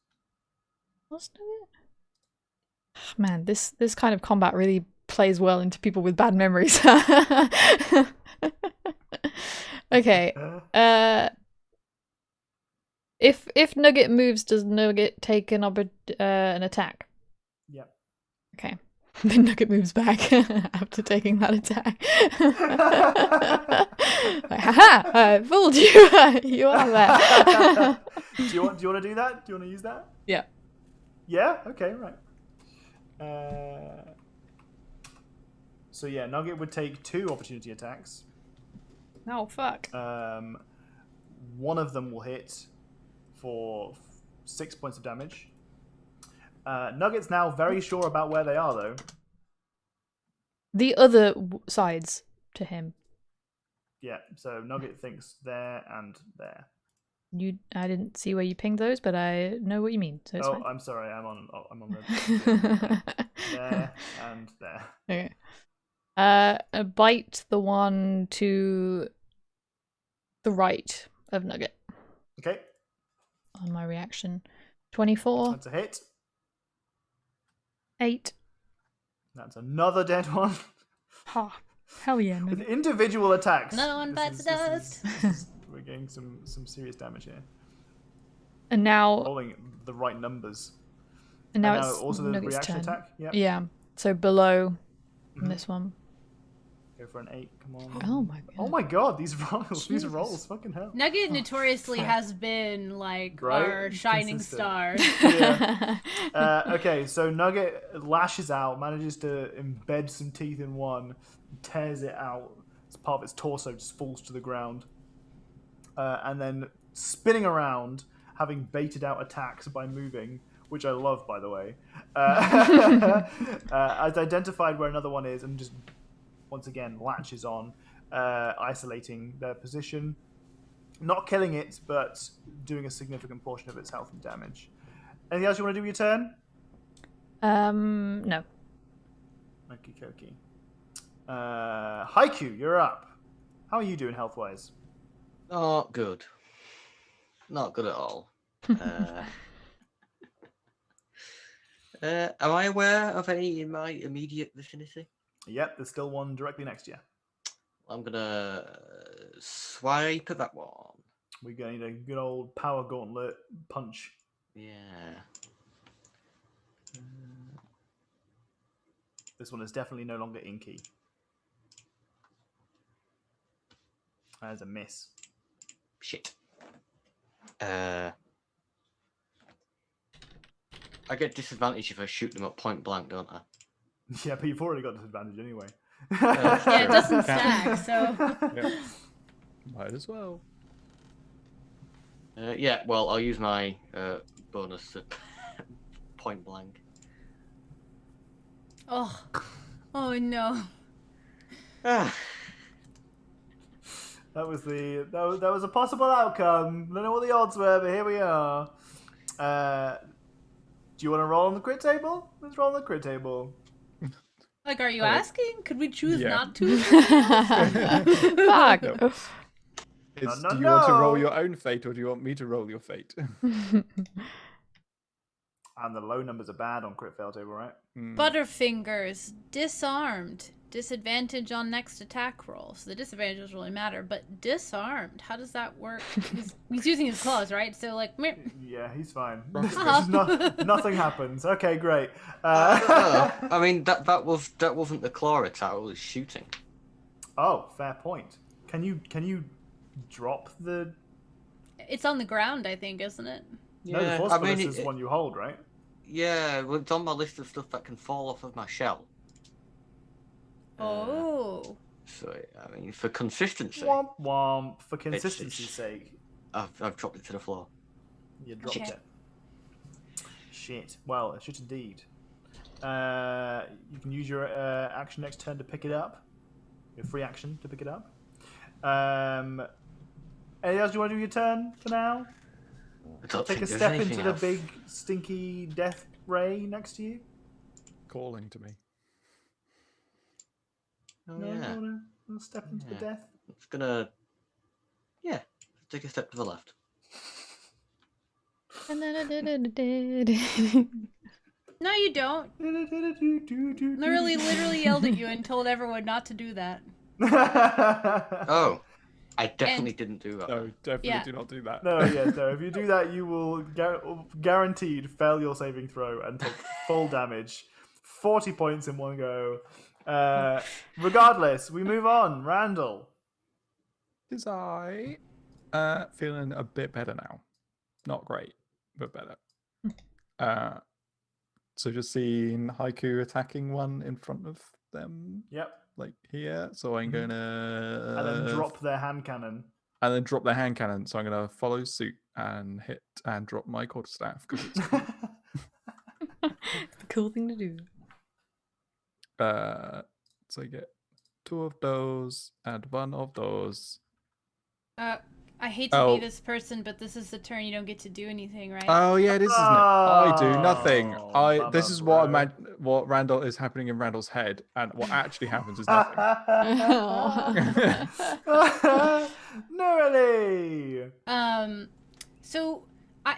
Wasn't it? Man, this kind of combat really plays well into people with bad memories. Okay. If Nugget moves, does Nugget take an attack? Yep. Okay. Then Nugget moves back after taking that attack. Like, haha! I fooled you. You are there. Do you want to do that? Do you want to use that? Yeah. Yeah. Okay. Right. So yeah, Nugget would take 2 opportunity attacks. Oh fuck. One of them will hit for 6 points of damage. Nugget's now very sure about where they are, though. The other sides to him. Yeah, so Nugget thinks there and there. I didn't see where you pinged those, but I know what you mean. So it's fine. I'm sorry. I'm on the there and there. Okay. Bite the one to the right of Nugget Okay, on my reaction. 24. that's a hit. 8. That's another dead one. Ha. Hell yeah, With Nugget. individual attacks. Another one bites the dust. We're getting some serious damage here. And now Rolling the right numbers. And now it's also the Nugget's reaction turn. attack. Yep. Yeah. So below Mhm. this one. Go for an 8. Come on. Oh my god. Oh my god, these rolls, Jesus. fucking hell. Nugget notoriously has been like our Right? shining Consistent. star. Yeah. Okay, so Nugget lashes out, manages to embed some teeth in one, tears it out. As part of its torso just falls to the ground. And then spinning around, having baited out attacks by moving, which I love, by the way, has identified where another one is and just once again latches on, isolating their position. Not killing it, but doing a significant portion of its health and damage. Anything else you want to do with your turn? No. Okie dokie. Haiku, you're up. How are you doing health-wise? Not good. Not good at all. Am I aware of any in my immediate vicinity? Yep, there's still one directly next to you. I'm gonna swipe at that one. We're going to need a good old power gauntlet punch. Yeah. This one is definitely no longer inky. That is a miss. Shit. I get disadvantage if I shoot them at point blank, don't I? Yeah, but you've already got disadvantage anyway. Yeah, it doesn't stack, so. Yeah. Might as well. Yeah, well, I'll use my bonus at point blank. Oh. Oh no. That was a possible outcome. I don't know what the odds were, but here we are. Do you want to roll on the crit table? Let's roll on the crit table. Like, are you asking? Could we choose Yeah. not to? Fuck. No. Do you want to roll your own fate, or do you want me to roll your fate? And the low numbers are bad on crit fail table, right? Butterfingers, disarmed. Disadvantage on next attack roll. So the disadvantage doesn't really matter, but disarmed. How does that work? He's using his claws, right? So like, meh. Yeah, he's fine. Uh-huh. Nothing happens. Okay, great. I mean, that wasn't the claw attack. It was shooting. Oh, fair point. Can you drop the? It's on the ground, I think, isn't it? No, the force bonus is the one you hold, right? Yeah, well, it's on my list of stuff that can fall off of my shell. Oh. So, I mean, for consistency, Womp womp. For consistency's sake, I've dropped it to the floor. you dropped Okay. it. Shit. Well, it should indeed. You can use your action next turn to pick it up. Your free action to pick it up. Anything else you want to do with your turn for now? I don't Take a think there's step anything into the else. big stinky death ray next to you. Calling to me. Oh, No, yeah. no, step into the Yeah. death. It's gonna. Yeah. Take a step to the left. No, you don't. Literally yelled at you and told everyone not to do that. Oh. I definitely didn't do that. No, definitely Yeah. do not do that. No, yes, no. If you do that, you will guaranteed fail your saving throw and take full damage. 40 points in one go. Regardless, we move on. Randall. Is I feeling a bit better now? Not great, but better. So just seeing Haiku attacking one in front of them, Yep. like here. So I'm Mhm. gonna And then drop their hand cannon. and then drop their hand cannon. So I'm gonna follow suit and hit and drop my quarterstaff because it's cool. It's the cool thing to do. So I get 2 of those and 1 of those. I hate to be this person, but this is the turn you don't get to do anything, right? Oh yeah, it is, isn't it? I do nothing. Oh, This is bummer, what Randall is happening in Randall's head, and what actually happens is nothing. Nerily. So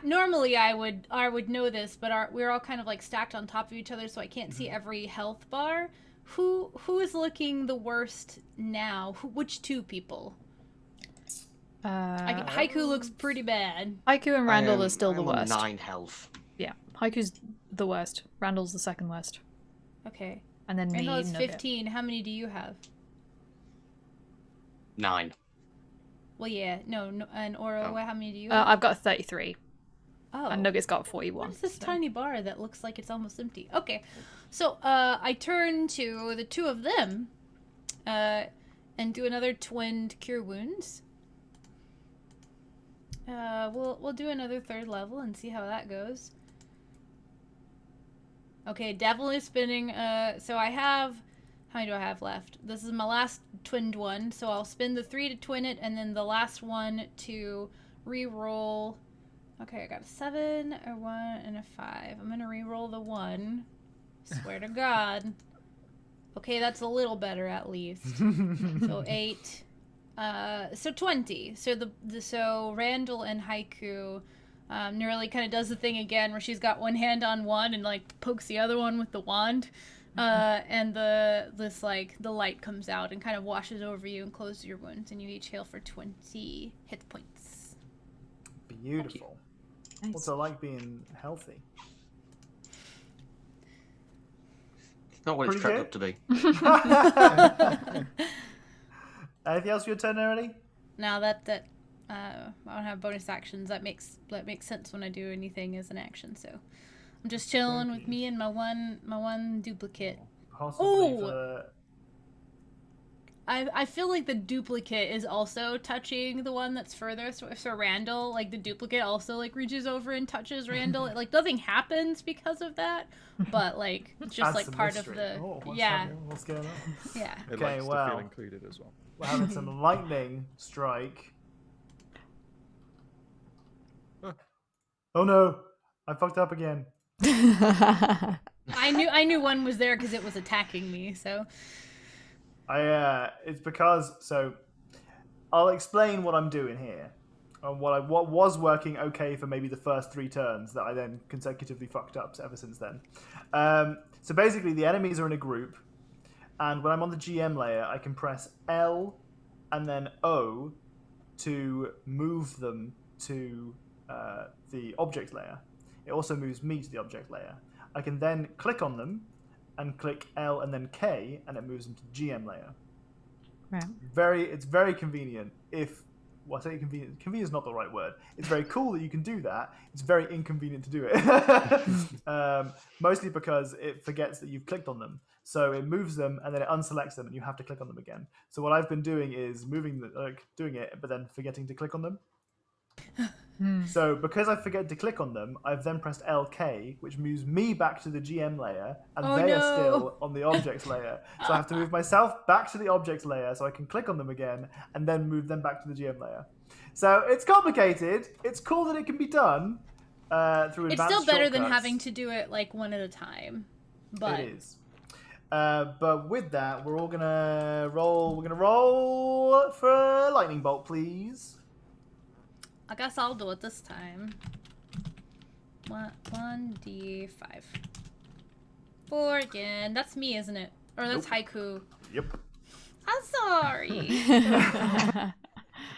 normally I would know this, but we're all kind of like stacked on top of each other, so I can't see every health bar. Who is looking the worst now? Which 2 people? Haiku looks pretty bad. Haiku and Randall are still the I'm on worst. 9 health. Yeah, Haiku's the worst. Randall's the second worst. Okay. And then Randall me, is Nugget. 15. How many do you have? 9. Well, yeah, no, and Oro, Oh. how many do you have? I've got 33. Oh. And Nugget's got 41. What is this so- tiny bar that looks like it's almost empty? Okay, so I turn to the 2 of them, and do another twinned cure wounds. We'll do another 3rd level and see how that goes. Okay, definitely spinning. So I have. How many do I have left? This is my last twinned one, so I'll spin the 3 to twin it, and then the last one to re-roll. Okay, I got a 7, a 1, and a 5. I'm gonna re-roll the 1. Swear to God. Okay, that's a little better at least. So 8. So 20. So Randall and Haiku, Nerily kind of does the thing again where she's got one hand on one and like pokes the other one with the wand. And the light comes out and kind of washes over you and closes your wounds, and you each heal for 20 hit points. Beautiful. Nice. What's it like being healthy? It's not what it's Pretty cracked good. up to be. Anything else for your turn, Nerily? Now that I don't have bonus actions, that makes sense when I do anything as an action. So I'm just chilling with me and my one duplicate. Possibly Oh! for... I feel like the duplicate is also touching the one that's further. So Randall, like the duplicate also like reaches over and touches Randall. Like nothing happens because of that, but like just Adds like some part mystery. of the Oh, what's yeah happening? What's going on? yeah. It Okay, likes to well. feel included as well. We're having some lightning strike. Oh no! I fucked up again. I knew one was there because it was attacking me. So It's because I'll explain what I'm doing here, and what was working okay for maybe the first 3 turns that I then consecutively fucked up ever since then. So basically, the enemies are in a group, and when I'm on the GM layer, I can press L and then O to move them to the object layer. It also moves me to the object layer. I can then click on them and click L and then K, and it moves them to the GM layer. Right. It's very convenient. I say convenient. Convenient is not the right word. It's very cool that you can do that. It's very inconvenient to do it. Mostly because it forgets that you've clicked on them. So it moves them and then it unselects them, and you have to click on them again. So what I've been doing is doing it, but then forgetting to click on them. So because I forget to click on them, I've then pressed LK, which moves me back to the GM layer, and they are still on the objects layer. So I have to move myself back to the objects layer so I can click on them again, and then move them back to the GM layer. So it's complicated. It's cool that it can be done through advanced It's still better than shortcuts. having to do it like one at a time. But It is. But with that, we're all gonna roll. We're gonna roll for a lightning bolt, please. I guess I'll do it this time. 1d5. 4 again. That's me, isn't it? Or that's haiku. Yep. I'm sorry.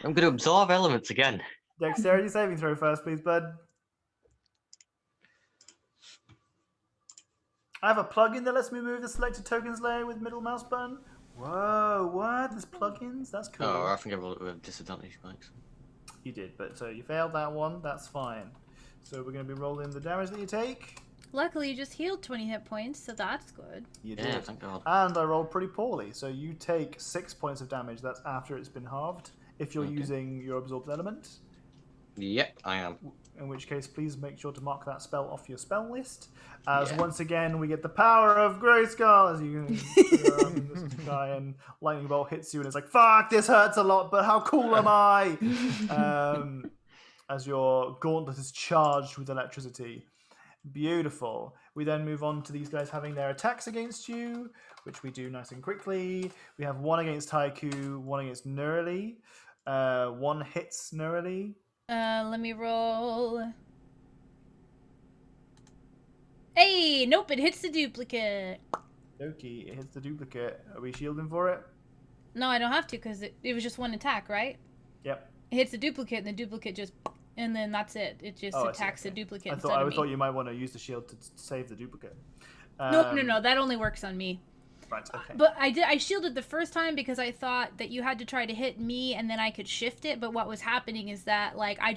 I'm going to absorb elements again. Dexterity saving throw first, please, bud. I have a plugin that lets me move the selected tokens layer with middle mouse button. Whoa, what? There's plugins? That's cool. Oh, I think I rolled it with disadvantage, Max. You did, but so you failed that one. That's fine. So we're going to be rolling the damage that you take. Luckily, you just healed 20 hit points, so that's good. You Yeah, did. thank God. And I rolled pretty poorly. So you take 6 points of damage. That's after it's been halved. If you're Okay. using your absorbed element. Yep, I am. In which case, please make sure to mark that spell off your spell list. As Yeah. once again, we get the power of Grayskull as you go up in the sky and lightning bolt hits you, and it's like, fuck, this hurts a lot, but how cool am I? As your gauntlet is charged with electricity. Beautiful. We then move on to these guys having their attacks against you, which we do nice and quickly. We have one against Haiku, one against Nurli. One hits Nurli. Let me roll. Hey, nope, it hits the duplicate. Doki, it hits the duplicate. Are we shielding for it? No, I don't have to because it was just one attack, right? Yep. It hits the duplicate and the duplicate just, and then that's it. It just Oh, I see, attacks okay. the duplicate I instead thought of me. you might want to use the shield to save the duplicate. No, that only works on me. Right, okay. But I shielded the first time because I thought that you had to try to hit me and then I could shift it. But what was happening is that like I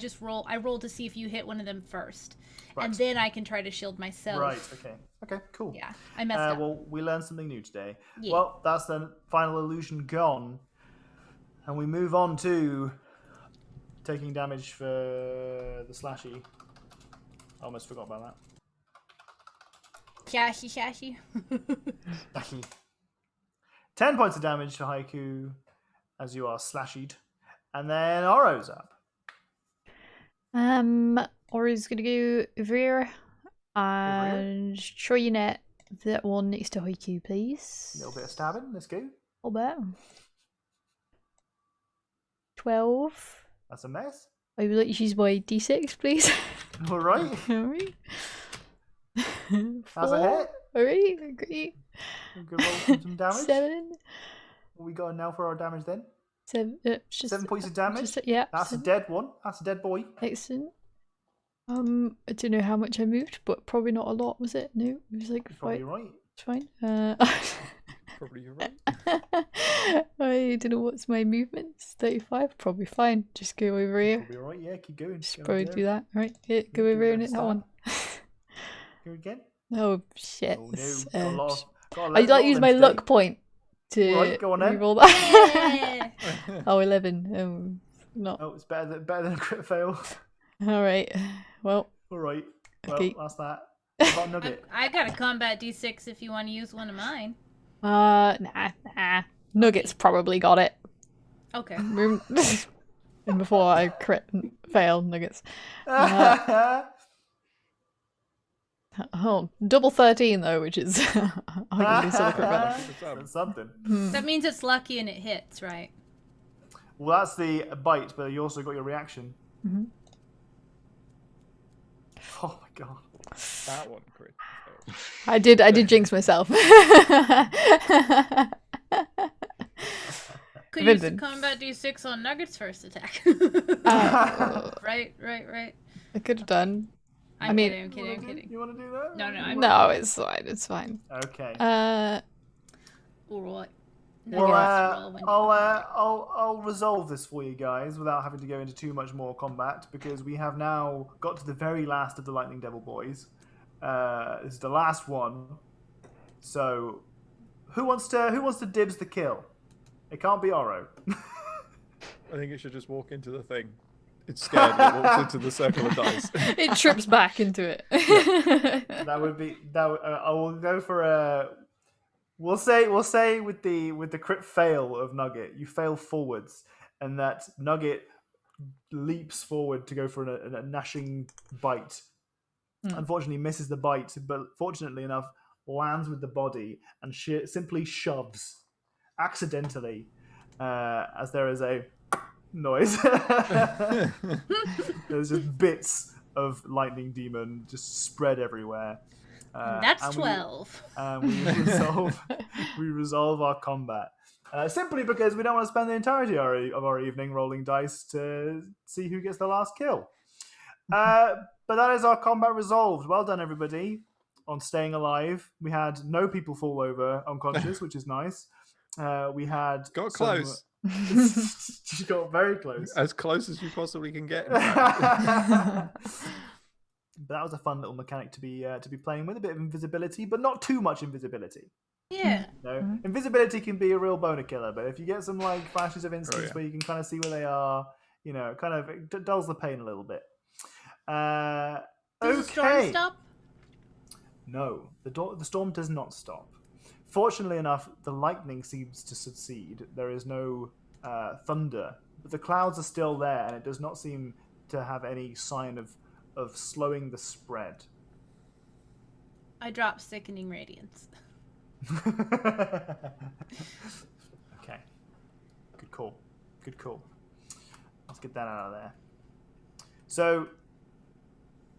rolled to see if you hit one of them first, and Right. then I can try to shield myself. Right, okay. Okay, cool. Yeah, I messed up. Well, we learned something new today. Yeah. Well, that's the final illusion gone. And we move on to taking damage for the slashy. I almost forgot about Shashi. that. 10 points of damage to Haiku as you are slashied. And then Oro's up. Ori's gonna go over here and try your net that one next to Haiku, please. A little bit of stabbing. Let's go. A little bit. 12. That's a mess. I would like to use my d6, please. All right. Alright. That's a hit. Alright, agree. We can roll some damage. 7. What we got now for our damage then? 7. Just, 7 points of damage. Yeah. That's a 7. dead one. That's a dead boy. Excellent. I don't know how much I moved, but probably not a lot, was it? No, it was like You're probably 5. right. It's fine. Probably you're right. I don't know what's my movements. 35, probably fine. Just go over here. Probably right. Yeah, keep going. Just Go probably over do there. that. Right, yeah, go do over here a and hit that stab. one. Go again. Oh shit. Oh no. Got a lot of, got a I'd lot like to of use them my today. luck point to Right, go on then. reroll that. Yeah. Oh, 11. Not. Oh, it's better than a crit fail. Alright. Well, All right. Well, Okay. that's that. What about Nugget? I got a combat d6 if you want to use one of mine. nah. Nuggets probably got it. Okay. And before I crit and fail, Nuggets. Oh, double 13 though, which is arguably still a crit fail. That's something. That means it's lucky and it hits, right? Well, that's the bite, but you also got your reaction. Mhm. Oh my god. That one crit. I did jinx myself. Could use the Vincent. combat d6 on Nugget's first attack. Right. I could have done. I'm I mean- kidding, I'm kidding. You want to do that? No, I'm No, it's fine. It's fine. Okay. Alright. Well, Nuggets roll when you want. I'll resolve this for you guys without having to go into too much more combat because we have now got to the very last of the Lightning Devil boys. This is the last one. So, who wants to dibs the kill? It can't be Oro. I think it should just walk into the thing. It's scared when it walks into the circle of dice. It trips back into it. That would be that. I will go for a. We'll say with the crit fail of Nugget, you fail forwards, and that Nugget leaps forward to go for a gnashing bite. Hmm. Unfortunately, misses the bite, but fortunately enough, lands with the body and simply shoves accidentally, as there is a noise. There's just bits of lightning demon just spread everywhere. And that's and 12. we resolve our combat. Simply because we don't want to spend the entirety of our evening rolling dice to see who gets the last kill. But that is our combat resolved. Well done, everybody, on staying alive. We had no people fall over unconscious, which is nice. We had Got close. She got very close. As close as you possibly can get. In But fact. that was a fun little mechanic to be playing with. A bit of invisibility, but not too much invisibility. Yeah. Invisibility can be a real boner killer, but if you get some like flashes of instance yeah. where you can kind of see where they are, it kind of dulls the pain a little bit. Does the storm Okay. stop? No, the storm does not stop. Fortunately enough, the lightning seems to succeed. There is no thunder, but the clouds are still there, and it does not seem to have any sign of slowing the spread. I drop Sickening Radiance. Okay. Good call. Good call. Let's get that out of there. So,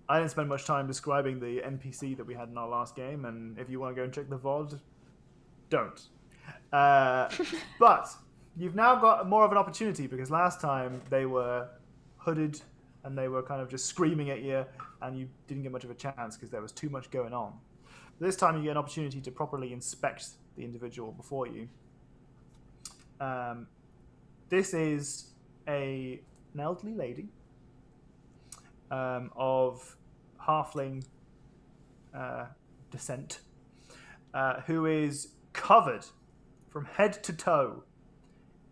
I didn't spend much time describing the NPC that we had in our last game, and if you want to go and check the VOD, don't. But you've now got more of an opportunity, because last time they were hooded and they were kind of just screaming at you, and you didn't get much of a chance because there was too much going on. This time you get an opportunity to properly inspect the individual before you. This is an elderly lady of halfling descent, who is covered from head to toe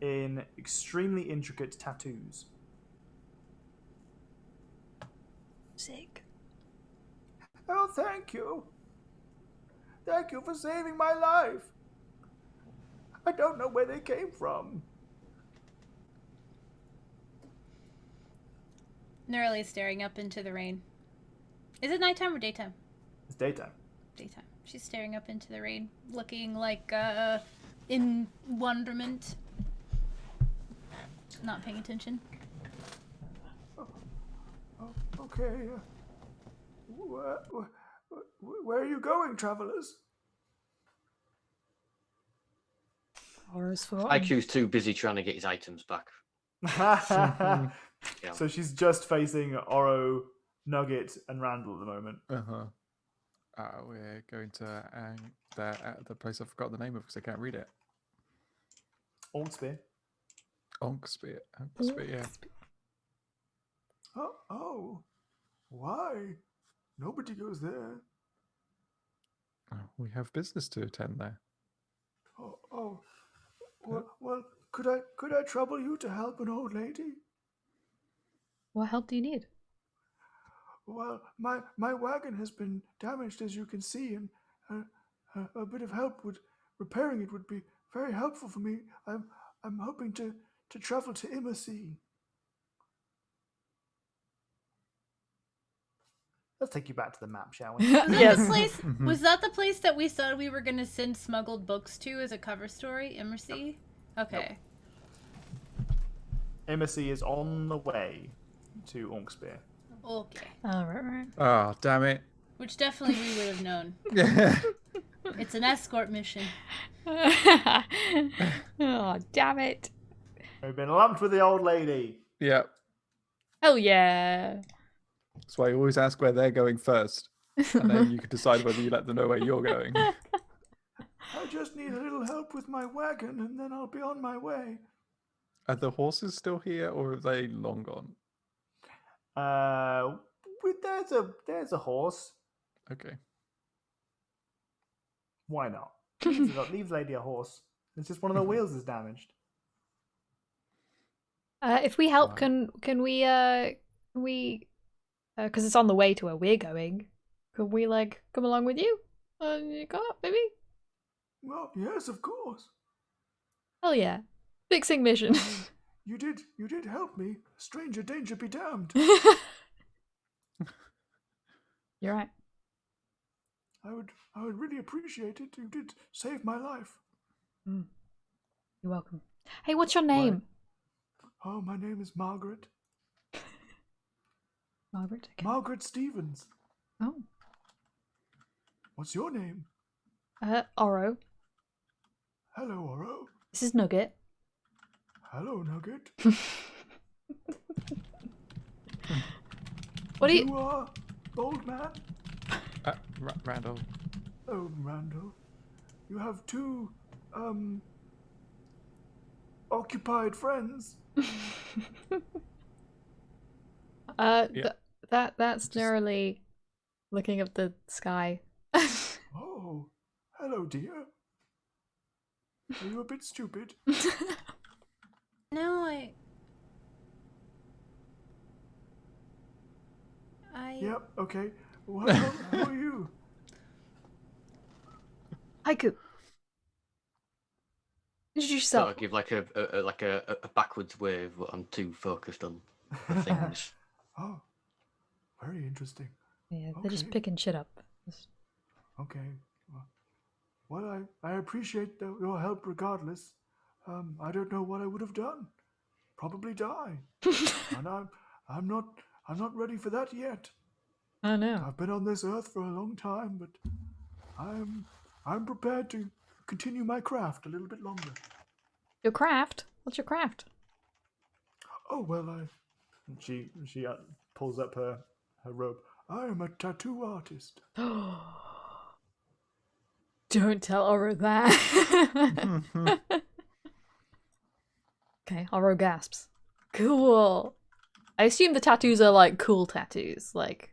in extremely intricate tattoos. Sick. Oh, thank you. Thank you for saving my life. I don't know where they came from. Nearly staring up into the rain. Is it nighttime or daytime? It's daytime. Daytime. She's staring up into the rain, looking like in wonderment. Not paying attention. Oh, okay. Where are you going, travelers? Horror's for IQ's too busy trying to get his items back. Yeah. So she's just facing Oro, Nugget, and Randall at the moment. We're going to the place I forgot the name of because I can't read it. Orkspear. Onkspear, yeah. Oh, why? Nobody goes there. We have business to attend there. Well, could I trouble you to help an old lady? What help do you need? Well, my wagon has been damaged, as you can see, and a bit of help repairing it would be very helpful for me. I'm hoping to travel to Immersea. Let's take you back to the map, shall we? Was that Yes. the place? Was that the place that we said we were going to send smuggled books to as a cover story? Immersea? Okay. Immersea is on the way to Orkspear. Okay. Oh, right. Oh, damn it. Which definitely we would have known. It's an escort mission. Oh, damn it. We've been lumped with the old lady. Yeah. Hell yeah. That's why you always ask where they're going first. And then you can decide whether you let them know where you're going. I just need a little help with my wagon, and then I'll be on my way. Are the horses still here or are they long gone? There's a horse. Okay. Why not? Leave lady a horse. It's just one of the wheels is damaged. If we help, Wow. can we because it's on the way to where we're going, could we like come along with you? You got maybe? Well, yes, of course. Hell yeah. Fixing mission. You did help me. Stranger danger be damned. You're right. I would really appreciate it. You did save my life. You're welcome. Hey, what's your name? Oh, my name is Margaret. Margaret. Okay. Margaret Stevens. Oh. What's your name? Oro. Hello, Oro. This is Nugget. Hello, Nugget. What do you? You are old man. Randall. Oh, Randall. You have two occupied friends. Yeah. That's narrowly looking up the sky. Oh, hello, dear. Are you a bit stupid? No, I. Yep. Okay. Well, who are you? Haiku. Introduce So I yourself. give like a backwards wave, but I'm too focused on the things. Oh, very interesting. Yeah, they're just Okay. picking shit up. Okay. Well, I appreciate your help regardless. I don't know what I would have done. Probably die. And I'm not ready for that yet. I know. I've been on this earth for a long time, but I'm prepared to continue my craft a little bit longer. Your craft? What's your craft? Oh well, she pulls up her robe. I am a tattoo artist. Don't tell Oro that. Okay, Oro gasps. Cool. I assume the tattoos are like cool tattoos, like.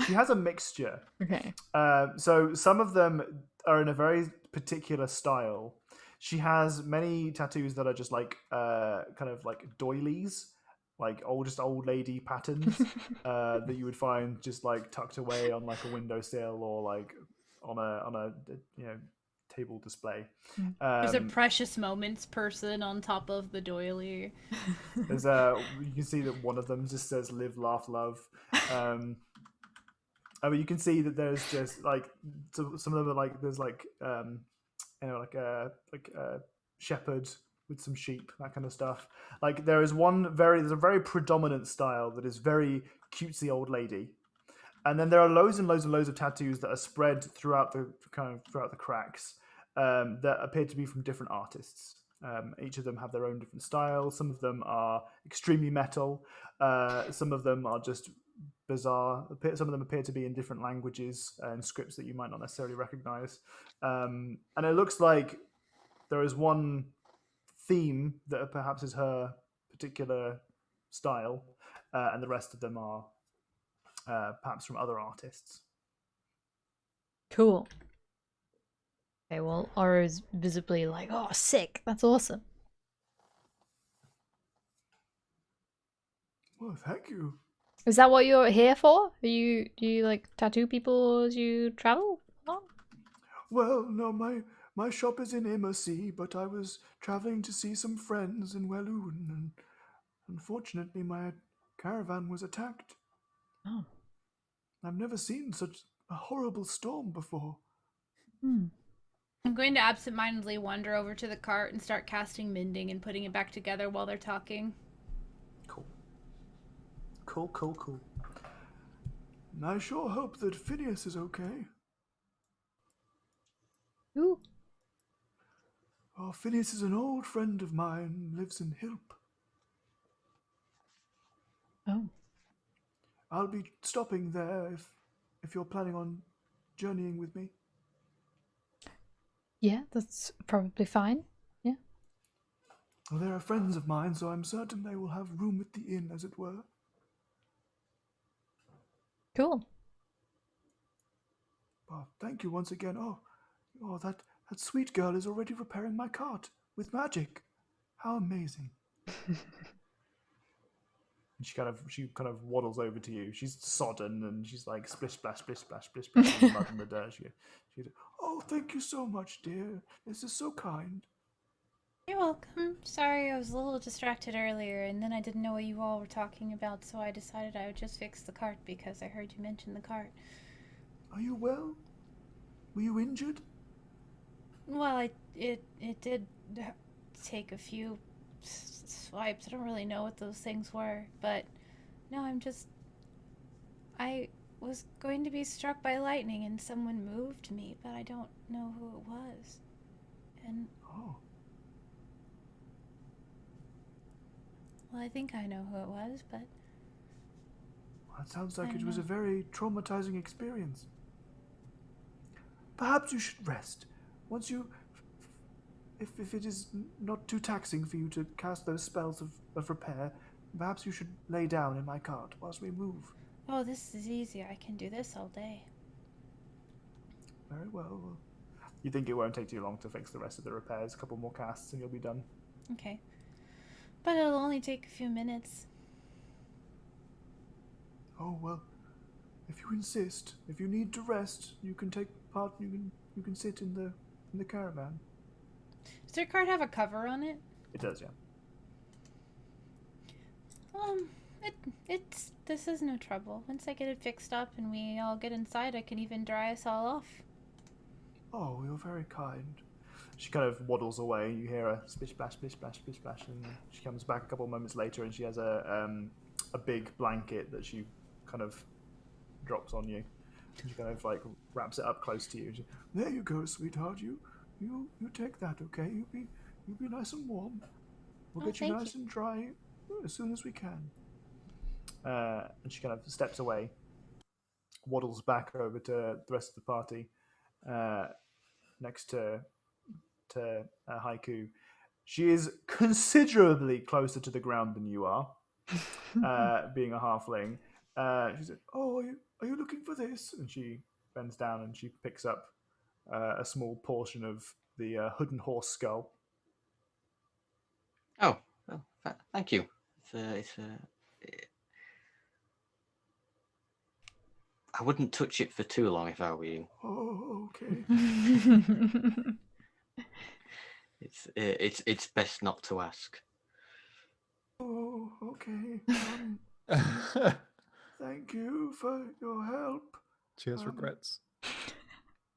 She has a mixture. Okay. So some of them are in a very particular style. She has many tattoos that are just like kind of like doilies, like old lady patterns that you would find just like tucked away on like a windowsill or like on a table display. There's a precious moments person on top of the doily. There's you can see that one of them just says "Live, Laugh, Love." I mean, you can see that there's just like some of them are like there's like like a shepherd with some sheep, that kind of stuff. Like there's a very predominant style that is very cutesy old lady, and then there are loads and loads and loads of tattoos that are spread throughout the cracks that appear to be from different artists. Each of them have their own different style. Some of them are extremely metal. Some of them are just bizarre. Some of them appear to be in different languages and scripts that you might not necessarily recognize. And it looks like there is one theme that perhaps is her particular style, and the rest of them are perhaps from other artists. Cool. Okay, well, Oro's visibly like, oh, sick. That's awesome. Well, thank you. Is that what you're here for? Do you like tattoo people as you travel? Oh. Well, no, my shop is in Immersea, but I was traveling to see some friends in Walloon, and unfortunately my caravan was attacked. Oh. I've never seen such a horrible storm before. I'm going to absentmindedly wander over to the cart and start casting mending and putting it back together while they're talking. Cool. And I sure hope that Phineas is okay. Ooh. Oh, Phineas is an old friend of mine, lives in Hilp. Oh. I'll be stopping there if you're planning on journeying with me. Yeah, that's probably fine. Yeah. Well, they are friends of mine, so I'm certain they will have room at the inn, as it were. Cool. Oh, thank you once again. Oh, that sweet girl is already repairing my cart with magic. How amazing! And she kind of waddles over to you. She's sodden and she's like splish splash, splish splash, splish splash, in the mud and the dirt. She, oh, thank you so much, dear. This is so kind. You're welcome. Sorry, I was a little distracted earlier, and then I didn't know what you all were talking about, so I decided I would just fix the cart because I heard you mention the cart. Are you well? Were you injured? Well, it did take a few swipes. I don't really know what those things were, but no, I was going to be struck by lightning and someone moved me, but I don't know who it was. And Oh. well, I think I know who it was, but That sounds like I it was a know. very traumatizing experience. Perhaps you should rest. Once you... If it is not too taxing for you to cast those spells of repair, perhaps you should lay down in my cart whilst we move. oh, this is easy. I can do this all day. Very well. You think it won't take too long to fix the rest of the repairs? A couple more casts and you'll be done. Okay. But it'll only take a few minutes. Oh, well, if you insist, if you need to rest, you can take part, you can sit in the caravan. Does your cart have a cover on it? It does, yeah. This is no trouble. Once I get it fixed up and we all get inside, I can even dry us all off. Oh, you're very kind. She kind of waddles away. You hear a splish splash, splish splash, splish splash, and she comes back a couple of moments later, and she has a big blanket that she kind of drops on you. She kind of like wraps it up close to you. There you go, sweetheart. You take that, okay? You be nice and warm. We'll Oh, get you thank nice you. and dry as soon as we can. And she kind of steps away, waddles back over to the rest of the party, next to Haiku. She is considerably closer to the ground than you are, being a halfling. She said, "Oh, are you looking for this?" And she bends down and she picks up a small portion of the hood horse skull. Oh, well, thank you. I wouldn't touch it for too long if I were you. Oh, okay. It's best not to ask. Oh, okay. Thank you for your help. She has regrets.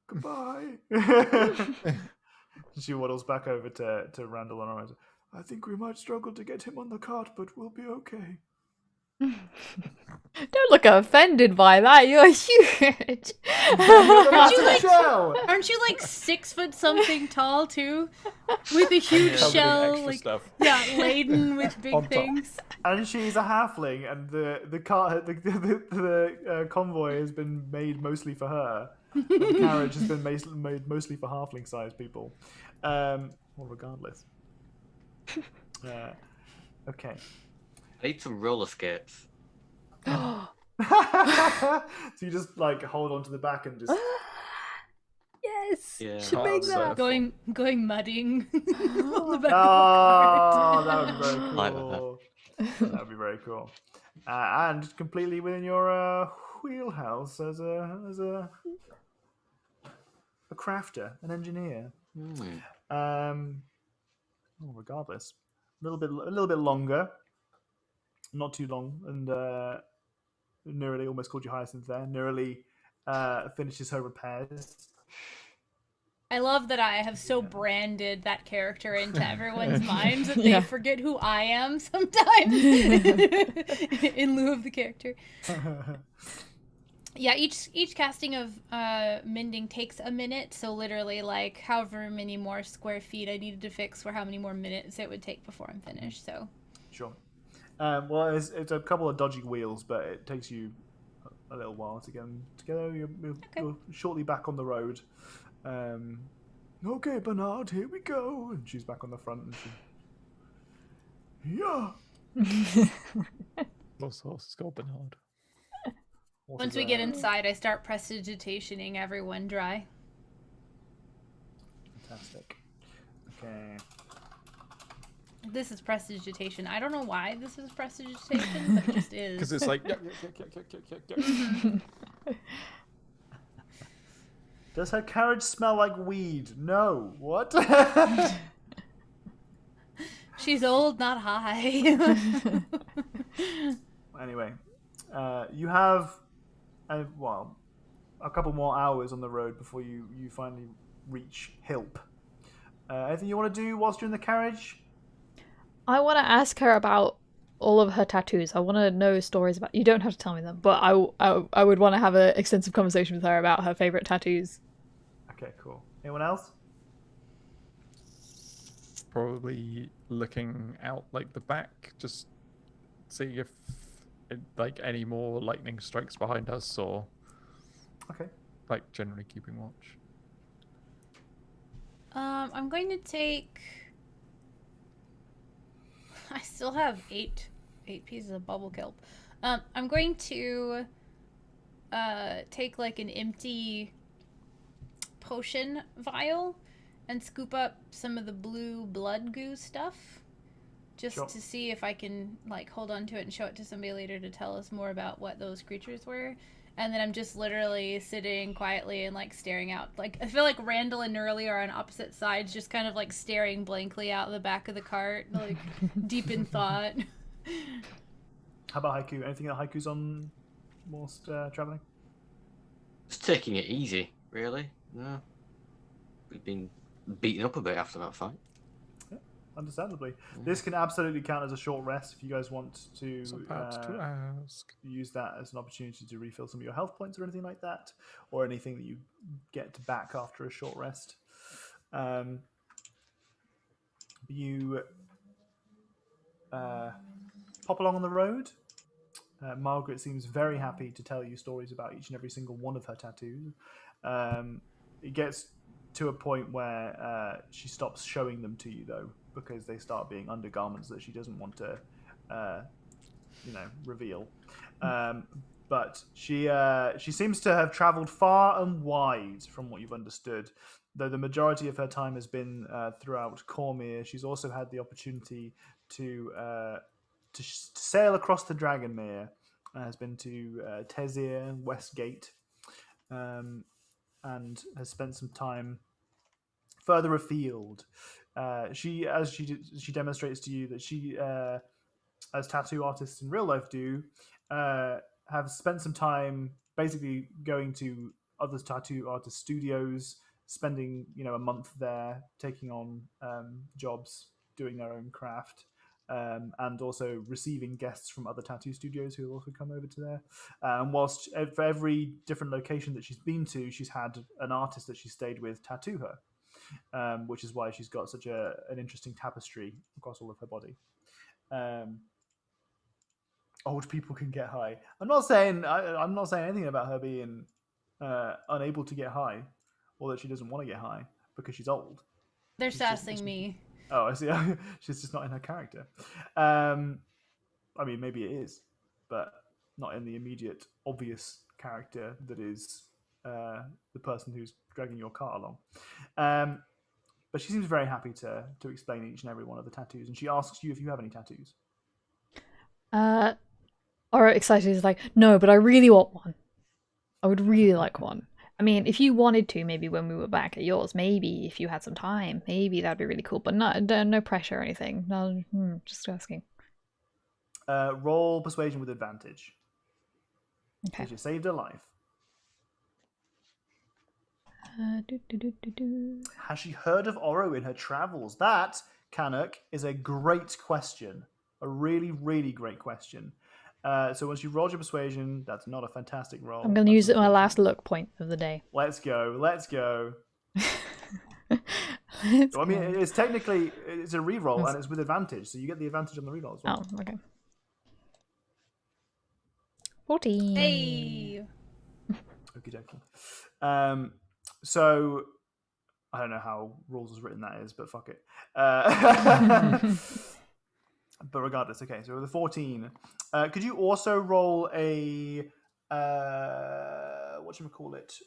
Goodbye. She waddles back over to Randall and Horizon. I think we might struggle to get him on the cart, but we'll be okay. Don't look offended by that. You're huge. Aren't you like 6 foot something tall too? With a huge Covered in shell, extra like stuff. yeah, laden with On big top. things. And she's a halfling, and the cart, the convoy has been made mostly for her. And the carriage has been made mostly for halfling-sized people. Well, regardless. Okay. I need some roller skates. So you just like hold onto the back and just. Yes. Yeah. Should make Cards, that. Going mudding on the back Oh, of the cart. that would be very Like cool. That would be very cool. And completely within your wheelhouse as a crafter, an engineer. Well, regardless, a little bit longer, not too long, and Nurali almost called you Hyacinth there. Nurali finishes her repairs. I love that I have so branded that character into everyone's minds that Yeah. they forget who I am sometimes in lieu of the character. Yeah, each casting of mending takes a minute, so literally like however many more square feet I needed to fix for how many more minutes it would take before I'm finished. So Sure. Well, it's a couple of dodgy wheels, but it takes you a little while to get them together. You're shortly back on the road. Okay, Bernard, here we go. And she's back on the front. And yeah. Horse is called Bernard. once we get inside, I start prestidigitationing everyone dry. Fantastic. Okay. This is prestidigitation. I don't know why this is prestidigitation, but it just is. Because it's like, yeah. Does her carriage smell like weed? No. What? She's old, not high. Anyway, you have a couple more hours on the road before you finally reach Hilp. Anything you want to do whilst you're in the carriage? I want to ask her about all of her tattoos. I want to know stories about. You don't have to tell me them, but I would want to have an extensive conversation with her about her favorite tattoos. Okay, cool. Anyone else? Probably looking out like the back, just seeing if like any more lightning strikes behind us, or Okay. like generally keeping watch. I'm going to take. I still have eight pieces of bubble kelp. I'm going to take like an empty potion vial and scoop up some of the blue blood goo stuff, just Sure. to see if I can like hold on to it and show it to somebody later to tell us more about what those creatures were. And then I'm just literally sitting quietly and like staring out. Like I feel like Randall and Nerly are on opposite sides, just kind of like staring blankly out the back of the cart, like deep in thought. How about Haiku? Anything that Haiku's on whilst traveling? Just taking it easy, really. No. We've been beaten up a bit after that fight. Understandably. This can absolutely count as a short rest if you guys want to So perhaps to ask. use that as an opportunity to refill some of your health points or anything like that, or anything that you get back after a short rest. You pop along on the road. Margaret seems very happy to tell you stories about each and every single one of her tattoos. It gets to a point where she stops showing them to you, though, because they start being undergarments that she doesn't want to, reveal. But she seems to have travelled far and wide, from what you've understood. Though the majority of her time has been throughout Cormyr, she's also had the opportunity to sail across the Dragonmere. Has been to Tezir, Westgate, and has spent some time further afield. She demonstrates to you that she, as tattoo artists in real life do, have spent some time basically going to other tattoo artist studios, spending a month there, taking on jobs, doing their own craft. And also receiving guests from other tattoo studios who will also come over to there. And whilst for every different location that she's been to, she's had an artist that she stayed with tattoo her, which is why she's got such an interesting tapestry across all of her body. Old people can get high. I'm not saying anything about her being unable to get high, or that she doesn't want to get high because she's old. They're sassing me. Oh, I see. She's just not in her character. I mean, maybe it is, but not in the immediate, obvious character that is the person who's dragging your car along. But she seems very happy to explain each and every one of the tattoos, and she asks you if you have any tattoos. Aura excited is like, no, but I really want one. I would really like one. I mean, if you wanted to, maybe when we were back at yours, maybe if you had some time, maybe that'd be really cool. But no pressure or anything. No, just asking. Roll persuasion with advantage. Okay. Because you saved her life. Has she heard of Oro in her travels? That, Canuck, is a great question. A really, really great question. So once you rolled your persuasion, that's not a fantastic roll. I'm going to use it my last luck point of the day. Let's go. I mean, it's a reroll and it's with advantage, so you get the advantage on the reroll as well. Oh, okay. 14. Hey. Okie dokie. So I don't know how rules is written that is, but fuck it. But regardless, okay. So with a 14, could you also roll a whatchamacallit?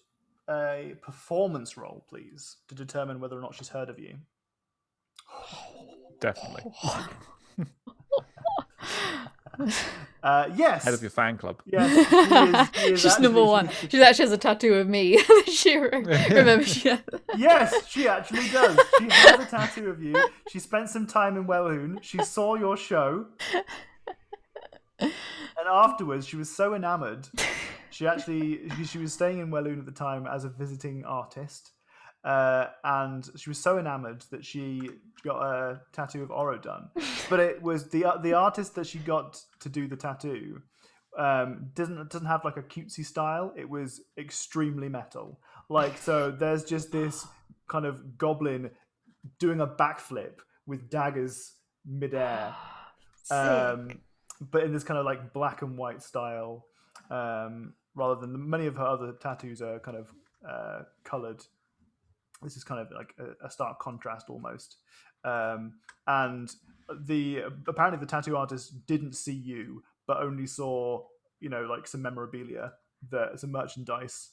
A performance roll, please, to determine whether or not she's heard of you? Definitely. Yes. Head of your fan club. Yes, she is She's actually, number one. She actually has a tattoo of me. She remember she had... Yes, she actually does. She has a tattoo of you. She spent some time in Welhoon. She saw your show. And afterwards, she was so enamored. She was staying in Welhoon at the time as a visiting artist. And she was so enamored that she got a tattoo of Oro done. But it was the artist that she got to do the tattoo doesn't have like a cutesy style. It was extremely metal. Like, so there's just this kind of goblin doing a backflip with daggers midair. But in this kind of like black and white style, rather than many of her other tattoos are kind of colored. This is kind of like a stark contrast almost. And apparently the tattoo artist didn't see you, but only saw, like some memorabilia, some merchandise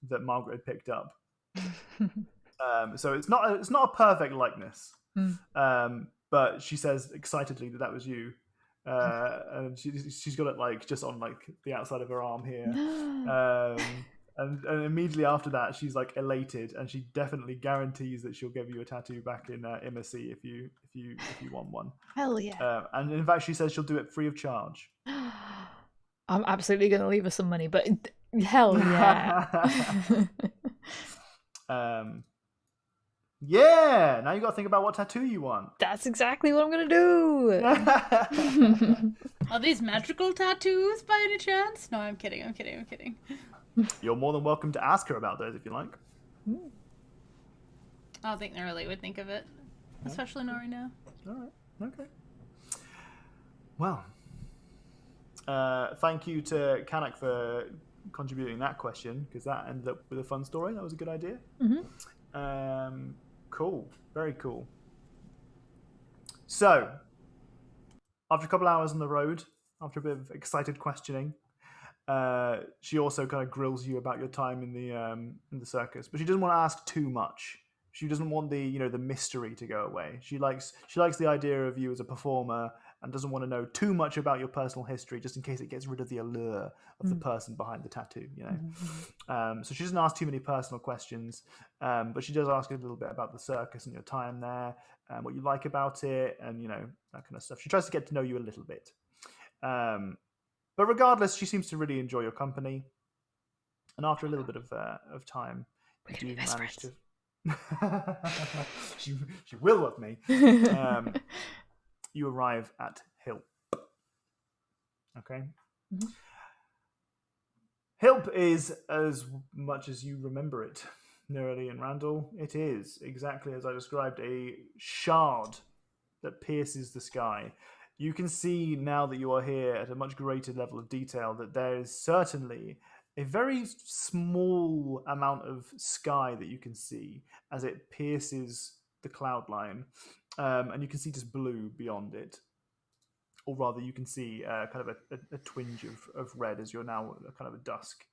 that Margaret had picked up. So it's not a perfect likeness. But she says excitedly that was you. And she's got it like just on like the outside of her arm here. And immediately after that, she's like elated, and she definitely guarantees that she'll give you a tattoo back in MSC if you want one. Hell yeah! And in fact, she says she'll do it free of charge. I'm absolutely going to leave her some money, but hell yeah! Yeah. Now you got to think about what tattoo you want. That's exactly what I'm going to do. Are these magical tattoos by any chance? No, I'm kidding. You're more than welcome to ask her about those if you like. I don't think Norley would think of it. Especially Nori now. Alright, okay. Well, thank you to Kanak for contributing that question, because that ended up with a fun story. That was a good idea. Cool. Very cool. So, after a couple hours on the road, after a bit of excited questioning, she also kind of grills you about your time in the circus, but she doesn't want to ask too much. She doesn't want the mystery to go away. She likes the idea of you as a performer and doesn't want to know too much about your personal history, just in case it gets rid of the allure of the person behind the tattoo. So she doesn't ask too many personal questions, but she does ask a little bit about the circus and your time there, what you like about it, and that kind of stuff. She tries to get to know you a little bit. But regardless, she seems to really enjoy your company. And after a little bit of time, you do manage to... she will love me. You arrive at Hilp. Okay? Hilp is as much as you remember it, Nerily and Randall. It is, exactly as I described, a shard that pierces the sky. You can see now that you are here at a much greater level of detail that there is certainly a very small amount of sky that you can see as it pierces the cloud line. And you can see just blue beyond it. Or rather, you can see kind of a twinge of red as you're now kind of a dusk.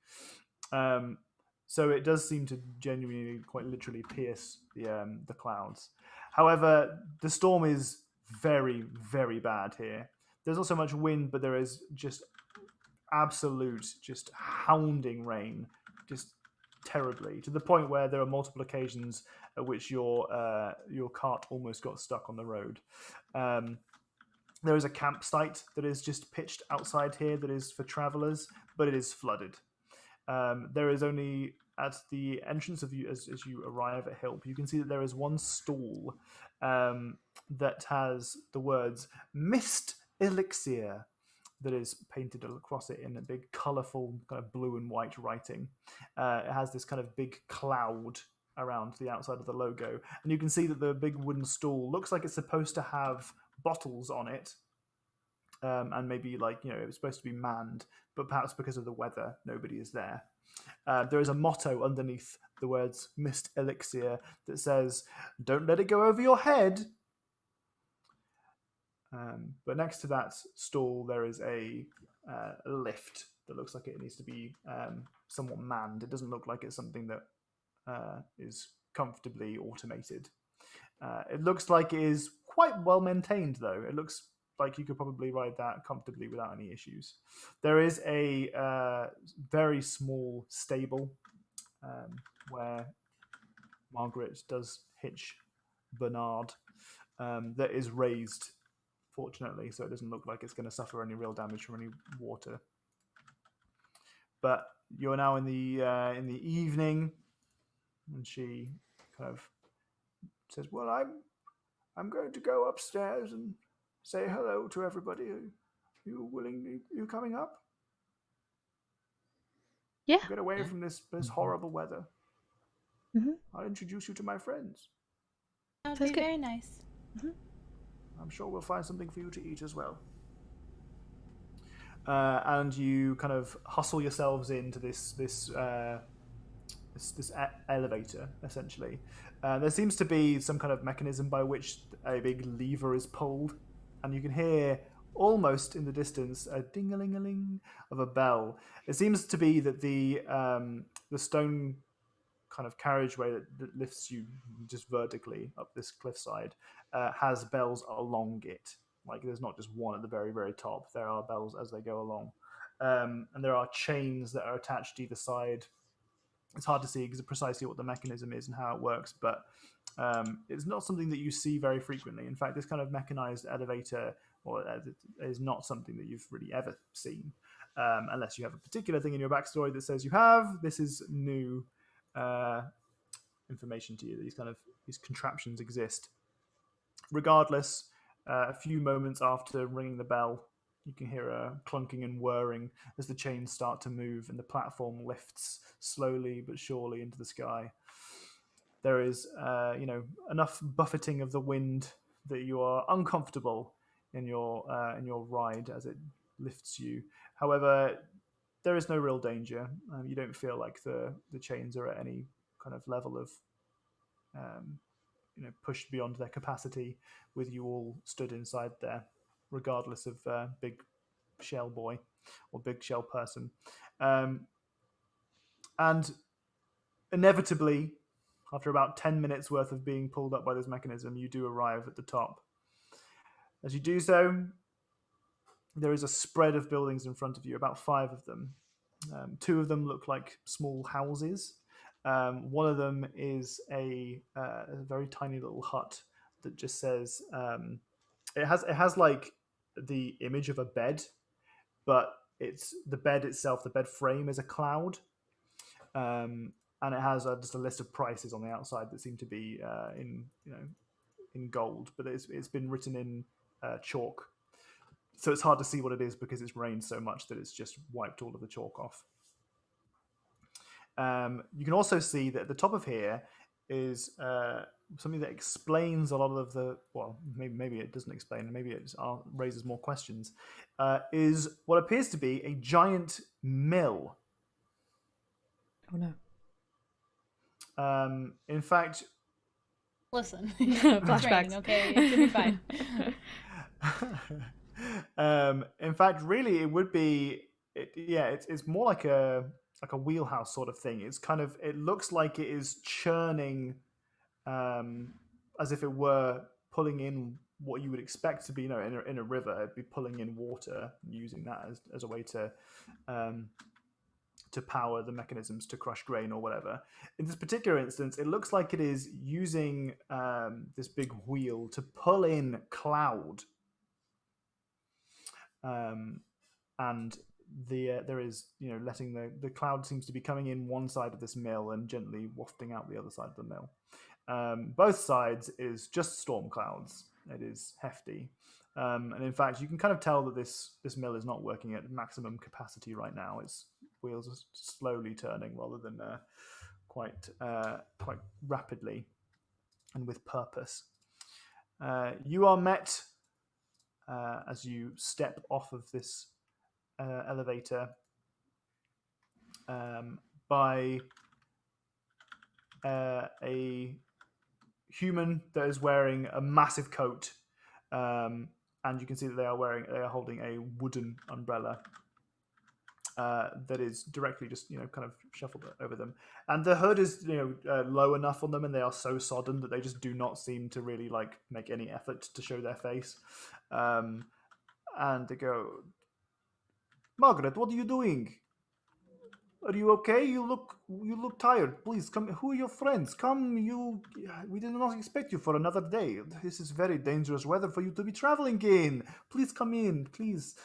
So it does seem to genuinely, quite literally pierce the clouds. However, the storm is very, very bad here. There's not so much wind, but there is just absolute, just hounding rain, just terribly, to the point where there are multiple occasions at which your cart almost got stuck on the road. There is a campsite that is just pitched outside here that is for travelers, but it is flooded. There is only at the entrance of you as you arrive at Hilp, you can see that there is one stall that has the words "Mist Elixir" that is painted across it in a big, colourful kind of blue and white writing. It has this kind of big cloud around the outside of the logo, and you can see that the big wooden stool looks like it's supposed to have bottles on it, and maybe it was supposed to be manned, but perhaps because of the weather, nobody is there. There is a motto underneath the words "Mist Elixir" that says, "Don't let it go over your head." But next to that stall, there is a lift that looks like it needs to be somewhat manned. It doesn't look like it's something that is comfortably automated. It looks like it is quite well maintained, though. It looks like you could probably ride that comfortably without any issues. There is a very small stable where Margaret does hitch Bernard that is raised, fortunately, so it doesn't look like it's going to suffer any real damage from any water. But you're now in the evening, and she kind of says, "Well, I'm going to go upstairs and say hello to everybody. You willing? You coming up? Yeah. Get away from this horrible weather. Mhm. I'll introduce you to my friends. That would Sounds be good. very nice. I'm sure we'll find something for you to eat as well." And you kind of hustle yourselves into this elevator, essentially. There seems to be some kind of mechanism by which a big lever is pulled, and you can hear almost in the distance a ding-a-ling-a-ling of a bell. It seems to be that the stone kind of carriageway that lifts you just vertically up this cliffside has bells along it. Like there's not just one at the very, very top. There are bells as they go along. And there are chains that are attached to either side. It's hard to see precisely what the mechanism is and how it works, but it's not something that you see very frequently. In fact, this kind of mechanized elevator is not something that you've really ever seen, unless you have a particular thing in your backstory that says you have. This is new information to you that these contraptions exist. Regardless, a few moments after ringing the bell, you can hear a clunking and whirring as the chains start to move and the platform lifts slowly but surely into the sky. There is, enough buffeting of the wind that you are uncomfortable in your ride as it lifts you. However, there is no real danger. You don't feel like the chains are at any kind of level of pushed beyond their capacity with you all stood inside there, regardless of big shell boy or big shell person. And inevitably, after about 10 minutes worth of being pulled up by this mechanism, you do arrive at the top. As you do so, there is a spread of buildings in front of you, about 5 of them. 2 of them look like small houses. One of them is a very tiny little hut that just says it has like the image of a bed, but it's the bed itself. The bed frame is a cloud, and it has just a list of prices on the outside that seem to be in gold, but it's been written in chalk. So it's hard to see what it is because it's rained so much that it's just wiped all of the chalk off. You can also see that at the top of here is something that explains a lot of the, well, maybe it doesn't explain, maybe it raises more questions, is what appears to be a giant mill. Oh no. In fact... Listen, Flashbacks. Rain, okay, it should be fine. In fact, really, it would be... it's more like a wheelhouse sort of thing. It's kind of, it looks like it is churning as if it were pulling in what you would expect to be, in a river. It'd be pulling in water, using that as a way to power the mechanisms to crush grain or whatever. In this particular instance, it looks like it is using this big wheel to pull in cloud. And there is, letting the cloud seems to be coming in one side of this mill and gently wafting out the other side of the mill. Both sides is just storm clouds. It is hefty. And in fact, you can kind of tell that this mill is not working at maximum capacity right now. Its wheels are slowly turning rather than quite rapidly and with purpose. You are met as you step off of this elevator by a human that is wearing a massive coat, and you can see that they are holding a wooden umbrella that is directly just kind of shuffled over them, and the hood is low enough on them, and they are so sodden that they just do not seem to really like make any effort to show their face. and they go, Margaret, what are you doing? Are you okay? You look tired. Please come. Who are your friends? Come. We did not expect you for another day. This is very dangerous weather for you to be traveling in. Please come in, please.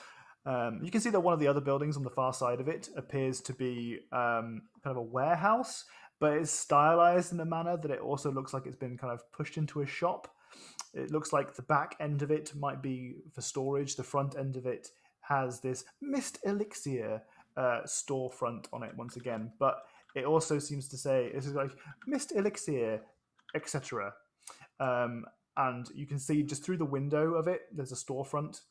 You can see that one of the other buildings on the far side of it appears to be kind of a warehouse, but it's stylized in a manner that it also looks like it's been kind of pushed into a shop. It looks like the back end of it might be for storage. The front end of it has this Mist Elixir storefront on it once again, but it also seems to say this is like Mist Elixir, etc. And you can see just through the window of it, there's a storefront.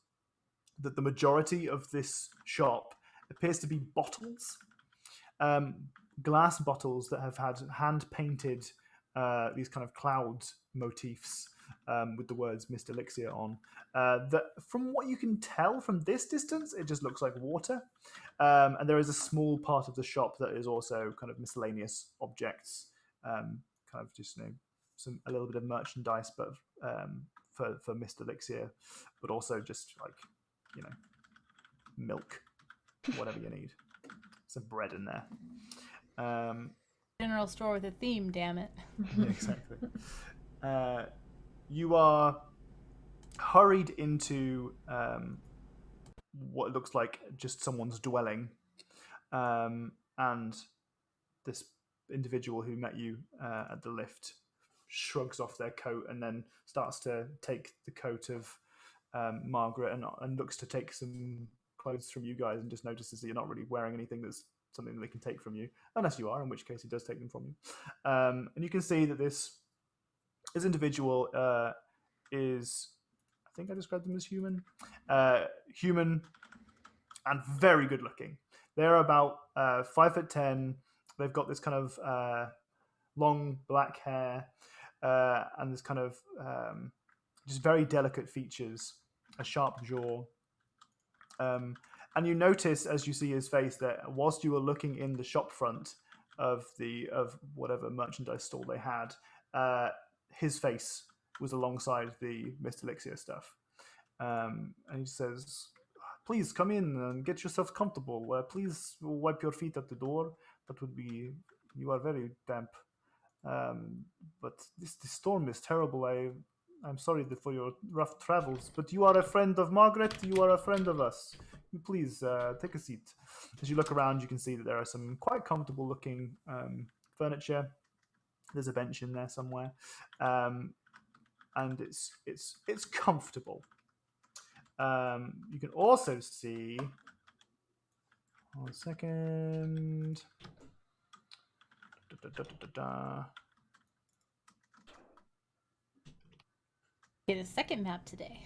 That the majority of this shop appears to be bottles, glass bottles that have had hand-painted these kind of cloud motifs with the words Mist Elixir on. That, from what you can tell from this distance, it just looks like water. And there is a small part of the shop that is also kind of miscellaneous objects, kind of just, a little bit of merchandise, but for Mist Elixir, but also just like, milk, whatever you need. Some bread in there. General store with a theme, damn it. Yeah, exactly. You are hurried into what looks like just someone's dwelling, and this individual who met you at the lift shrugs off their coat and then starts to take the coat of Margaret and looks to take some clothes from you guys, and just notices that you're not really wearing anything that's something that they can take from you, unless you are, in which case he does take them from you. And you can see that this individual is, I think I described them as human and very good looking. They're about 5'10". They've got this kind of long black hair and this kind of just very delicate features, a sharp jaw. And you notice, as you see his face, that whilst you were looking in the shop front of whatever merchandise stall they had, his face was alongside the Mist Elixir stuff. And he says, please come in and get yourself comfortable. Please wipe your feet at the door. That would be, you are very damp. But this storm is terrible. I'm sorry for your rough travels, but you are a friend of Margaret. You are a friend of us. Please take a seat. As you look around, you can see that there are some quite comfortable looking furniture. There's a bench in there somewhere, and it's comfortable. You can also see. One second. Get a second map today.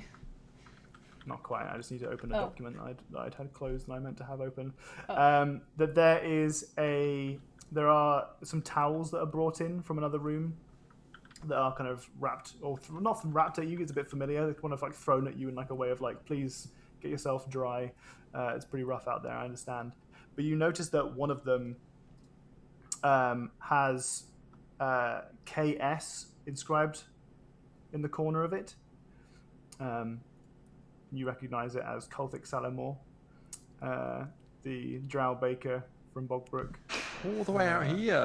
Not quite. I just need to open a document that I'd had closed and I meant to have open. Oh. That there are some towels that are brought in from another room that are kind of wrapped, or not wrapped at you. It's a bit familiar. They're kind of like thrown at you in like a way of like, please get yourself dry. It's pretty rough out there, I understand. But you notice that one of them has KS inscribed in the corner of it. You recognize it as Cultic Salamore, the drow baker from Bogbrook. All the way out here.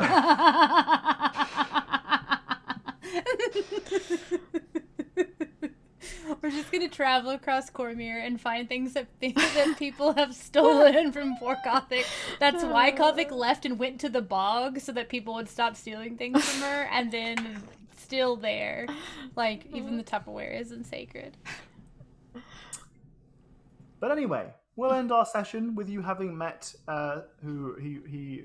We're just gonna travel across Cormyr and find things that people have stolen from poor Gothic. That's why Gothic left and went to the bog, so that people would stop stealing things from her, and then still there. Like, even the Tupperware isn't sacred. But anyway, we'll end our session with you having met who he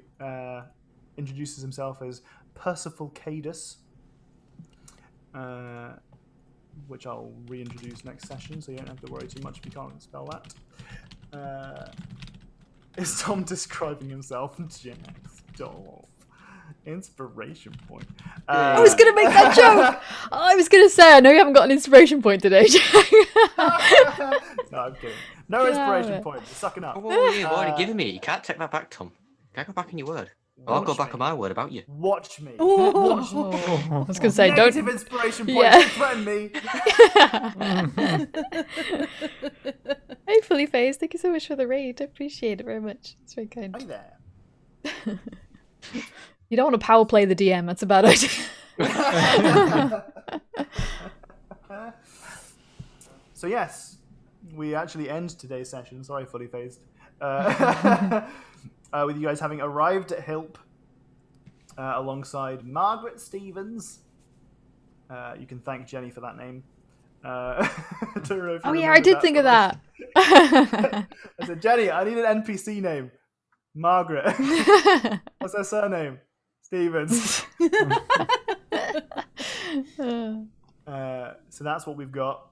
introduces himself as Percival Cadus, which I'll reintroduce next session, so you don't have to worry too much if you can't spell that. Is Tom describing himself? Jack, stop. Inspiration point. I was going to make that joke. I was going to say, I know you haven't got an inspiration point today, Jack. No, I'm kidding. No inspiration point. You're sucking up. Oh, you've already given me. You can't take that back, Tom. You can't go back on your word. I'll go back on my word about you. Watch me. Watch me. I was going to say, Negative don't. inspiration point. Yeah. Don't threaten me. Hey, Fully Phased. Thank you so much for the raid. I appreciate it very much. It's very kind. Hey there. You don't want to power play the DM. That's a bad idea. So yes, we actually end today's session. Sorry, Fully Phased. With you guys having arrived at Hilp alongside Margaret Stevens. You can thank Jenny for that name. Oh yeah, I did think of that. I said, Jenny, I need an NPC name. Margaret. What's her surname? Stevens. So that's what we've got.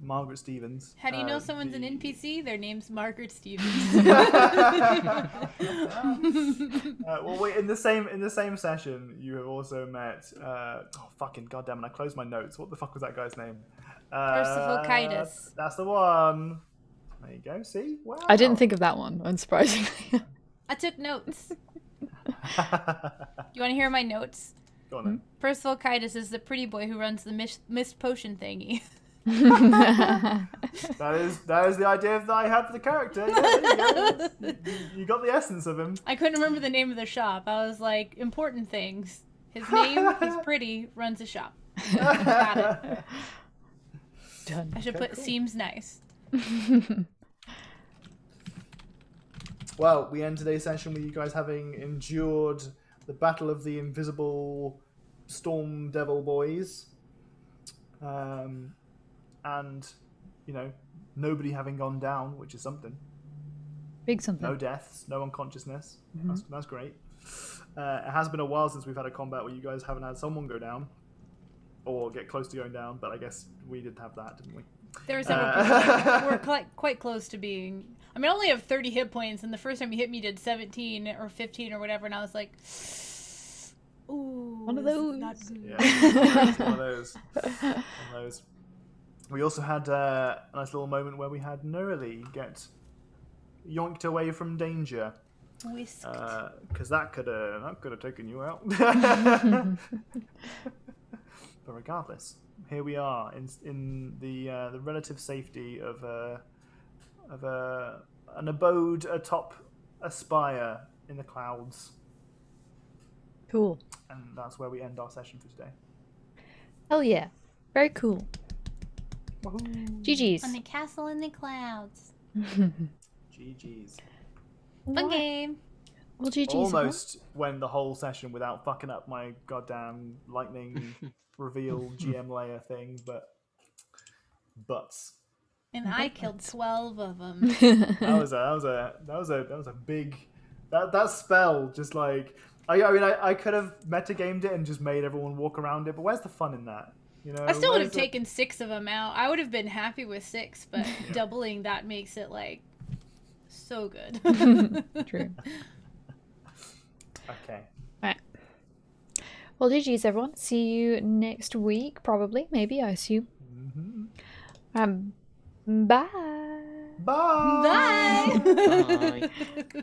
Margaret Stevens. How do you know someone's an NPC? Their name's Margaret Stevens. Well, wait, in the same session, you have also met. Fucking goddamn! And I closed my notes. What the fuck was that guy's name? Percival-Kitus. That's the one. There you go. See, wow. I didn't think of that one, unsurprisingly. I took notes. You want to hear my notes? Go on then. Percival-Kitus is the pretty boy who runs the mist potion thingy. That is the idea that I had for the character. Yeah, there you go. You got the essence of him. I couldn't remember the name of the shop. I was like, important things. His name, he's pretty, runs a shop. Got it. Done. I should put cool. seems nice. Well, we end today's session with you guys having endured the battle of the invisible storm devil boys. And, you know, nobody having gone down, which is something. Big something. No deaths, no unconsciousness. That's great. It has been a while since we've had a combat where you guys haven't had someone go down or get close to going down, but I guess we did have that, didn't we? There were several people that were quite close to being... I mean, I only have 30 hit points, and the first time you hit me, you did 17 or 15 or whatever, and I was like... Ooh, one of this is those. not good. Yeah, one of those. One of those. We also had a nice little moment where we had Nurli get yoinked away from danger. Whisked. Because that could have taken you out. But regardless, here we are in the relative safety of an abode atop a spire in the clouds. Cool. And that's where we end our session for today. Hell yeah. Very cool. Woohoo. GG's. On the castle in the clouds. GG's. Fun game. Well, GG's. Almost went the whole session without fucking up my goddamn lightning reveal GM layer thing, but butts. And I killed 12 of them. That was a big that spell. Just like I could have metagamed it and just made everyone walk around it, but where's the fun in that? You know, I still would have taken 6 of them out. I would have been happy with 6, but doubling that makes it like so good. True. Okay. Right. Well, GG's everyone. See you next week, probably, maybe, I assume. Mm-hmm. Bye. Bye. Bye. Bye.